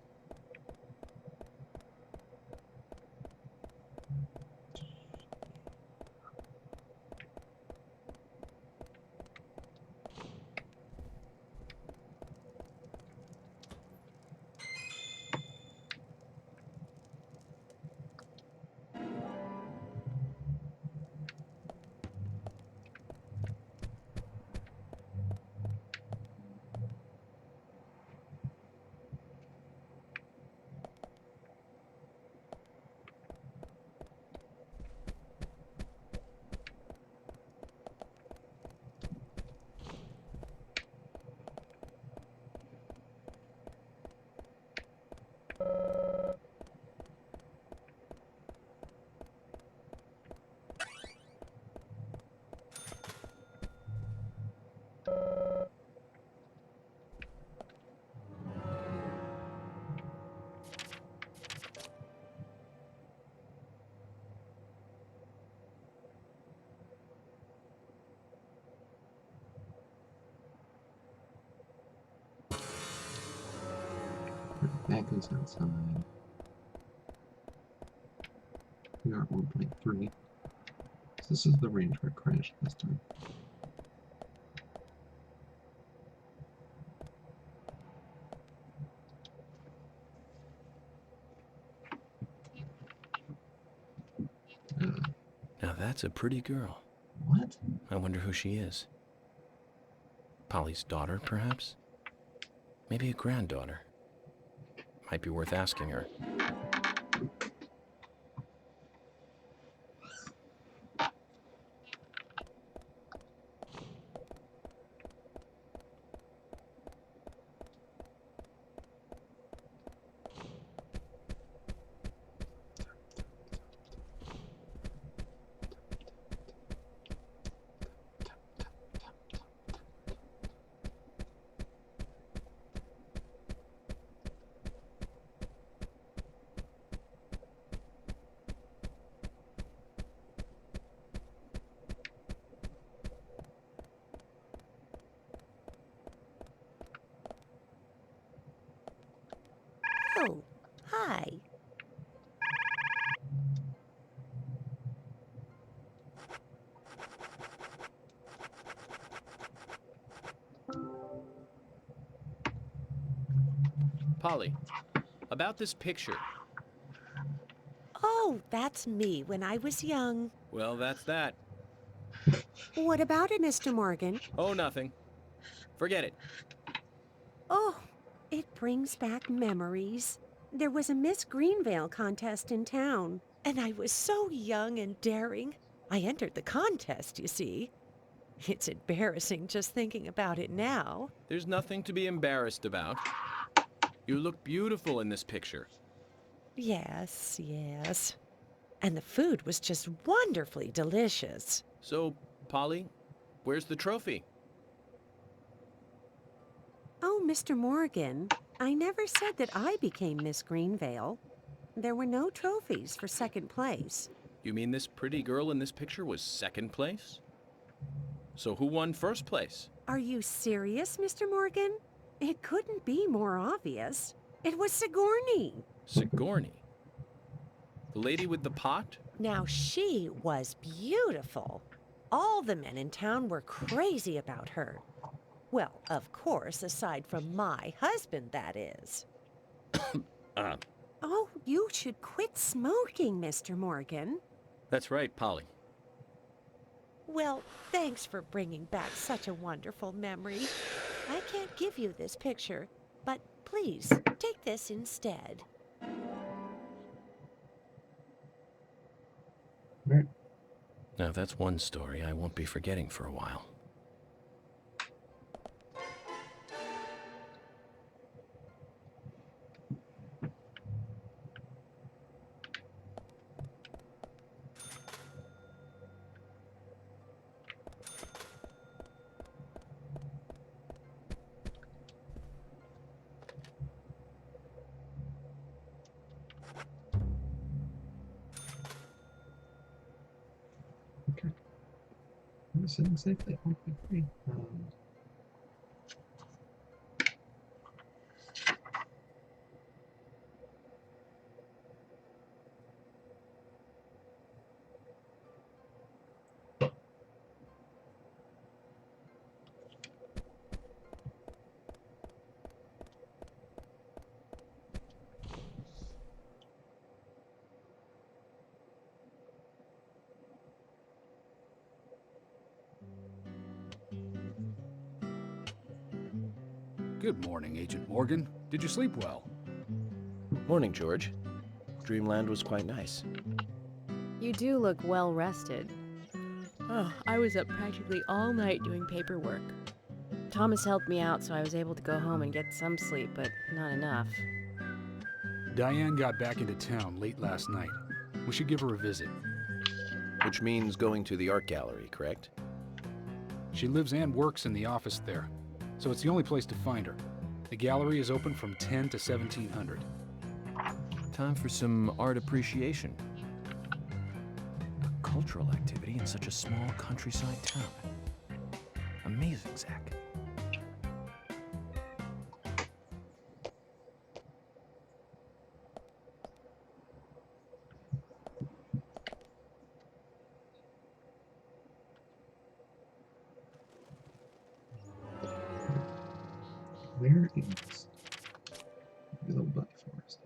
That goes outside. We are at 1.3. So this is the range where it crashed this time. Now that's a pretty girl. What? I wonder who she is. Polly's daughter, perhaps? Maybe a granddaughter. Might be worth asking her. Oh, hi. Polly, about this picture. Oh, that's me when I was young. Well, that's that. What about it, Mr. Morgan? Oh, nothing. Forget it. Oh, it brings back memories. There was a Miss Greenvale contest in town, and I was so young and daring. I entered the contest, you see. It's embarrassing just thinking about it now. There's nothing to be embarrassed about. You look beautiful in this picture. Yes, yes. And the food was just wonderfully delicious. So, Polly, where's the trophy? Oh, Mr. Morgan, I never said that I became Miss Greenvale. There were no trophies for second place. You mean this pretty girl in this picture was second place? So who won first place? Are you serious, Mr. Morgan? It couldn't be more obvious. It was Sigourney. Sigourney? The lady with the pot? Now, she was beautiful. All the men in town were crazy about her. Well, of course, aside from my husband, that is. Oh, you should quit smoking, Mr. Morgan. That's right, Polly. Well, thanks for bringing back such a wonderful memory. I can't give you this picture, but please, take this instead. Now, that's one story I won't be forgetting for a while. Sitting safely. Okay. Good morning, Agent Morgan. Did you sleep well? Morning, George. Dreamland was quite nice. You do look well rested. Oh, I was up practically all night doing paperwork. Thomas helped me out, so I was able to go home and get some sleep, but not enough. Diane got back into town late last night. We should give her a visit. Which means going to the art gallery, correct? She lives and works in the office there, so it's the only place to find her. The gallery is open from 10 to 1700. Time for some art appreciation. A cultural activity in such a small countryside town. Amazing, Zach. Where is the little bunny forest?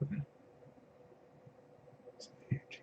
Okay. It's huge.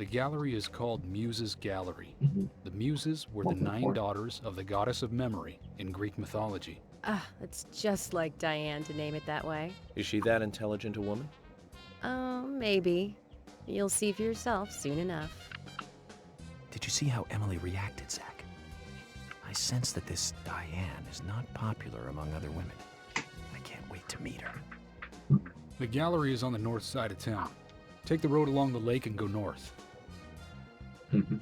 The gallery is called Muses Gallery. Mm-hmm. The Muses were the 9 daughters of the goddess of memory in Greek mythology. Ah, it's just like Diane to name it that way. Is she that intelligent a woman? Oh, maybe. You'll see for yourself soon enough. Did you see how Emily reacted, Zach? I sense that this Diane is not popular among other women. I can't wait to meet her. The gallery is on the north side of town. Take the road along the lake and go north. Mm-hmm.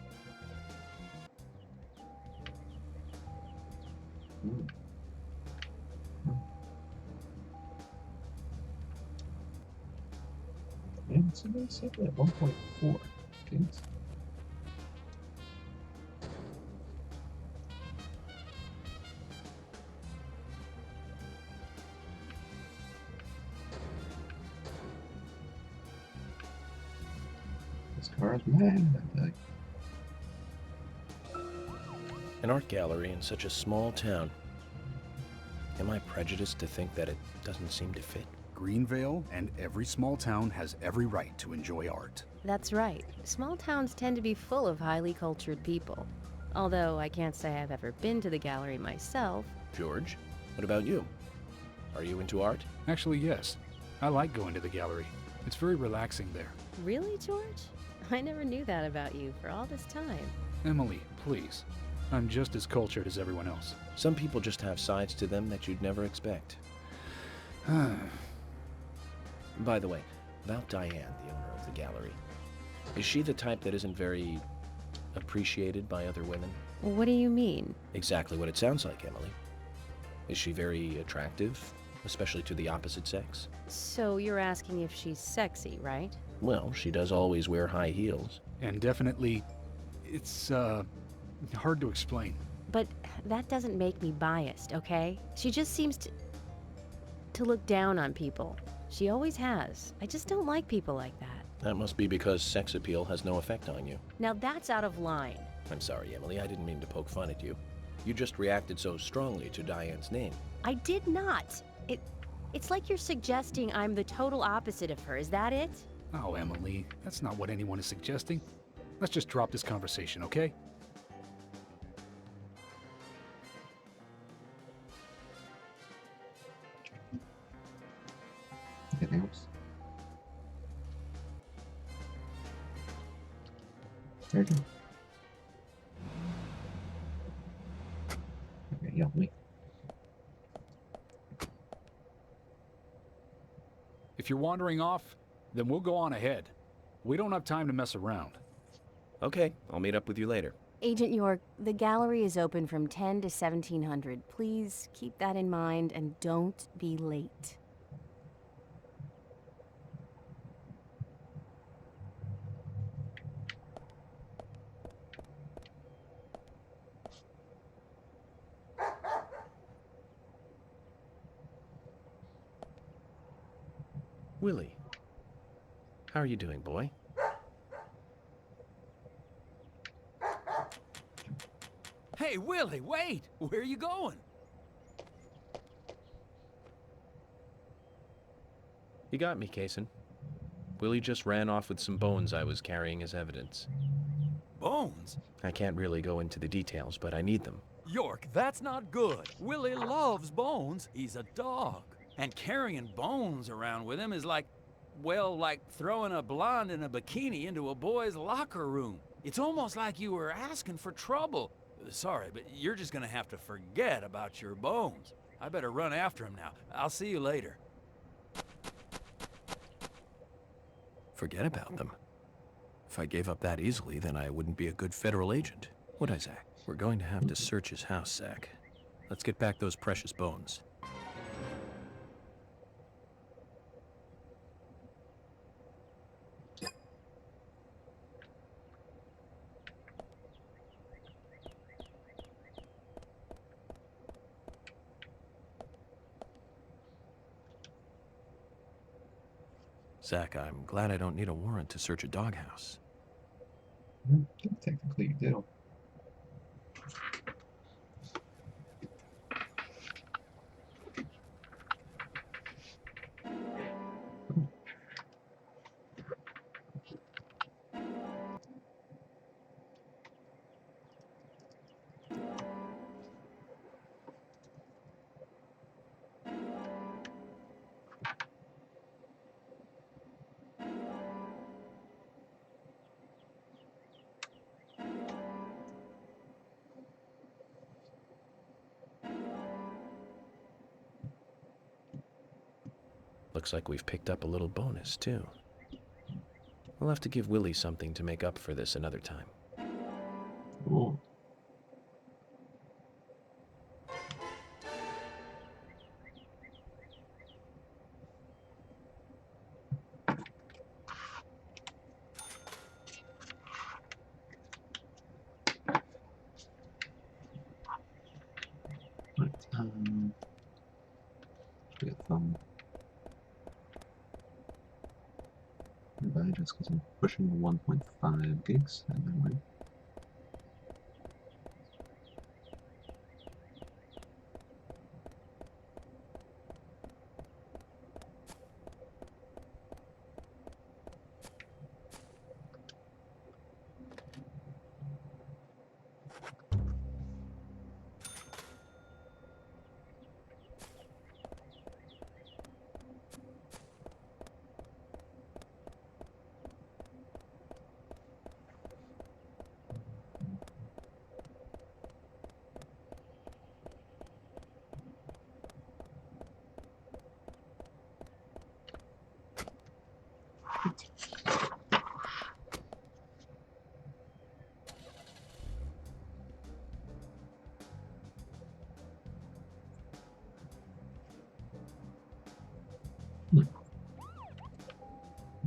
And somebody said that 1.4 kids. This car's mad, I think. An art gallery in such a small town. Am I prejudiced to think that it doesn't seem to fit? Greenvale and every small town has every right to enjoy art. That's right. Small towns tend to be full of highly cultured people. Although I can't say I've ever been to the gallery myself. George, what about you? Are you into art? Actually, yes. I like going to the gallery. It's very relaxing there. Really, George? I never knew that about you for all this time. Emily, please. I'm just as cultured as everyone else. Some people just have sides to them that you'd never expect. By the way, about Diane, the owner of the gallery. Is she the type that isn't very appreciated by other women? What do you mean? Exactly what it sounds like, Emily. Is she very attractive, especially to the opposite sex? So you're asking if she's sexy, right? Well, she does always wear high heels. And definitely, it's, hard to explain. But that doesn't make me biased, okay? She just seems to look down on people. She always has. I just don't like people like that. That must be because sex appeal has no effect on you. Now that's out of line. I'm sorry, Emily. I didn't mean to poke fun at you. You just reacted so strongly to Diane's name. I did not. It's like you're suggesting I'm the total opposite of her. Is that it? Oh, Emily, that's not what anyone is suggesting. Let's just drop this conversation, okay? Anything else? Very good. Okay, yell at me. If you're wandering off, then we'll go on ahead. We don't have time to mess around. Okay, I'll meet up with you later. Agent York, the gallery is open from 10 to 1700. Please keep that in mind and don't be late. Willie, how are you doing, boy? Hey, Willie, wait! Where are you going? You got me, Kaysen. Willie just ran off with some bones I was carrying as evidence. Bones? I can't really go into the details, but I need them. York, that's not good. Willie loves bones. He's a dog. And carrying bones around with him is like, well, like throwing a blonde in a bikini into a boy's locker room. It's almost like you were asking for trouble. Sorry, but you're just gonna have to forget about your bones. I better run after him now. I'll see you later. Forget about them. If I gave up that easily, then I wouldn't be a good federal agent, would I, Zach? We're going to have to search his house, Zach. Let's get back those precious bones. Zach, I'm glad I don't need a warrant to search a doghouse. Technically, you do. Looks like we've picked up a little bonus, too. We'll have to give Willie something to make up for this another time. Ooh. Get some just because I'm pushing the 1.5 gigs and then wait.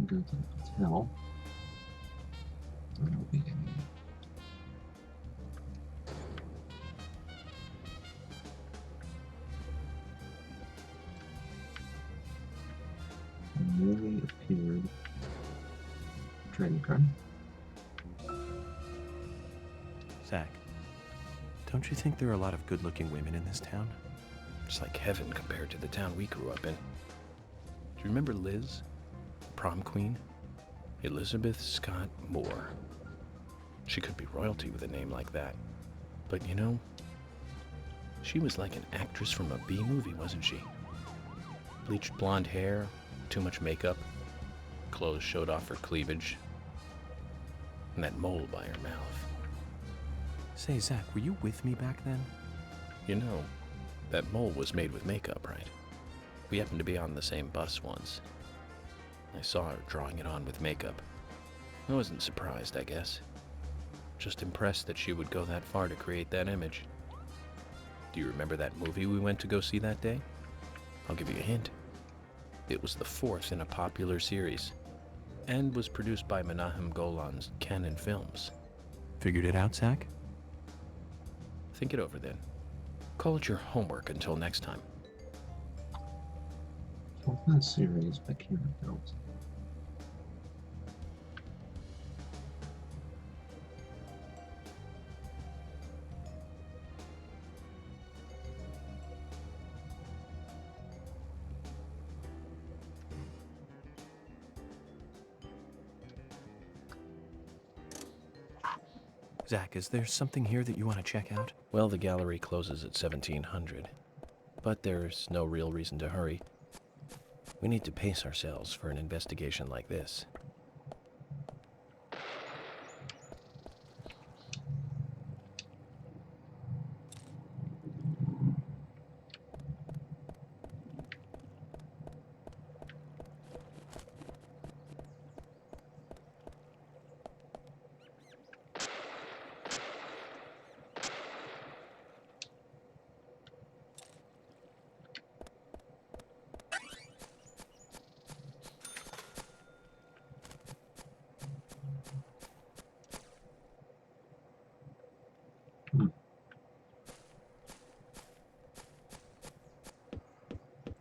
Go to the hotel. There'll be a newly appeared trading card. Zach, don't you think there are a lot of good-looking women in this town? It's like heaven compared to the town we grew up in. Do you remember Liz? Prom queen? Elizabeth Scott Moore. She could be royalty with a name like that. But you know, she was like an actress from a B movie, wasn't she? Bleached blonde hair, too much makeup, clothes showed off her cleavage, and that mole by her mouth. Say, Zach, were you with me back then? You know, that mole was made with makeup, right? We happened to be on the same bus once. I saw her drawing it on with makeup. I wasn't surprised, I guess. Just impressed that she would go that far to create that image. Do you remember that movie we went to go see that day? I'll give you a hint. It was the fourth in a popular series, and was produced by Menahem Golan's Canon Films. Figured it out, Zach? Think it over then. Call it your homework until next time. What's that series by Canon Films? Zach, is there something here that you want to check out? Well, the gallery closes at 1700, but there's no real reason to hurry. We need to pace ourselves for an investigation like this.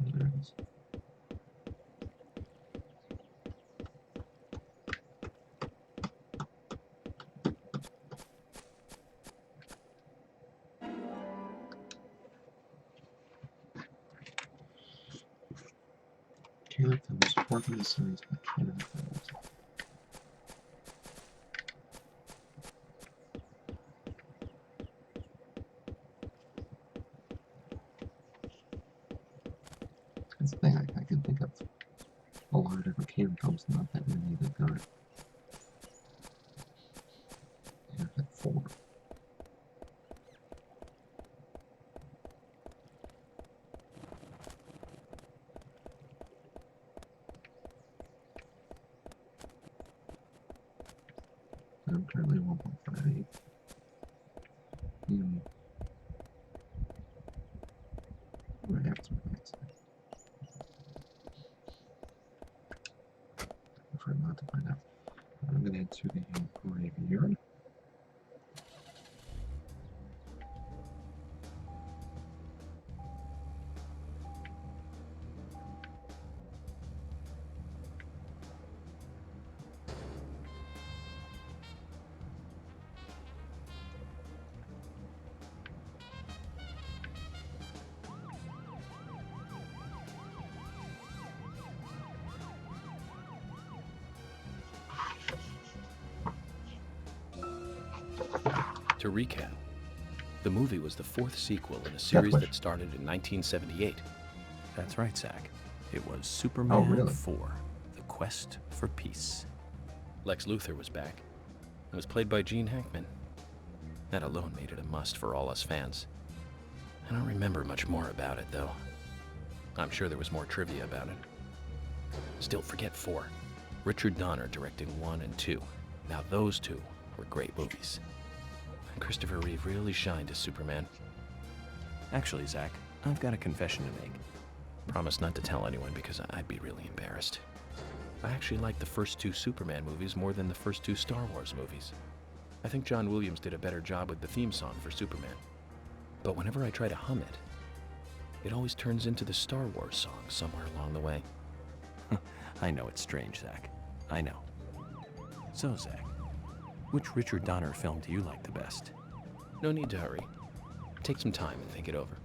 There it is. Canon Films, working the series by Canon Films. That's the thing, I can think of a lot of different Canon Films, not that many that got it. Yeah, I've had 4. Hmm. What happens with that? For not to find out. I'm going to head to the graveyard. To recap, the movie was the fourth sequel in a series that started in 1978. That's right, Zach. It was Superman really? 4, The Quest for Peace. Lex Luthor was back. It was played by Gene Hackman. That alone made it a must for all us fans. I don't remember much more about it, though. I'm sure there was more trivia about it. Still, forget 4. Richard Donner directing 1 and 2. Now those two were great movies. And Christopher Reeve really shined as Superman. Actually, Zach, I've got a confession to make. Promise not to tell anyone because I'd be really embarrassed. I actually like the first 2 Superman movies more than the first 2 Star Wars movies. I think John Williams did a better job with the theme song for Superman. But whenever I try to hum it, it always turns into the Star Wars song somewhere along the way. I know it's strange, Zach. I know. So, Zach, which Richard Donner film do you like the best? No need to hurry. Take some time and think it over.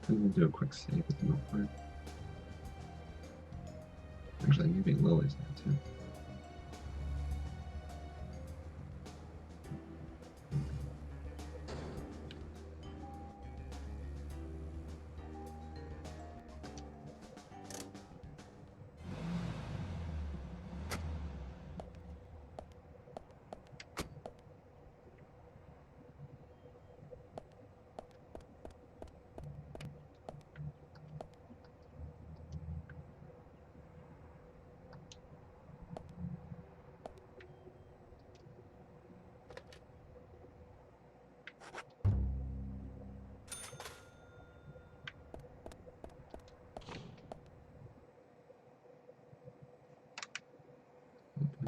I'm going to do a quick save with them real quick. Actually, maybe Lily's there too.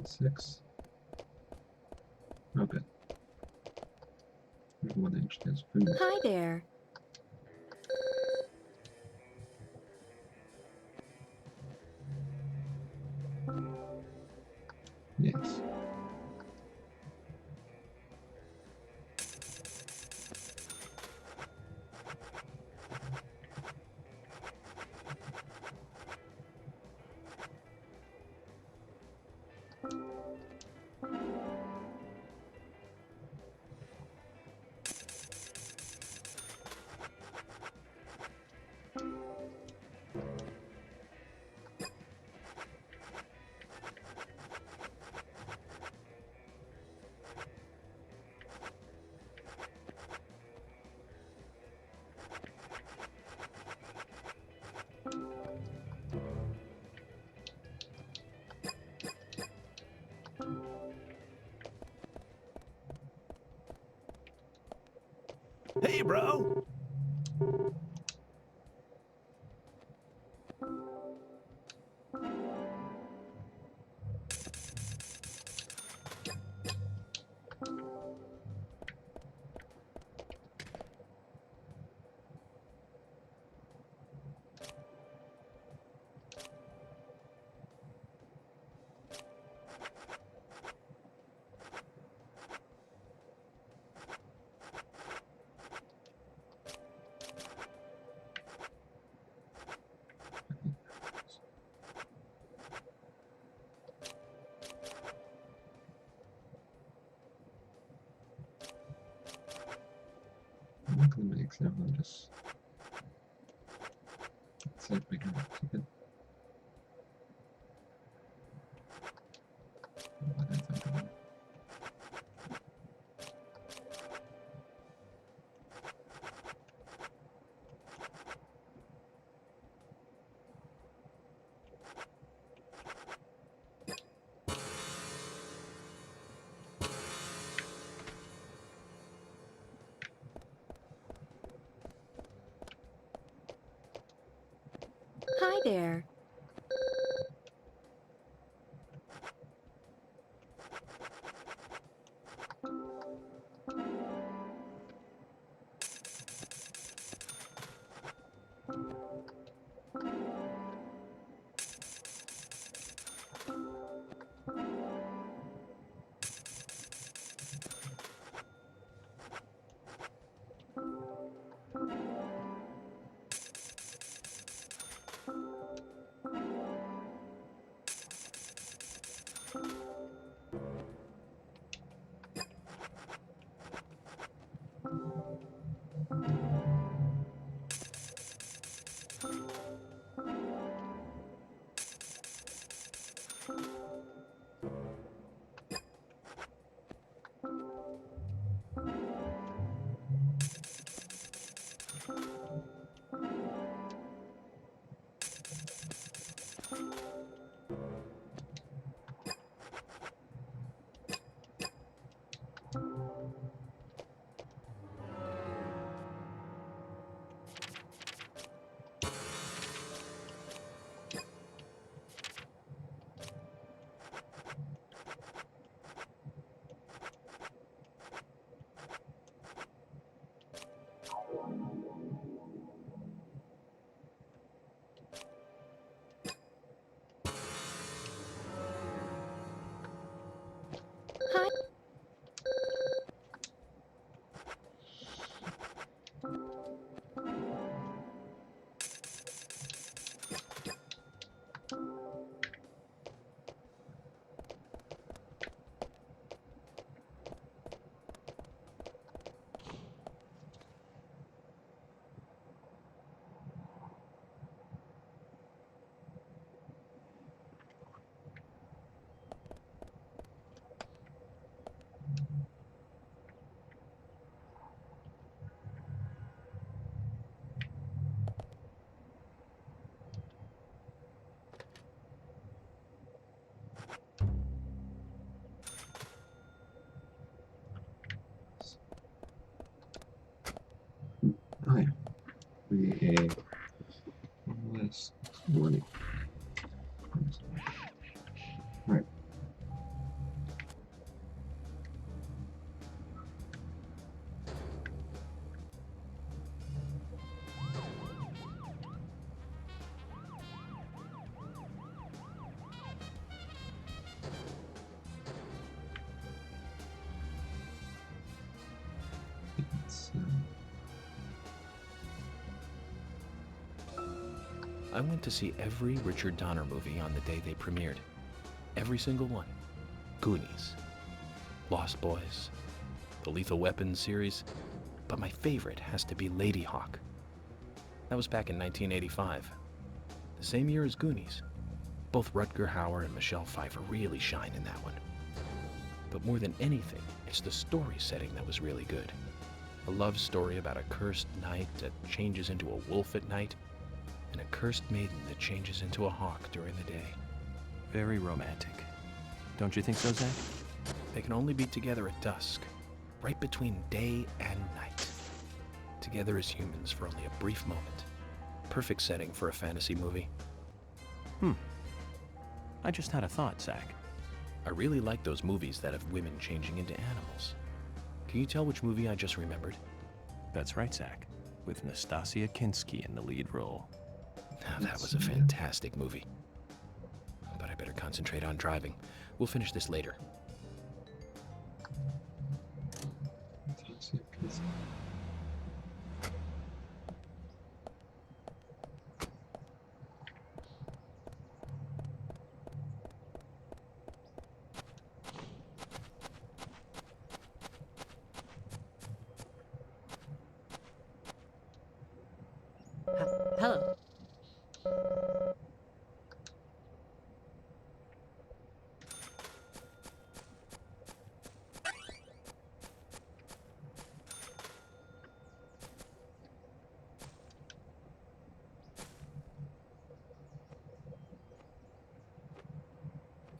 Six. Oh, good. There's one inch. There's food. Hi there. Yes. Hey, bro! I'm not going to make now. I'm just. Let's see if we can keep it. What I think of it. there. Hi. Oh yeah. Create a list. Willie. Right. I went to see every Richard Donner movie on the day they premiered. Every single one. Goonies, Lost Boys, the Lethal Weapon series, but my favorite has to be Lady Hawk. That was back in 1985, the same year as Goonies. Both Rutger Hauer and Michelle Pfeiffer really shine in that one. But more than anything, it's the story setting that was really good. A love story about a cursed knight that changes into a wolf at night, and a cursed maiden that changes into a hawk during the day. Very romantic. Don't you think so, Zach? They can only be together at dusk, right between day and night. Together as humans for only a brief moment. Perfect setting for a fantasy movie. I just had a thought, Zach. I really like those movies that have women changing into animals. Can you tell which movie I just remembered? That's right, Zach. With Nastasia Kinski in the lead role. Now, that was a fantastic movie. But I better concentrate on driving. We'll finish this later. Hello.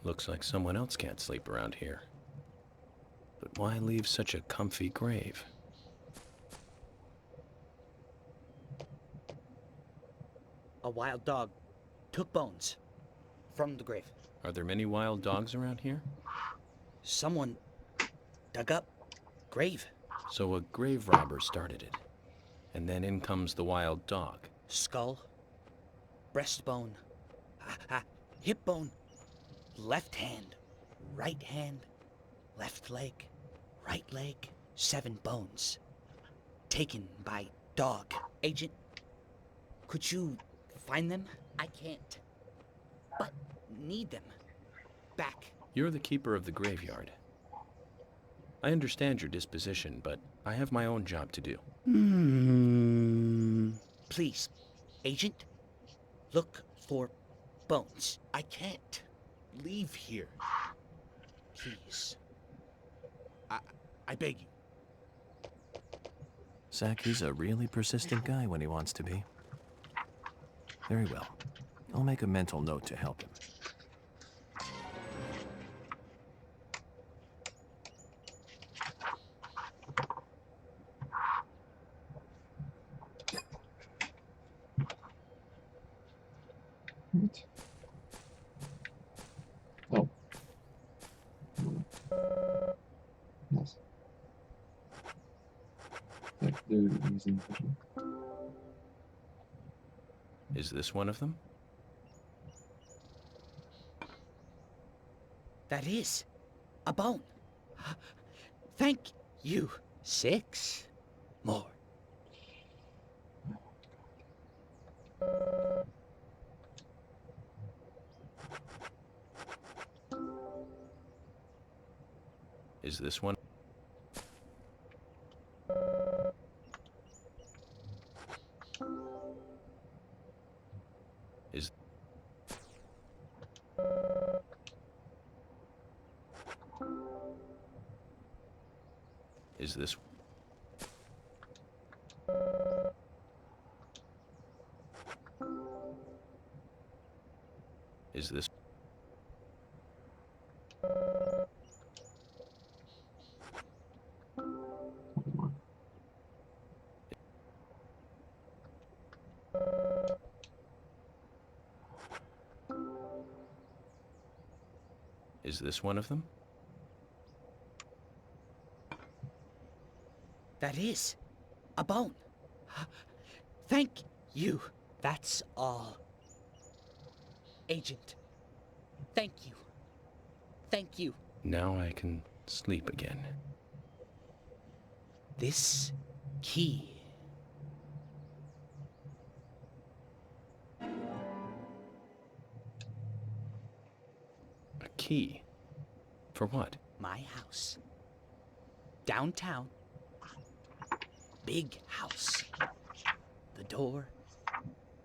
Looks like someone else can't sleep around here. But why leave such a comfy grave? A wild dog took bones from the grave. Are there many wild dogs around here? Someone dug up grave. So a grave robber started it. And then in comes the wild dog. Skull, breastbone, hip bone, left hand, right hand, left leg, right leg, 7 bones. Taken by dog. Agent, could you find them? I can't, but need them back. You're the keeper of the graveyard. I understand your disposition, but I have my own job to do. Please, Agent, look for bones. I can't leave here. Please. I beg you. Zach, he's a really persistent guy when he wants to be. Very well. I'll make a mental note to help him. Oh. Yes. Is this one of them? That is a bone. Thank you. 6 more. Is this one? Is this? Is this? Is this one of them? That is a bone. Thank you. That's all. Agent, thank you. Thank you. Now I can sleep again. This key. A key? For what? My house. Downtown. Big house. The door.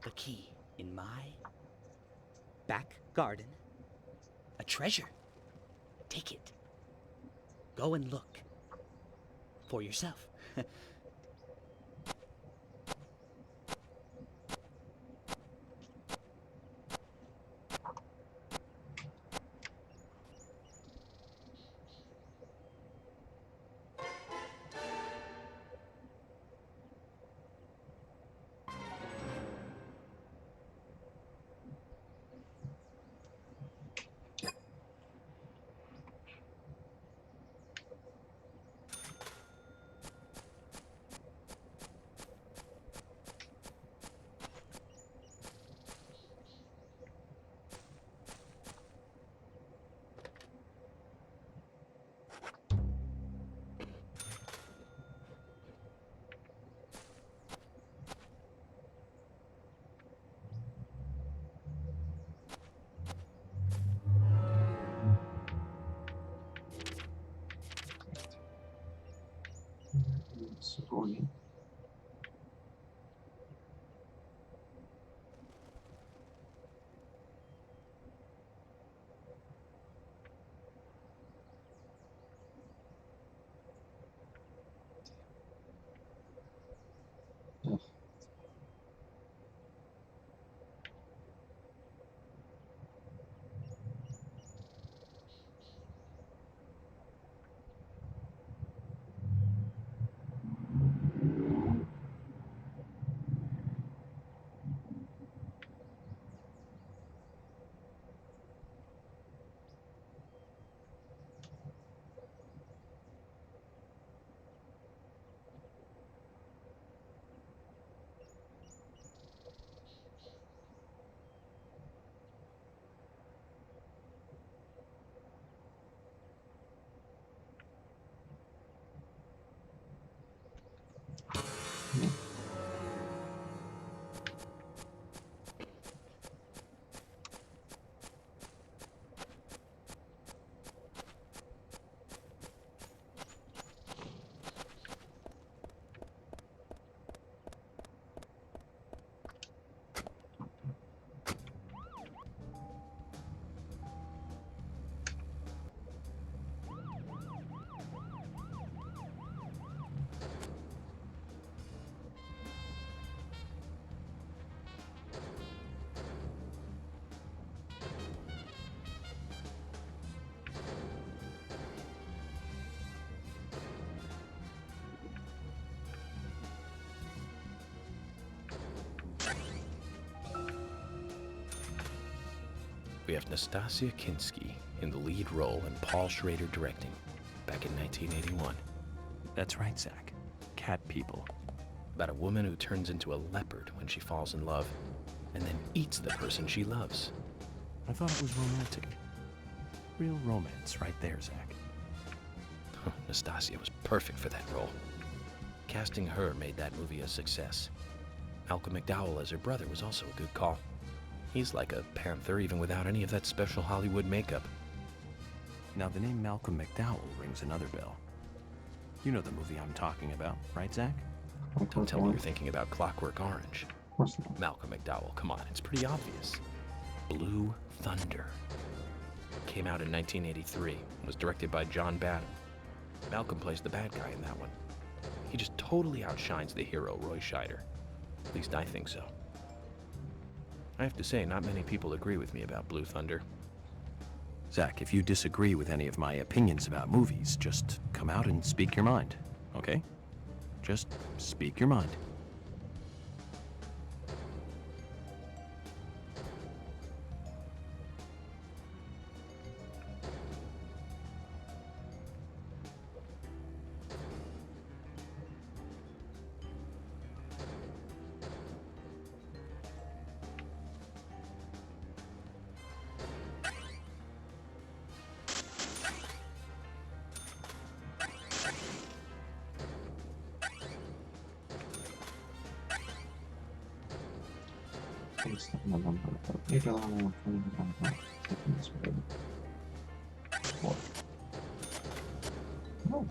The key. In my back garden. A treasure. Take it. Go and look. For yourself. Supporting. we have Nastasia Kinski in the lead role and Paul Schrader directing, back in 1981. That's right, Zach. Cat people. About a woman who turns into a leopard when she falls in love, and then eats the person she loves. I thought it was romantic. Real romance right there, Zach. Nastasia was perfect for that role. Casting her made that movie a success. Malcolm McDowell as her brother was also a good call. He's like a panther even without any of that special Hollywood makeup. Now the name Malcolm McDowell rings another bell. You know the movie I'm talking about, right, Zach? Don't tell me you're thinking about Clockwork Orange. Malcolm McDowell, come on, it's pretty obvious. Blue Thunder. Came out in 1983 and was directed by John Badham. Malcolm plays the bad guy in that one. He just totally outshines the hero, Roy Scheider. At least I think so. I have to say, not many people agree with me about Blue Thunder. Zach, if you disagree with any of my opinions about movies, just come out and speak your mind, okay? Just speak your mind. Oh.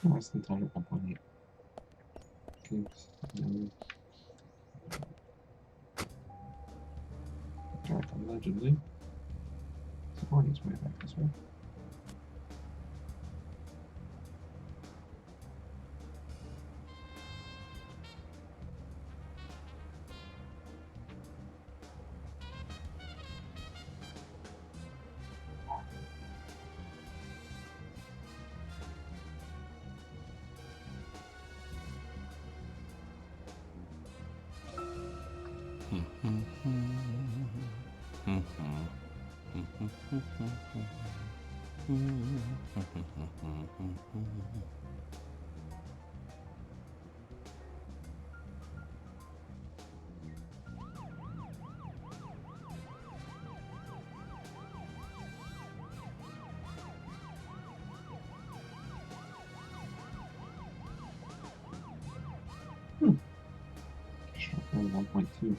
Less than time at 1.8. Keeps allegedly. Supporting's way back this way. Shotgun 1.2.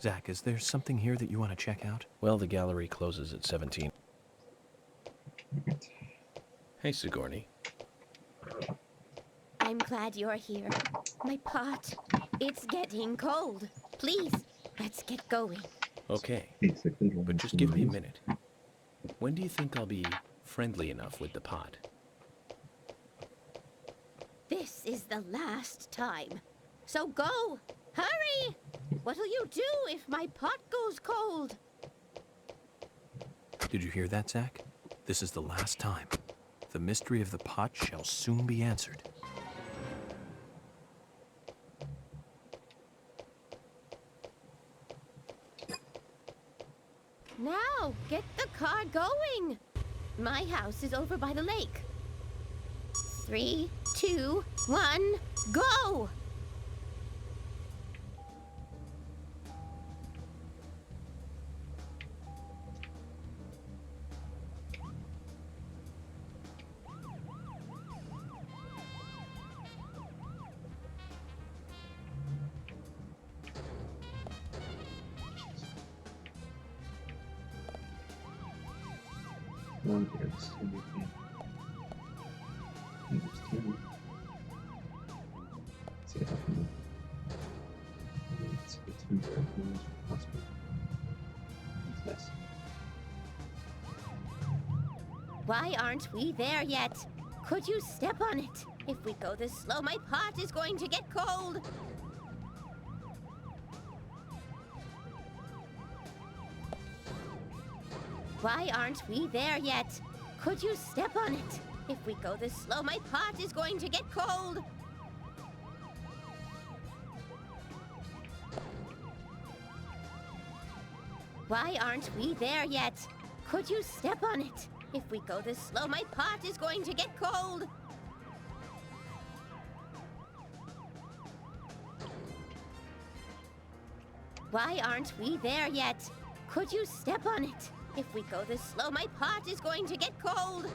Zach, is there something here that you want to check out? Well, the gallery closes at 17. Hey, Sigourney. I'm glad you're here. My pot, it's getting cold. Please, let's get going. Okay, but just give me a minute. When do you think I'll be friendly enough with the pot? This is the last time. So go! Hurry! What'll you do if my pot goes cold? Did you hear that, Zach? This is the last time. The mystery of the pot shall soon be answered. Now, get the car going! My house is over by the lake. 3, 2, 1, go! One is everything. There's two. Let's see if I can. Let's get two breadcrumbs for possible. That's nice. Why aren't we there yet? Could you step on it? If we go this slow, my pot is going to get cold. Why aren't we there yet? Could you step on it? If we go this slow, my pot is going to get cold. Why aren't we there yet? Could you step on it? If we go this slow, my pot is going to get cold. Why aren't we there yet? Could you step on it? If we go this slow, my pot is going to get cold.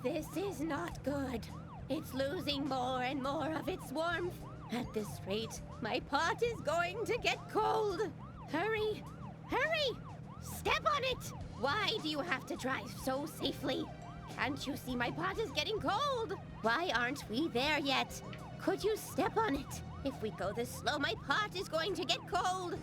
This is not good. It's losing more and more of its warmth. At this rate, my pot is going to get cold. Hurry! Hurry! Step on it! Why do you have to drive so safely? Can't you see my pot is getting cold? Why aren't we there yet? Could you step on it? If we go this slow, my pot is going to get cold.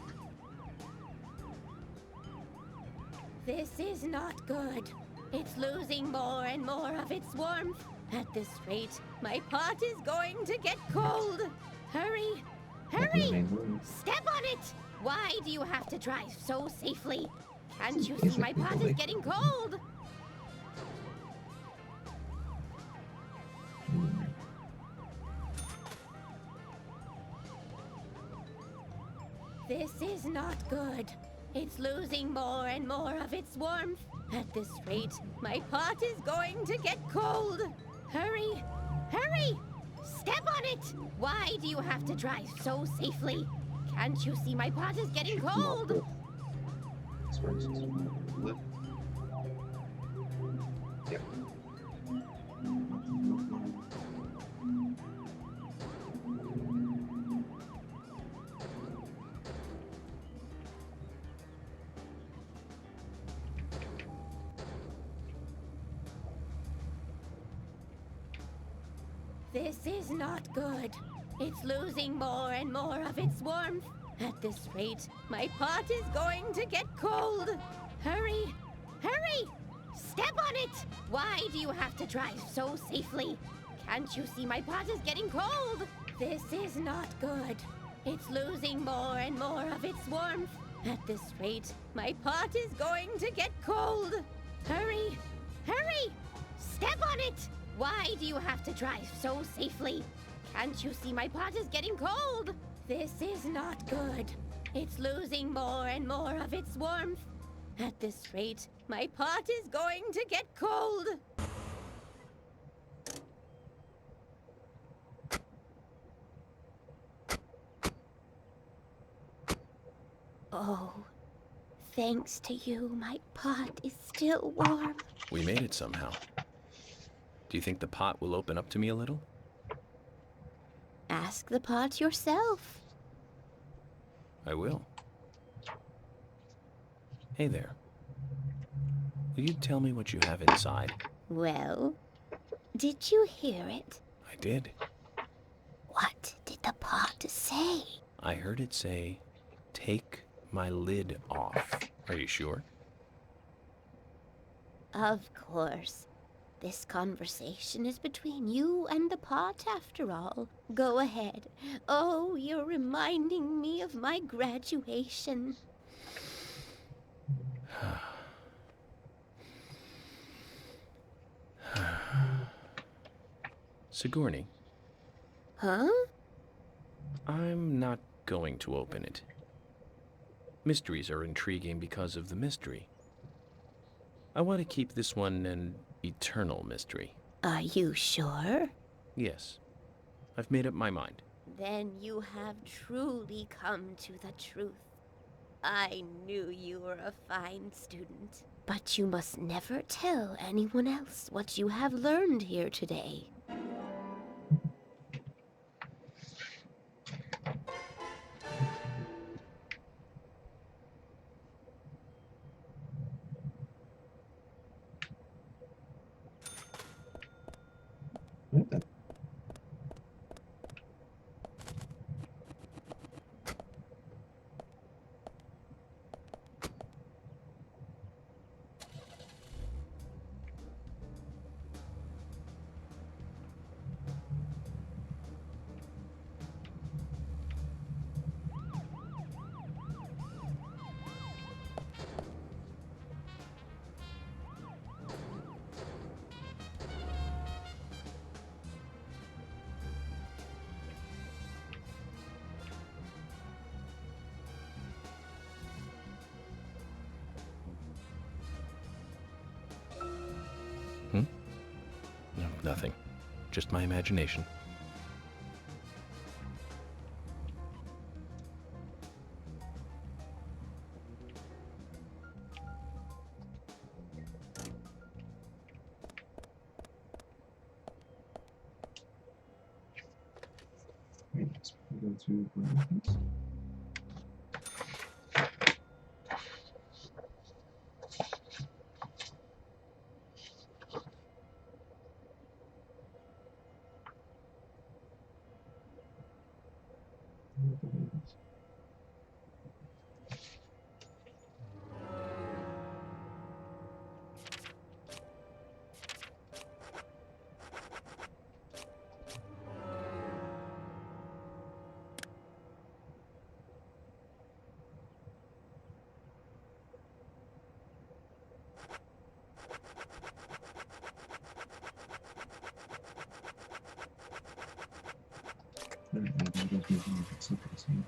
This is not good. It's losing more and more of its warmth. At this rate, my pot is going to get cold. Hurry! Hurry! Step on it! Why do you have to drive so safely? Can't you see my pot is getting cold? This is not good. It's losing more and more of its warmth. At this rate, my pot is going to get cold. Hurry! Hurry! Step on it! Why do you have to drive so safely? Can't you see my pot is getting cold? Yep. This is not good. It's losing more and more of its warmth. At this rate, my pot is going to get cold. Hurry! Hurry! Step on it! Why do you have to drive so safely? Can't you see my pot is getting cold? This is not good. It's losing more and more of its warmth. At this rate, my pot is going to get cold. Hurry! Hurry! Step on it! Why do you have to drive so safely? Can't you see my pot is getting cold? This is not good. It's losing more and more of its warmth. At this rate, my pot is going to get cold. Oh, thanks to you, my pot is still warm. We made it somehow. Do you think the pot will open up to me a little? Ask the pot yourself. I will. Hey there. Will you tell me what you have inside? Well, did you hear it? I did. What did the pot say? I heard it say, "Take my lid off." Are you sure? Of course. This conversation is between you and the pot, after all. Go ahead. Oh, you're reminding me of my graduation. Sigourney? Huh? I'm not going to open it. Mysteries are intriguing because of the mystery. I want to keep this one an eternal mystery. Are you sure? Yes. I've made up my mind. Then you have truly come to the truth. I knew you were a fine student. But you must never tell anyone else what you have learned here today. Right then. No, nothing. Just my imagination. Wait, let's go to Prometheus.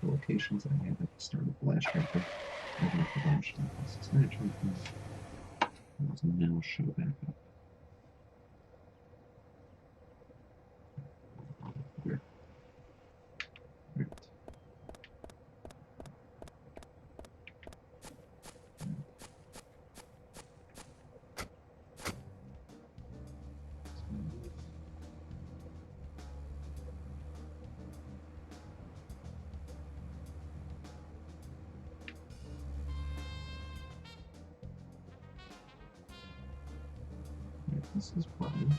The locations I had at the start of the last chapter. Over the Premonition. This is naturally let's now show back up. Here. Right. This is problems.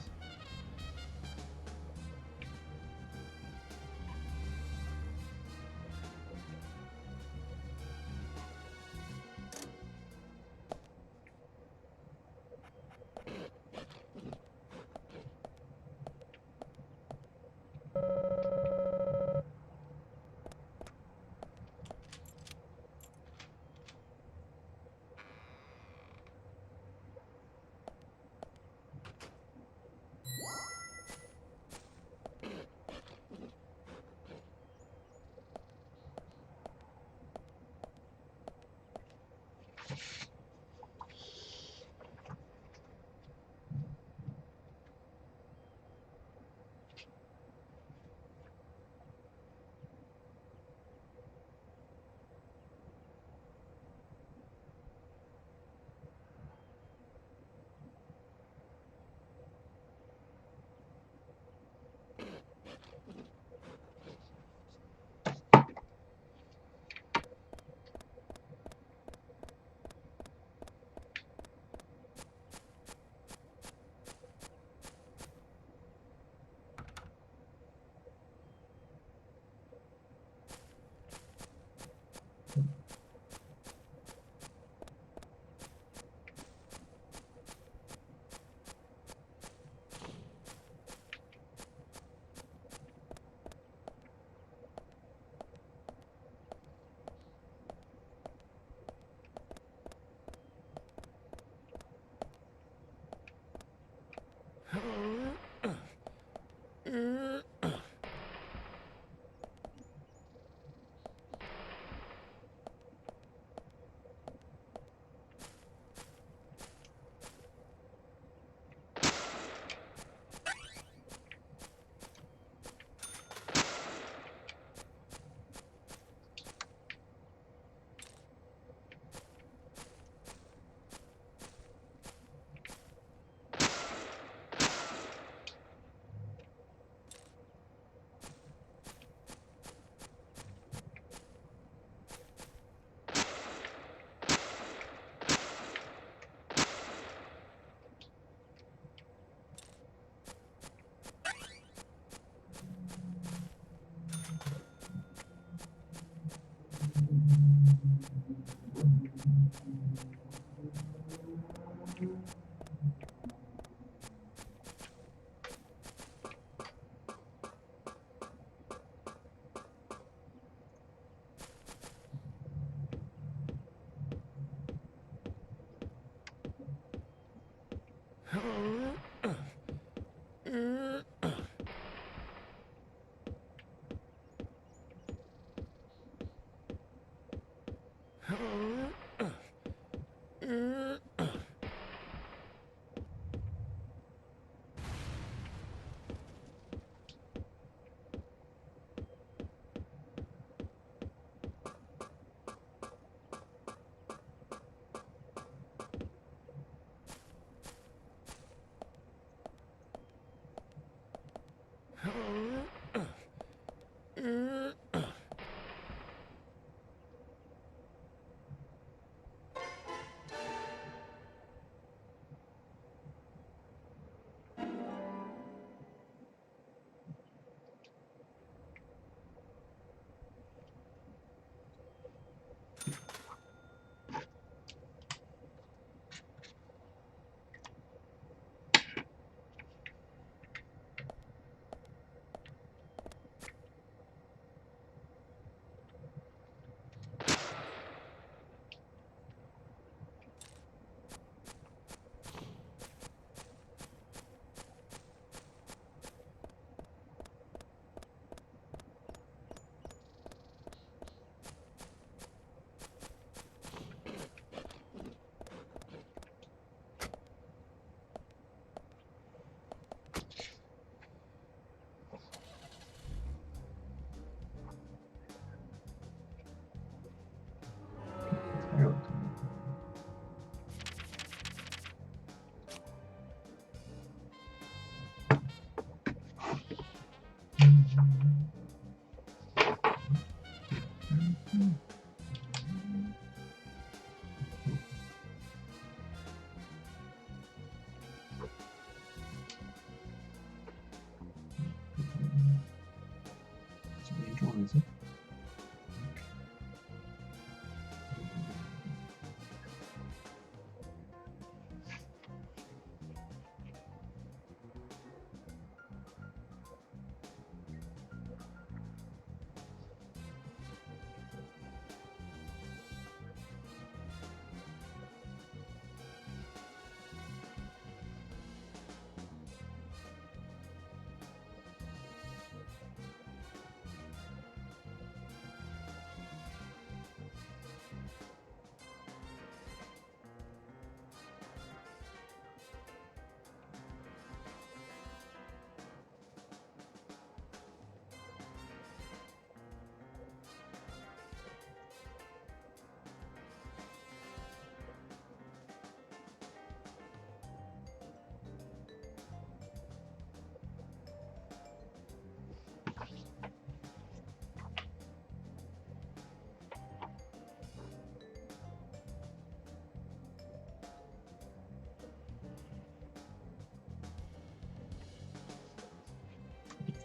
Is it?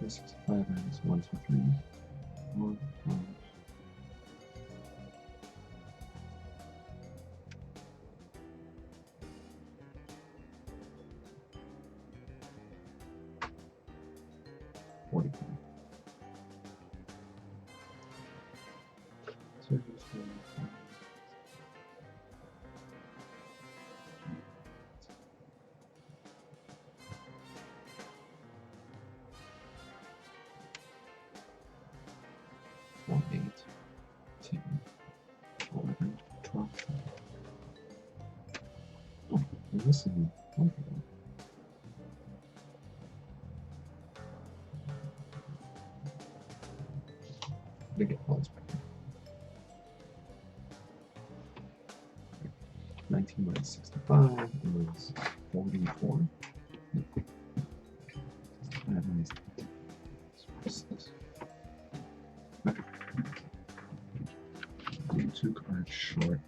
This is 5 items, 1, 2, 3, 1, 5. Listen. Okay. To get balls back. 19 minus 65 is 44. 65 minus 6. Two cards short.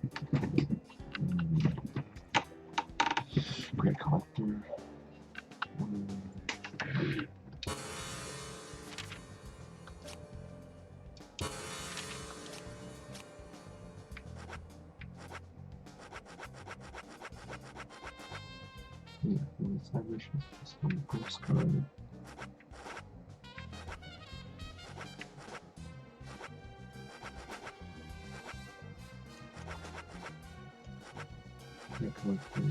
Great collector. Yeah, side missions. Some postcard. Great collector.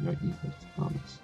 no evil Thomas.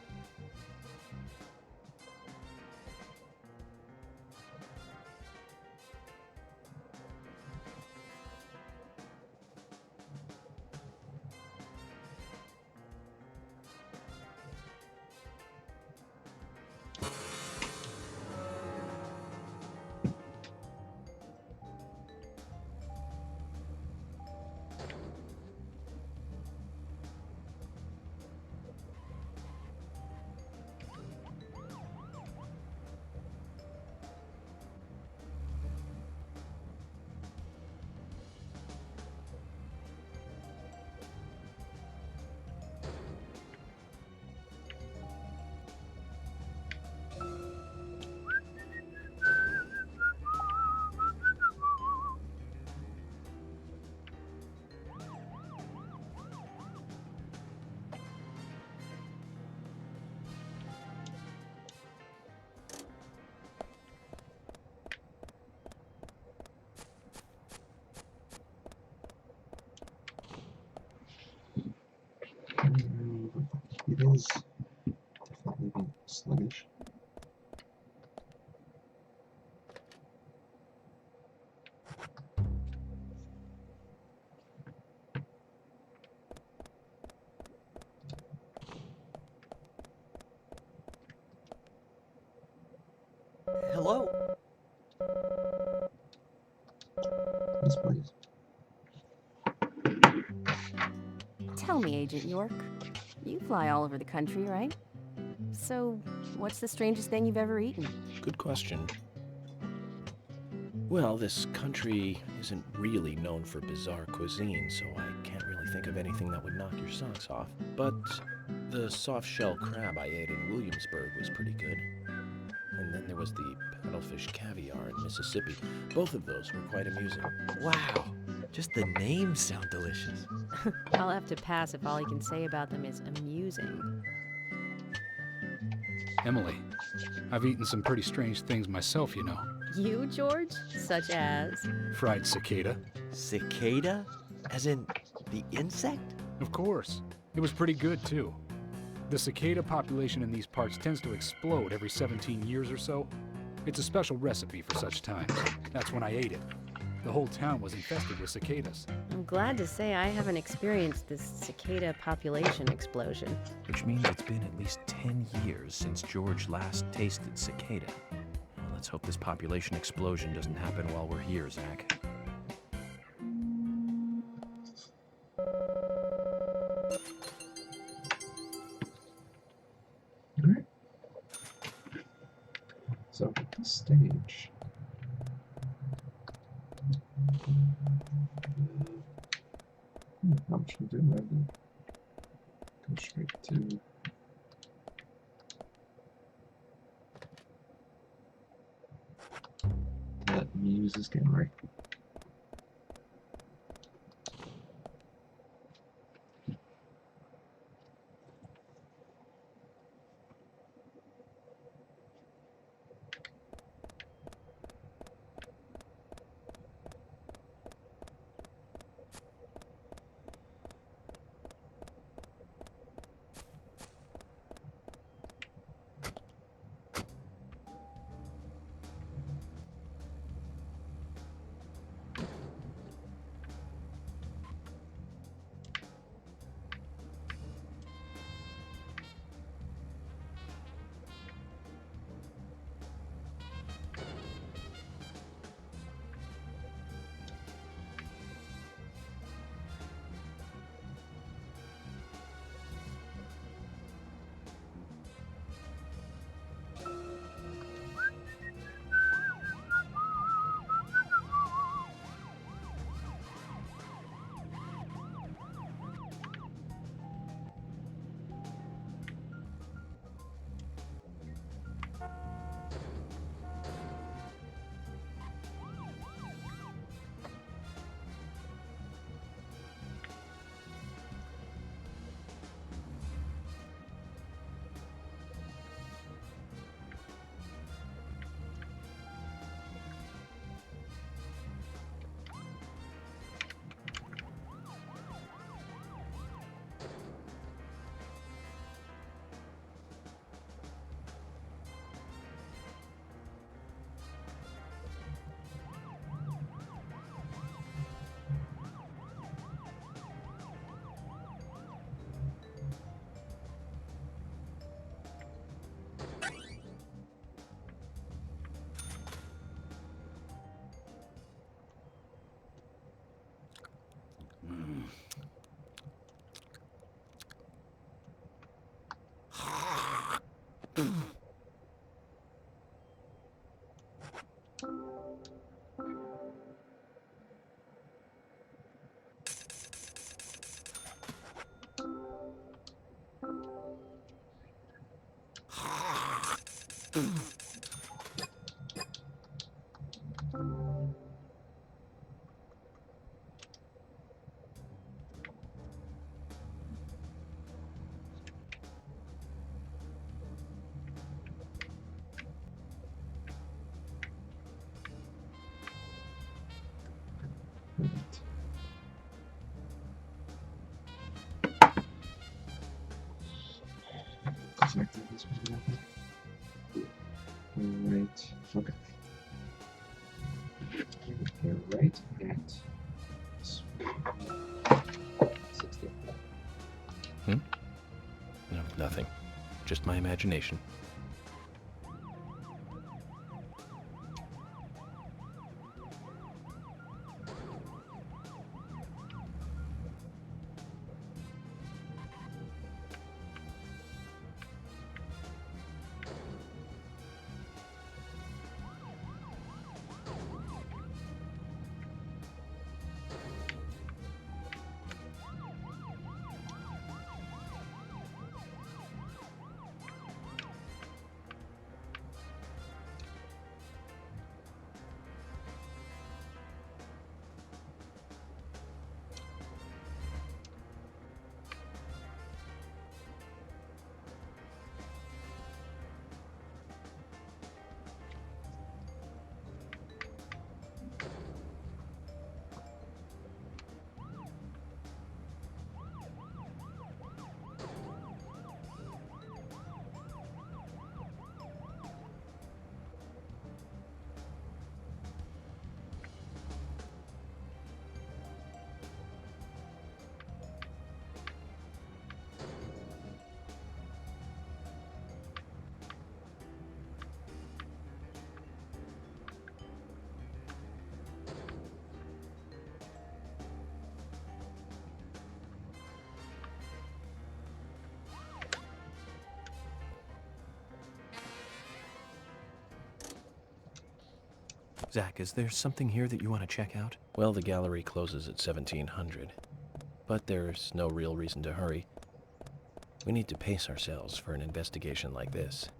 It is definitely sluggish. Hello? Yes, please. Tell me, Agent York. You fly all over the country, right? So, what's the strangest thing you've ever eaten? Good question. Well, this country isn't really known for bizarre cuisine, so I can't really think of anything that would knock your socks off. But the soft-shell crab I ate in Williamsburg was pretty good. And then there was the paddlefish caviar in Mississippi. Both of those were quite amusing. Wow, just the names sound delicious. I'll have to pass if all you can say about them is amusing. Emily, I've eaten some pretty strange things myself, you know. You, George? Such as? Fried cicada. Cicada? As in the insect? Of course. It was pretty good, too. The cicada population in these parts tends to explode every 17 years or so. It's a special recipe for such times. That's when I ate it. The whole town was infested with cicadas. I'm glad to say I haven't experienced this cicada population explosion. Which means it's been at least 10 years since George last tasted cicada. Well, let's hope this population explosion doesn't happen while we're here, Zach. Alright. So, the stage. How much we do there? Go straight to the Muses Gallery. Right. Okay. You're right at 60. Hmm? No, nothing. Just my imagination. Zach, is there something here that you want to check out? Well, the gallery closes at 1700, but there's no real reason to hurry. We need to pace ourselves for an investigation like this.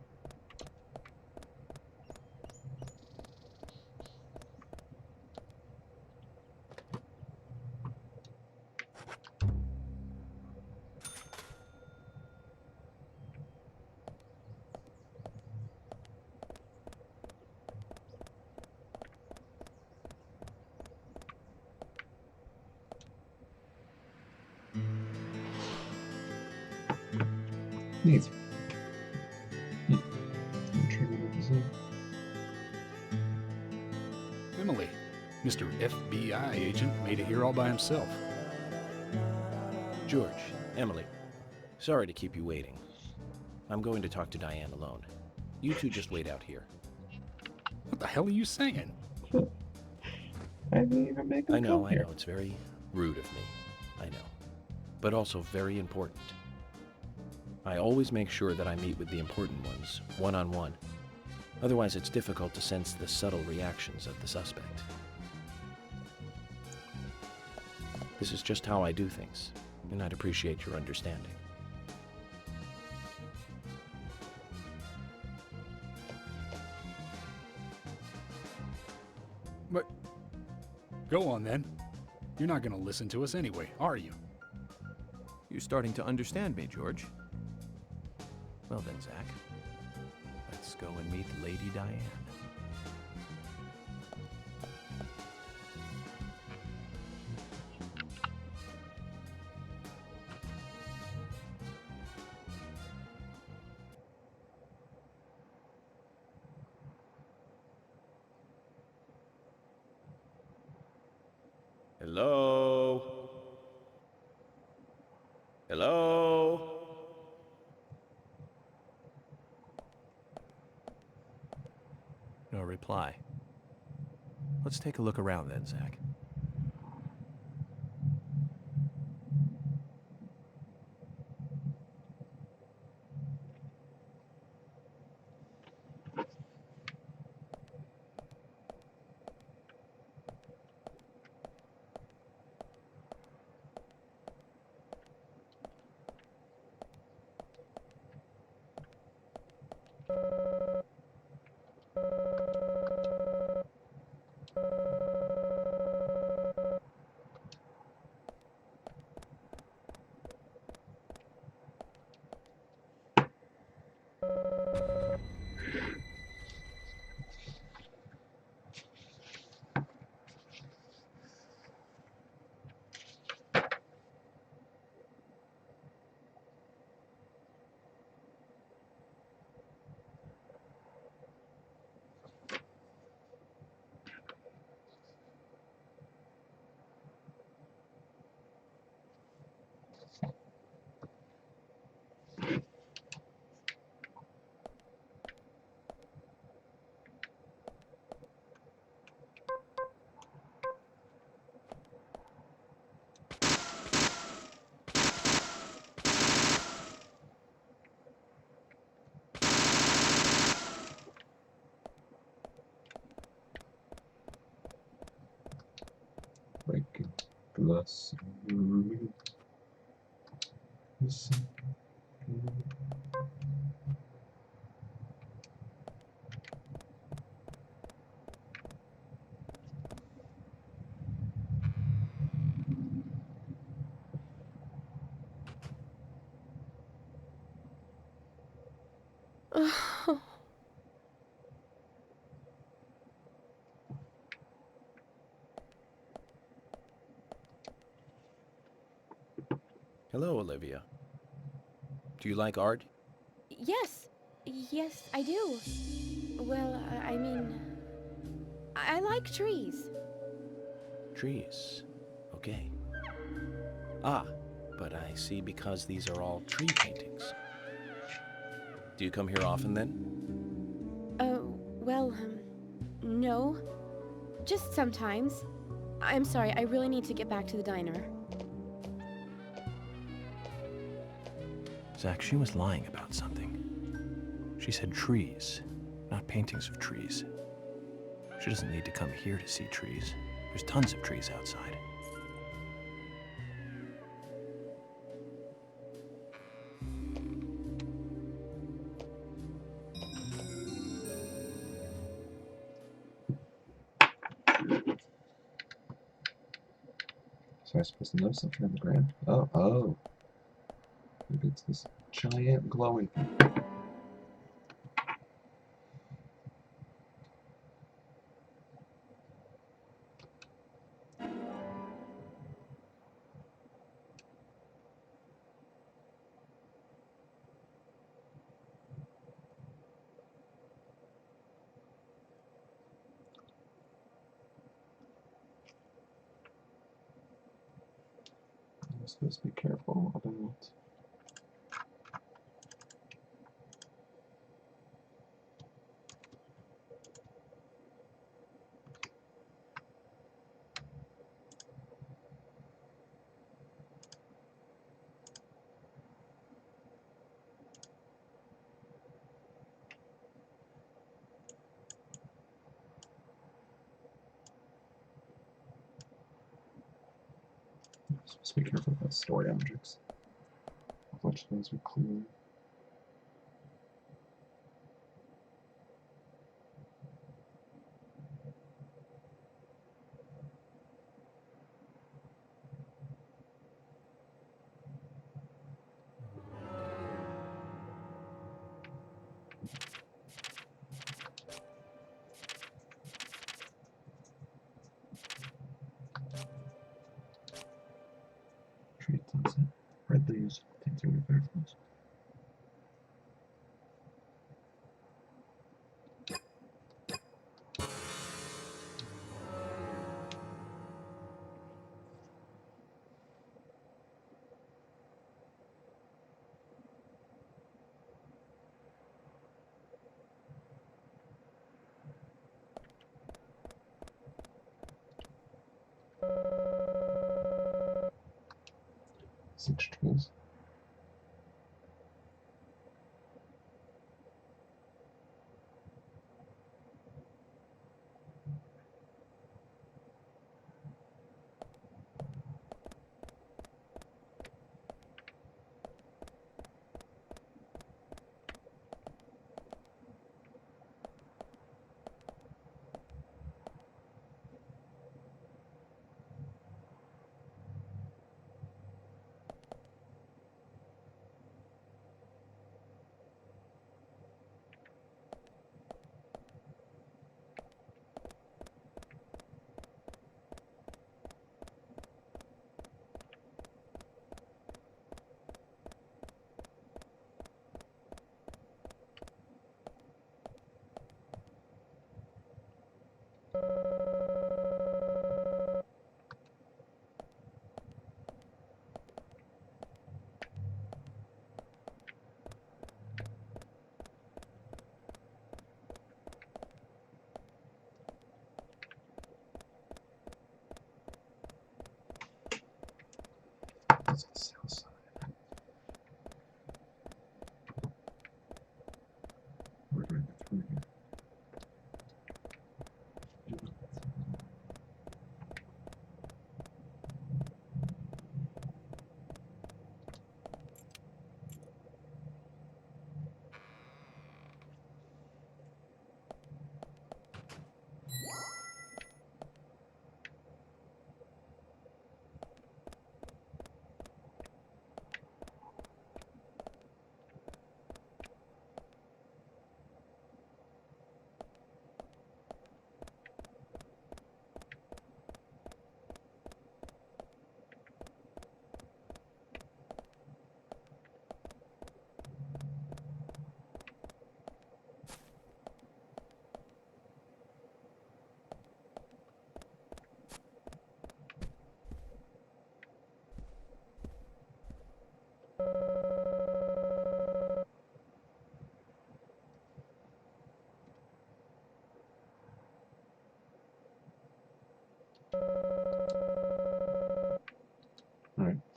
Neat. Emily, Mr. FBI agent made it here all by himself. George, Emily, sorry to keep you waiting. I'm going to talk to Diane alone. You two just wait out here. What the hell are you saying? I didn't even make a I know, here. it's very rude of me. I know. But also very important. I always make sure that I meet with the important ones, one-on-one. Otherwise, it's difficult to sense the subtle reactions of the suspect. This is just how I do things, and I'd appreciate your understanding. But go on then. You're not gonna listen to us anyway, are you? You're starting to understand me, George. Well then, Zach, let's go and meet Lady Diane. Hello? Hello? No reply. Let's take a look around then, Zach. Breaking glass. Hello, Olivia. Do you like art? Yes. Yes, I do. Well, I mean, I like trees. Trees. Okay. Ah, but I see because these are all tree paintings. Do you come here often then? Well, no. Just sometimes. I'm sorry, I really need to get back to the diner. Zach, she was lying about something. She said trees, not paintings of trees. She doesn't need to come here to see trees. There's tons of trees outside. So I'm supposed to know something on the ground. Oh. Maybe it's this giant glowing thing. I'm supposed to be careful about. I'm supposed to be careful about story objects. Which those are clear. Tree sunset. Red leaves. Things are butterflies. Six trees.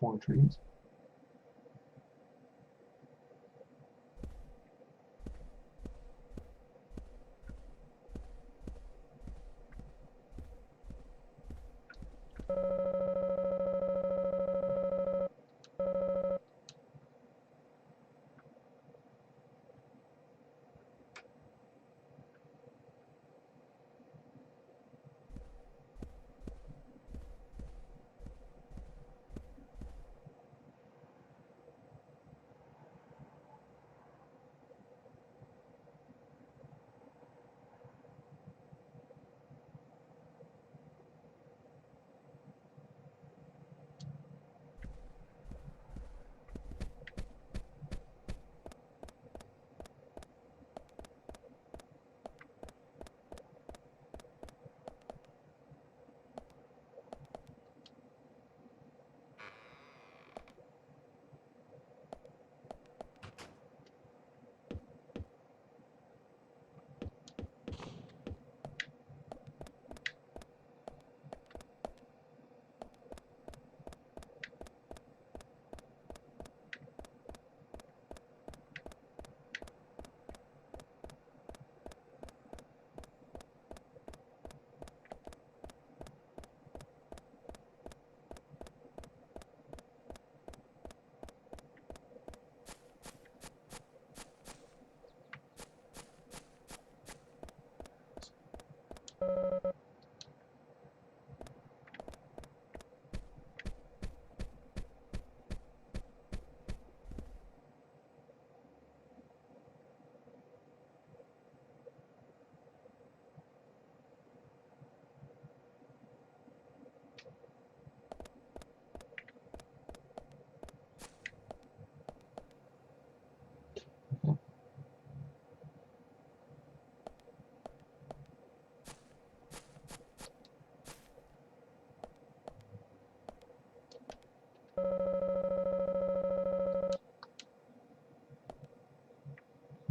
4 trees.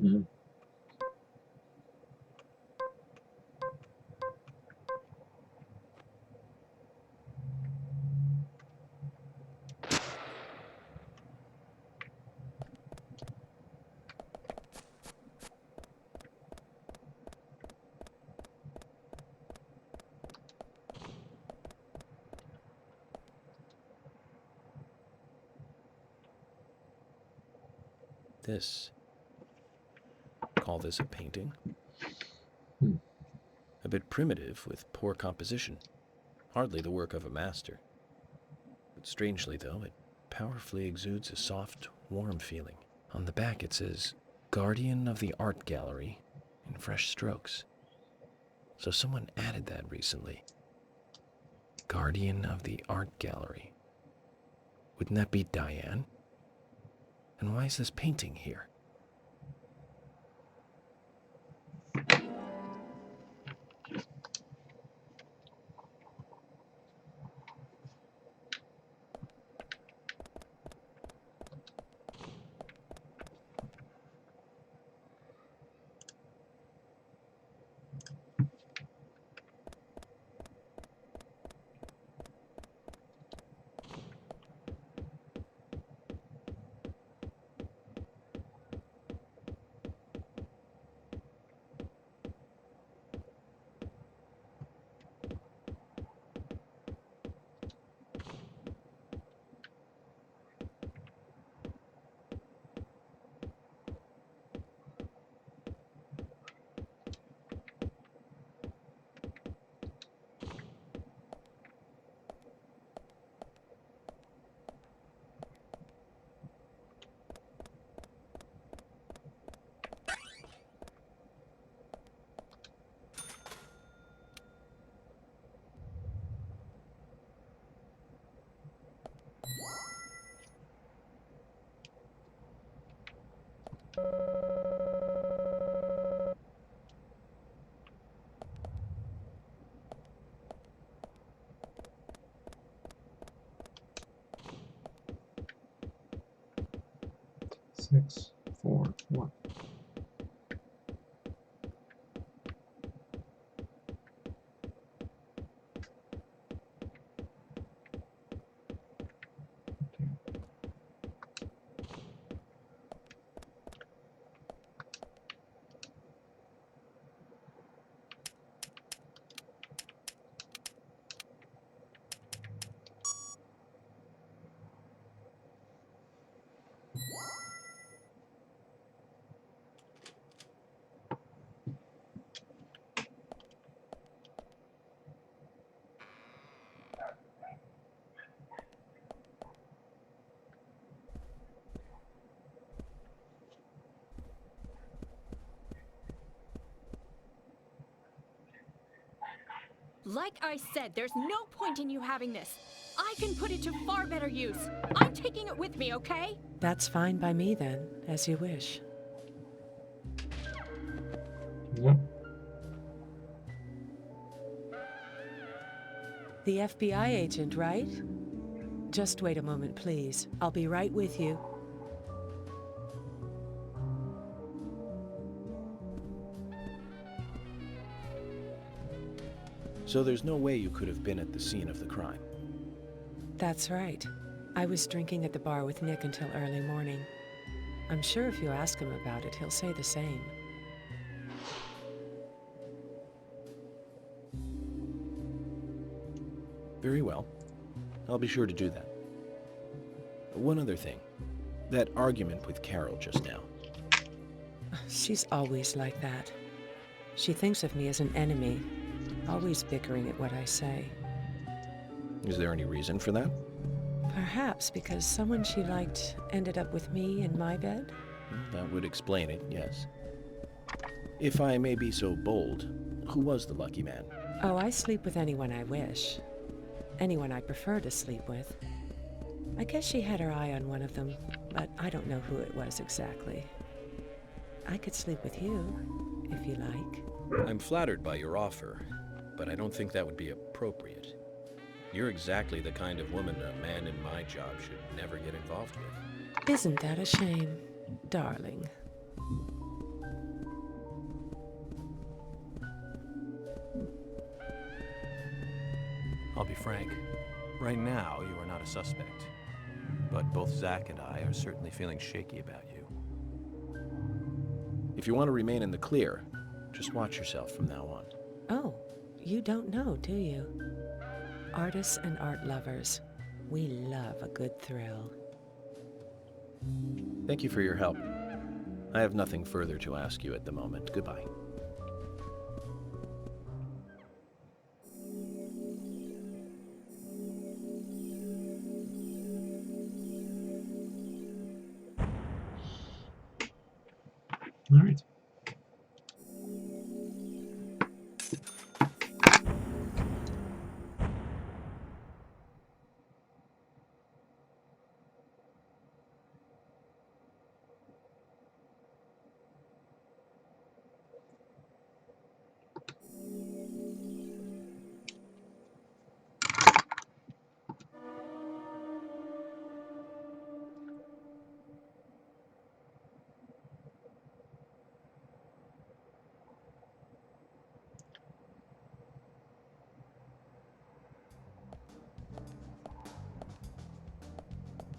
Mm. This. Call this a painting? Hmm. A bit primitive with poor composition. Hardly the work of a master. But strangely, though, it powerfully exudes a soft, warm feeling. On the back it says, Guardian of the Art Gallery, in fresh strokes. So someone added that recently. Guardian of the Art Gallery. Wouldn't that be Diane? And why is this painting here? Six, 4, 1. Like I said, there's no point in you having this. I can put it to far better use. I'm taking it with me, okay? That's fine by me then, as you wish. Yep. The FBI agent, right? Just wait a moment, please. I'll be right with you. So there's no way you could have been at the scene of the crime. That's right. I was drinking at the bar with Nick until early morning. I'm sure if you ask him about it, he'll say the same. Very well. I'll be sure to do that. One other thing. That argument with Carol just now. She's always like that. She thinks of me as an enemy, always bickering at what I say. Is there any reason for that? Perhaps because someone she liked ended up with me in my bed? That would explain it, yes. If I may be so bold, who was the lucky man? Oh, I sleep with anyone I wish. Anyone I prefer to sleep with. I guess she had her eye on one of them, but I don't know who it was exactly. I could sleep with you, if you like. I'm flattered by your offer, but I don't think that would be appropriate. You're exactly the kind of woman a man in my job should never get involved with. Isn't that a shame, darling? I'll be frank. Right now, you are not a suspect. But both Zach and I are certainly feeling shaky about you. If you want to remain in the clear, just watch yourself from now on. Oh, you don't know, do you? Artists and art lovers, we love a good thrill. Thank you for your help. I have nothing further to ask you at the moment. Goodbye. All right.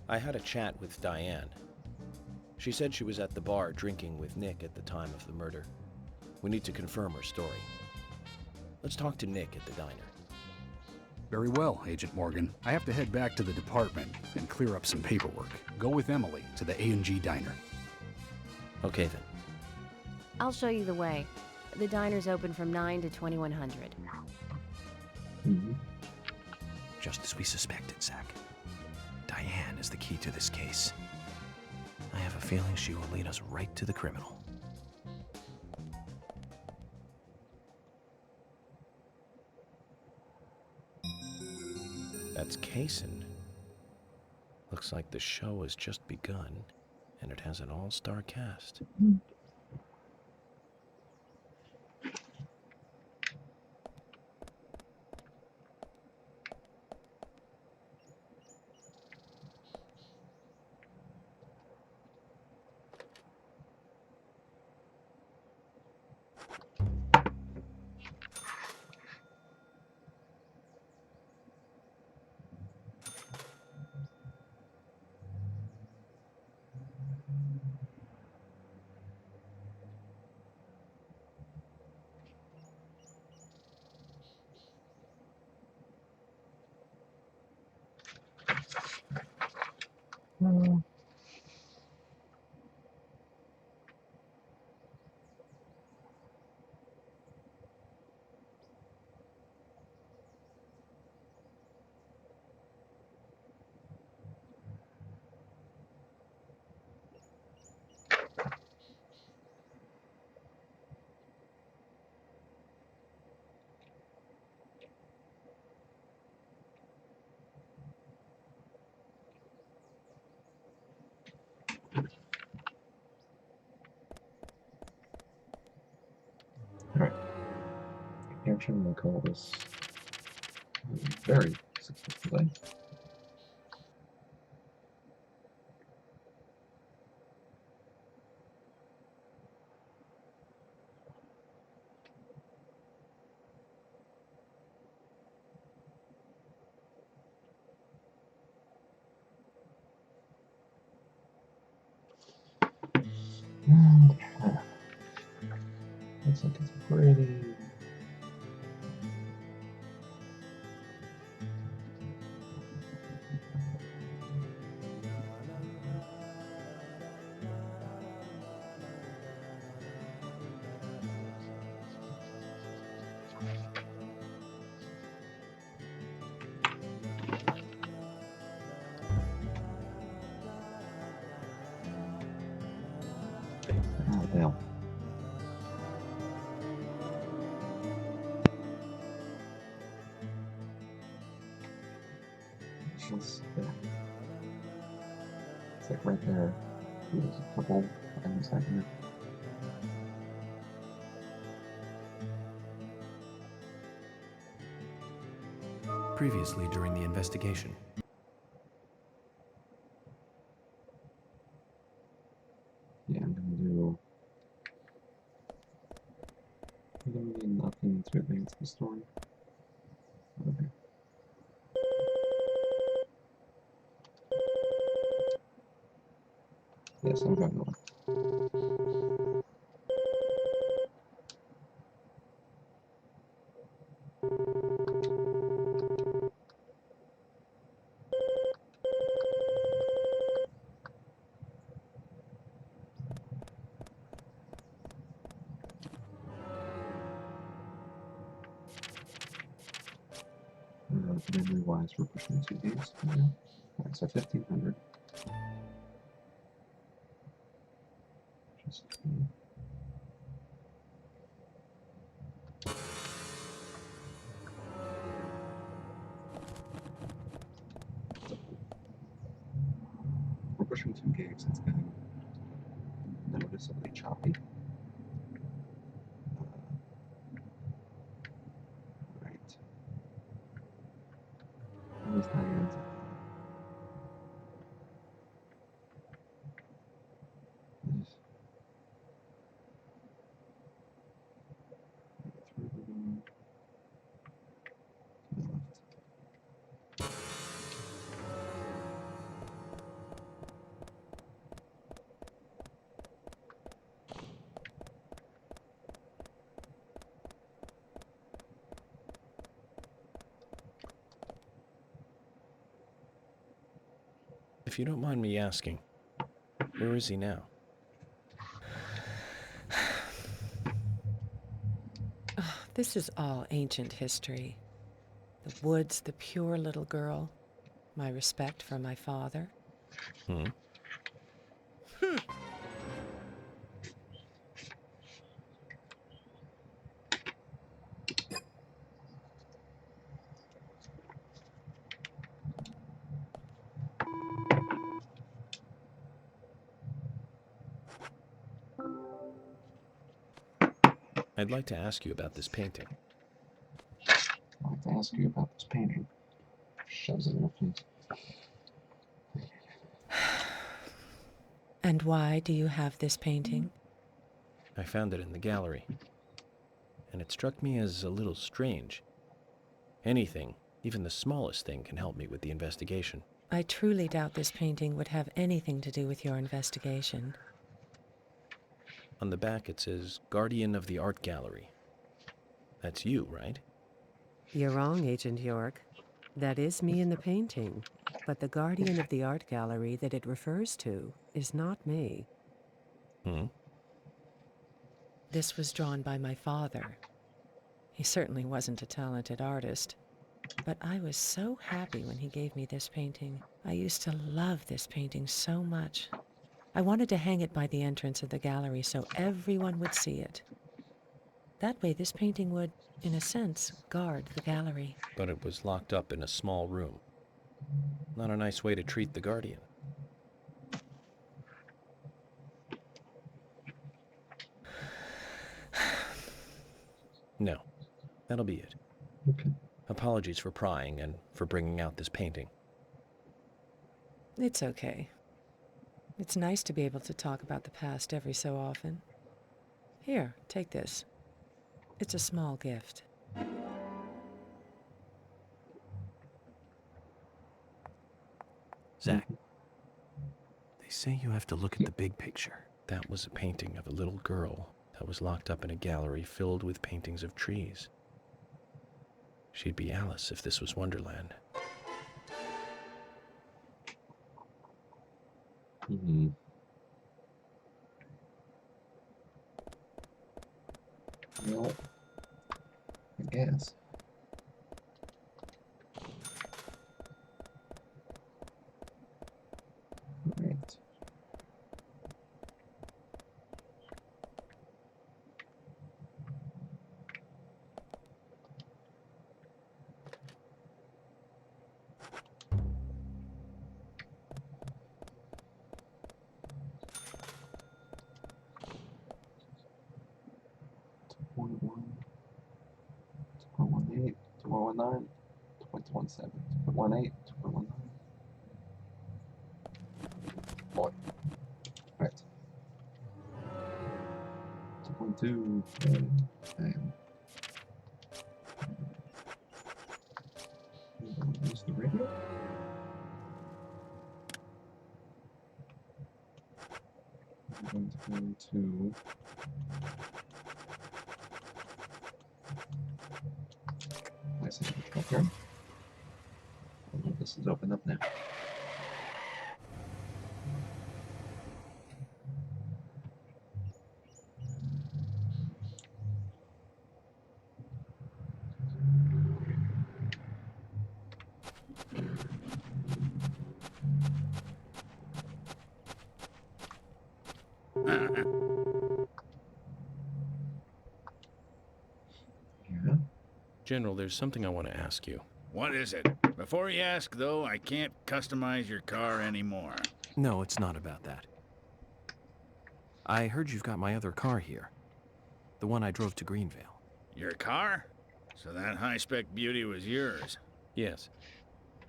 I had a chat with Diane. She said she was at the bar drinking with Nick at the time of the murder. We need to confirm her story. Let's talk to Nick at the diner. Very well, Agent Morgan. I have to head back to the department and clear up some paperwork. Go with Emily to the A&G diner. Okay then. I'll show you the way. The diner's open from 9 to 2100. Just as we suspected, Zach. Diane is the key to this case. I have a feeling she will lead us right to the criminal. That's Kaysen. Looks like the show has just begun, and it has an all-star cast. Premonition, we'll call this a very successful day. Looks like it's pretty. Oh, hell. It's like right there. There's a couple items like here. Previously during the investigation. Yeah, I'm gonna do literally nothing to advance the story. Okay. Yes, I'm going to. Memory-wise, we're pushing 2 games. Yeah. Alright, so 1500. Just, we're pushing 2 games. It's getting noticeably choppy. Right. At least I am. If you don't mind me asking, where is he now? Oh, this is all ancient history. The woods, the pure little girl, my respect for my father. Hmm? I'd like to ask you about this painting. I'd like to ask you about this painting. Shoves it in her face. And why do you have this painting? I found it in the gallery, and it struck me as a little strange. Anything, even the smallest thing, can help me with the investigation. I truly doubt this painting would have anything to do with your investigation. On the back it says, Guardian of the Art Gallery. That's you, right? You're wrong, Agent York. That is me in the painting, but the guardian of the art gallery that it refers to is not me. Hmm? This was drawn by my father. He certainly wasn't a talented artist, but I was so happy when he gave me this painting. I used to love this painting so much. I wanted to hang it by the entrance of the gallery so everyone would see it. That way this painting would, in a sense, guard the gallery. But it was locked up in a small room. Not a nice way to treat the Guardian. No. That'll be it. Okay. Apologies for prying and for bringing out this painting. It's okay. It's nice to be able to talk about the past every so often. Here, take this. It's a small gift. Zach, they say you have to look at the big picture. That was a painting of a little girl that was locked up in a gallery filled with paintings of trees. She'd be Alice if this was Wonderland. Mm-hmm. Well, I guess. Right. Point 2.18, 2.19, 2.17, 2.18, 2.19. Boy. Right. 2.2. And use the radio. I'm going to go to my second control here. This is open up now. Yeah. General, there's something I want to ask you. What is it? Before you ask, though, I can't customize your car anymore. No, it's not about that. I heard you've got my other car here. The one I drove to Greenvale. Your car? So that high-spec beauty was yours? Yes.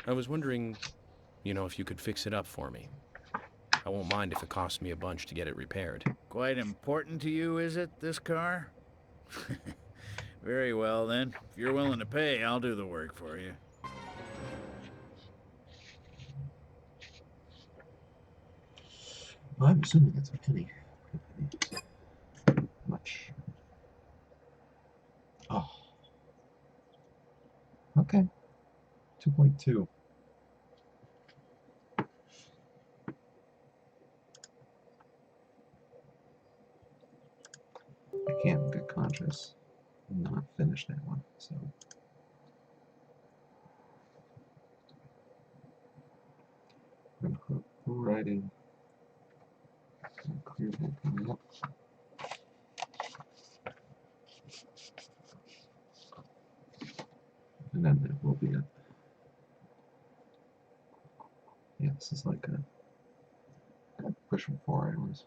I was wondering, if you could fix it up for me. I won't mind if it costs me a bunch to get it repaired. Quite important to you, is it, this car? Very well, then. If you're willing to pay, I'll do the work for you. Well, I'm assuming it's a penny. Much. Oh. Okay. 2.2. I can't in good conscience not finish that one, so. I'm gonna put writing. Clear that coming up. And then there will be a. Yeah, this is like a pushing 4 hours.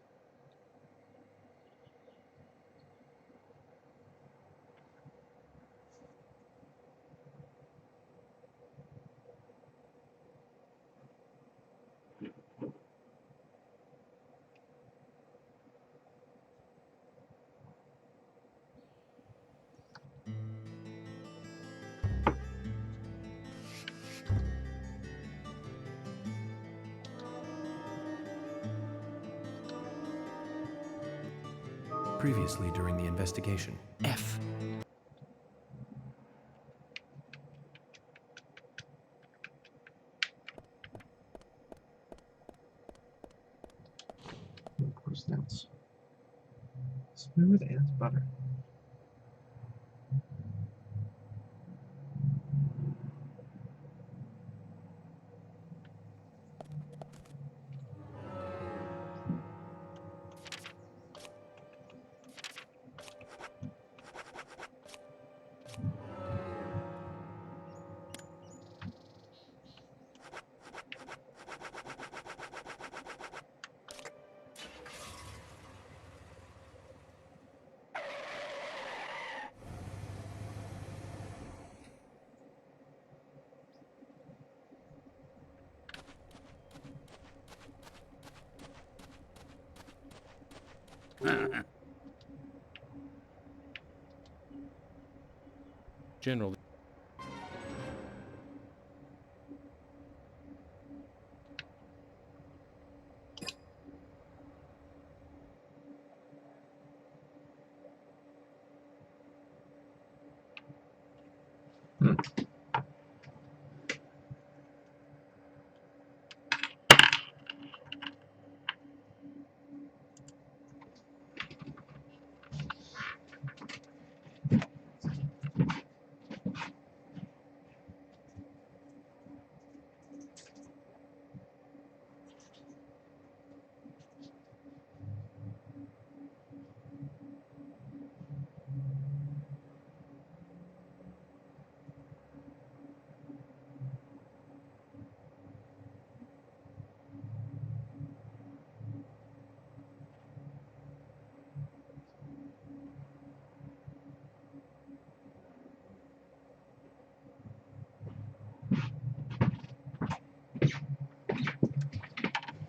Previously during the investigation. F. Of course, now it's smooth as butter. General.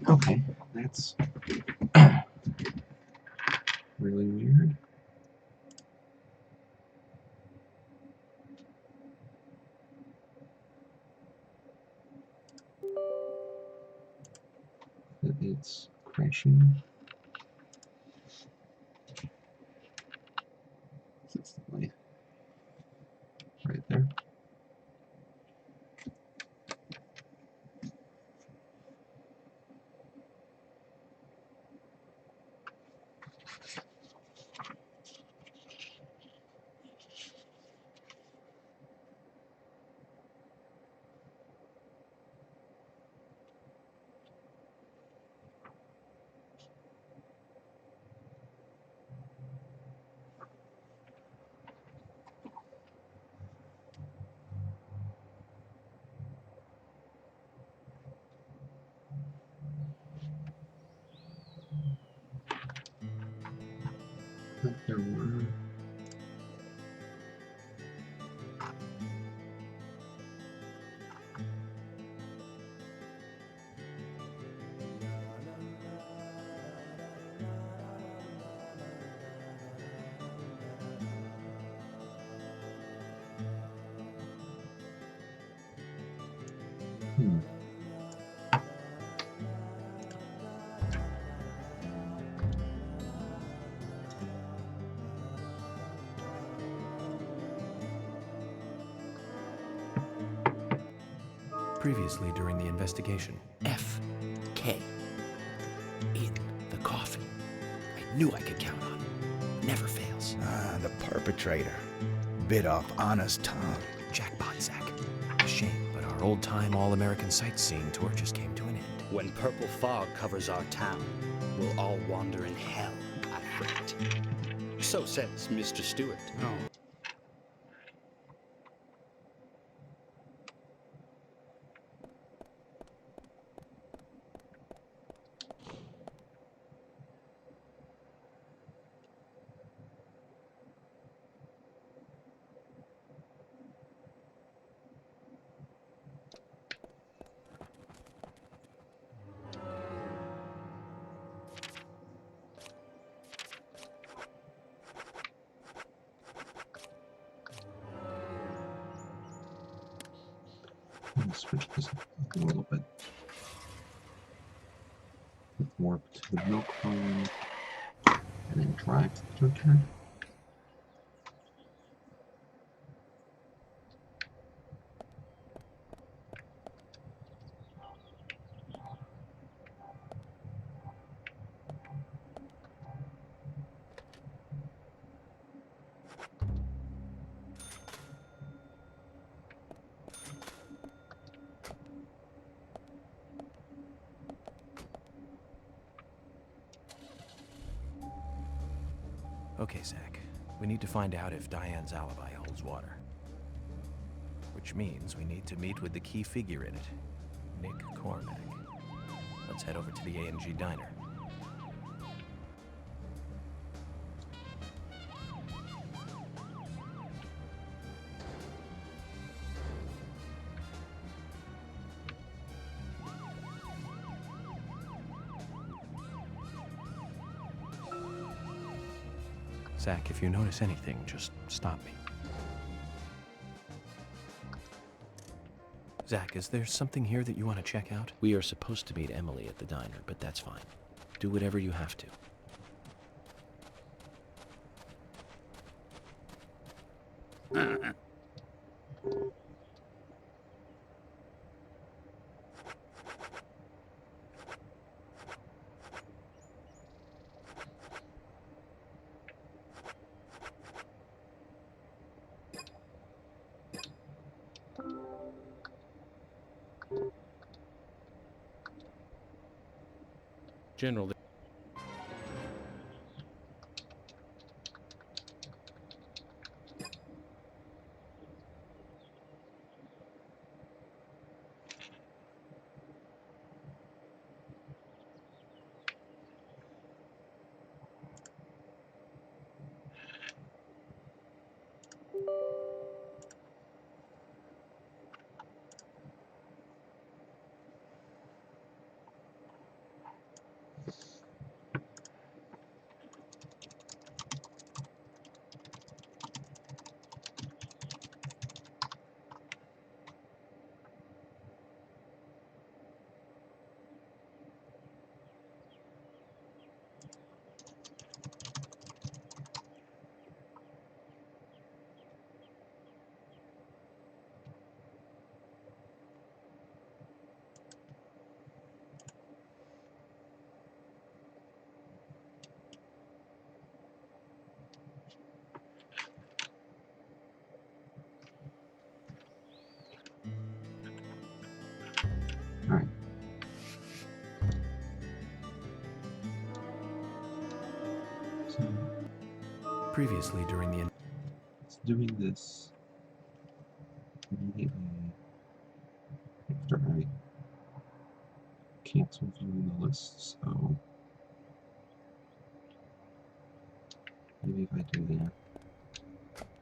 Okay, that's really weird. It's crashing. Consistently. Right there. But there were. Previously during the investigation. F.K. in the coffee. I knew I could count on him. Never fails. Ah, the perpetrator. Bit off Anna's tongue. Jackpot, Zach. A shame, but our old-time all-American sightseeing tour just came to an end. When purple fog covers our town, we'll all wander in hell, I fret. So says Mr. Stewart. No. Let me switch this up a little bit. Warp to the milk phone, and then drive to the junkyard. Okay, Zach. We need to find out if Diane's alibi holds water. Which means we need to meet with the key figure in it, Nick Cormack. Let's head over to the A&G Diner. Zach, if you notice anything, just stop me. Zach, is there something here that you want to check out? We are supposed to meet Emily at the diner, but that's fine. Do whatever you have to. General, Alright. So, previously during the... it's doing this immediately after I cancel viewing the list, so maybe if I do that,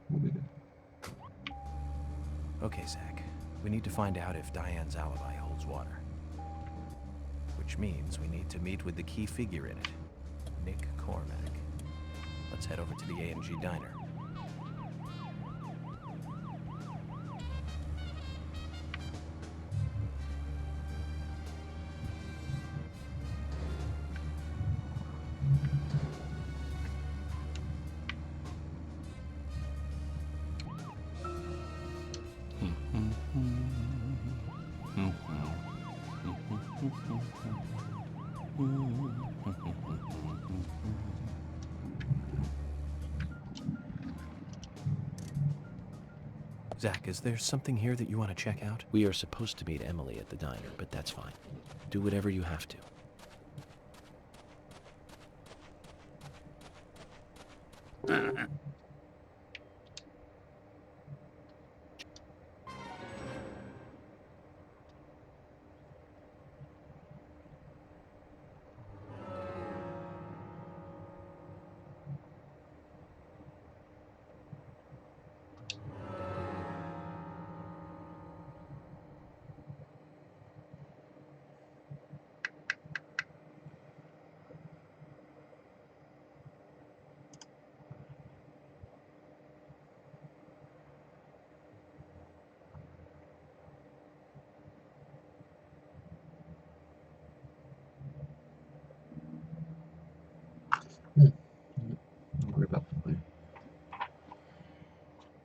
we'll be good. Okay, Zach. We need to find out if Diane's alibi holds water. Which means we need to meet with the key figure in it, Nick Cormack. Let's head over to the A&G Diner. Zach, is there something here that you want to check out? We are supposed to meet Emily at the diner, but that's fine. Do whatever you have to. Don't worry about that later.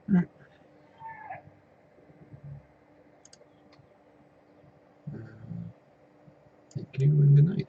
Alright. Thank you and good night.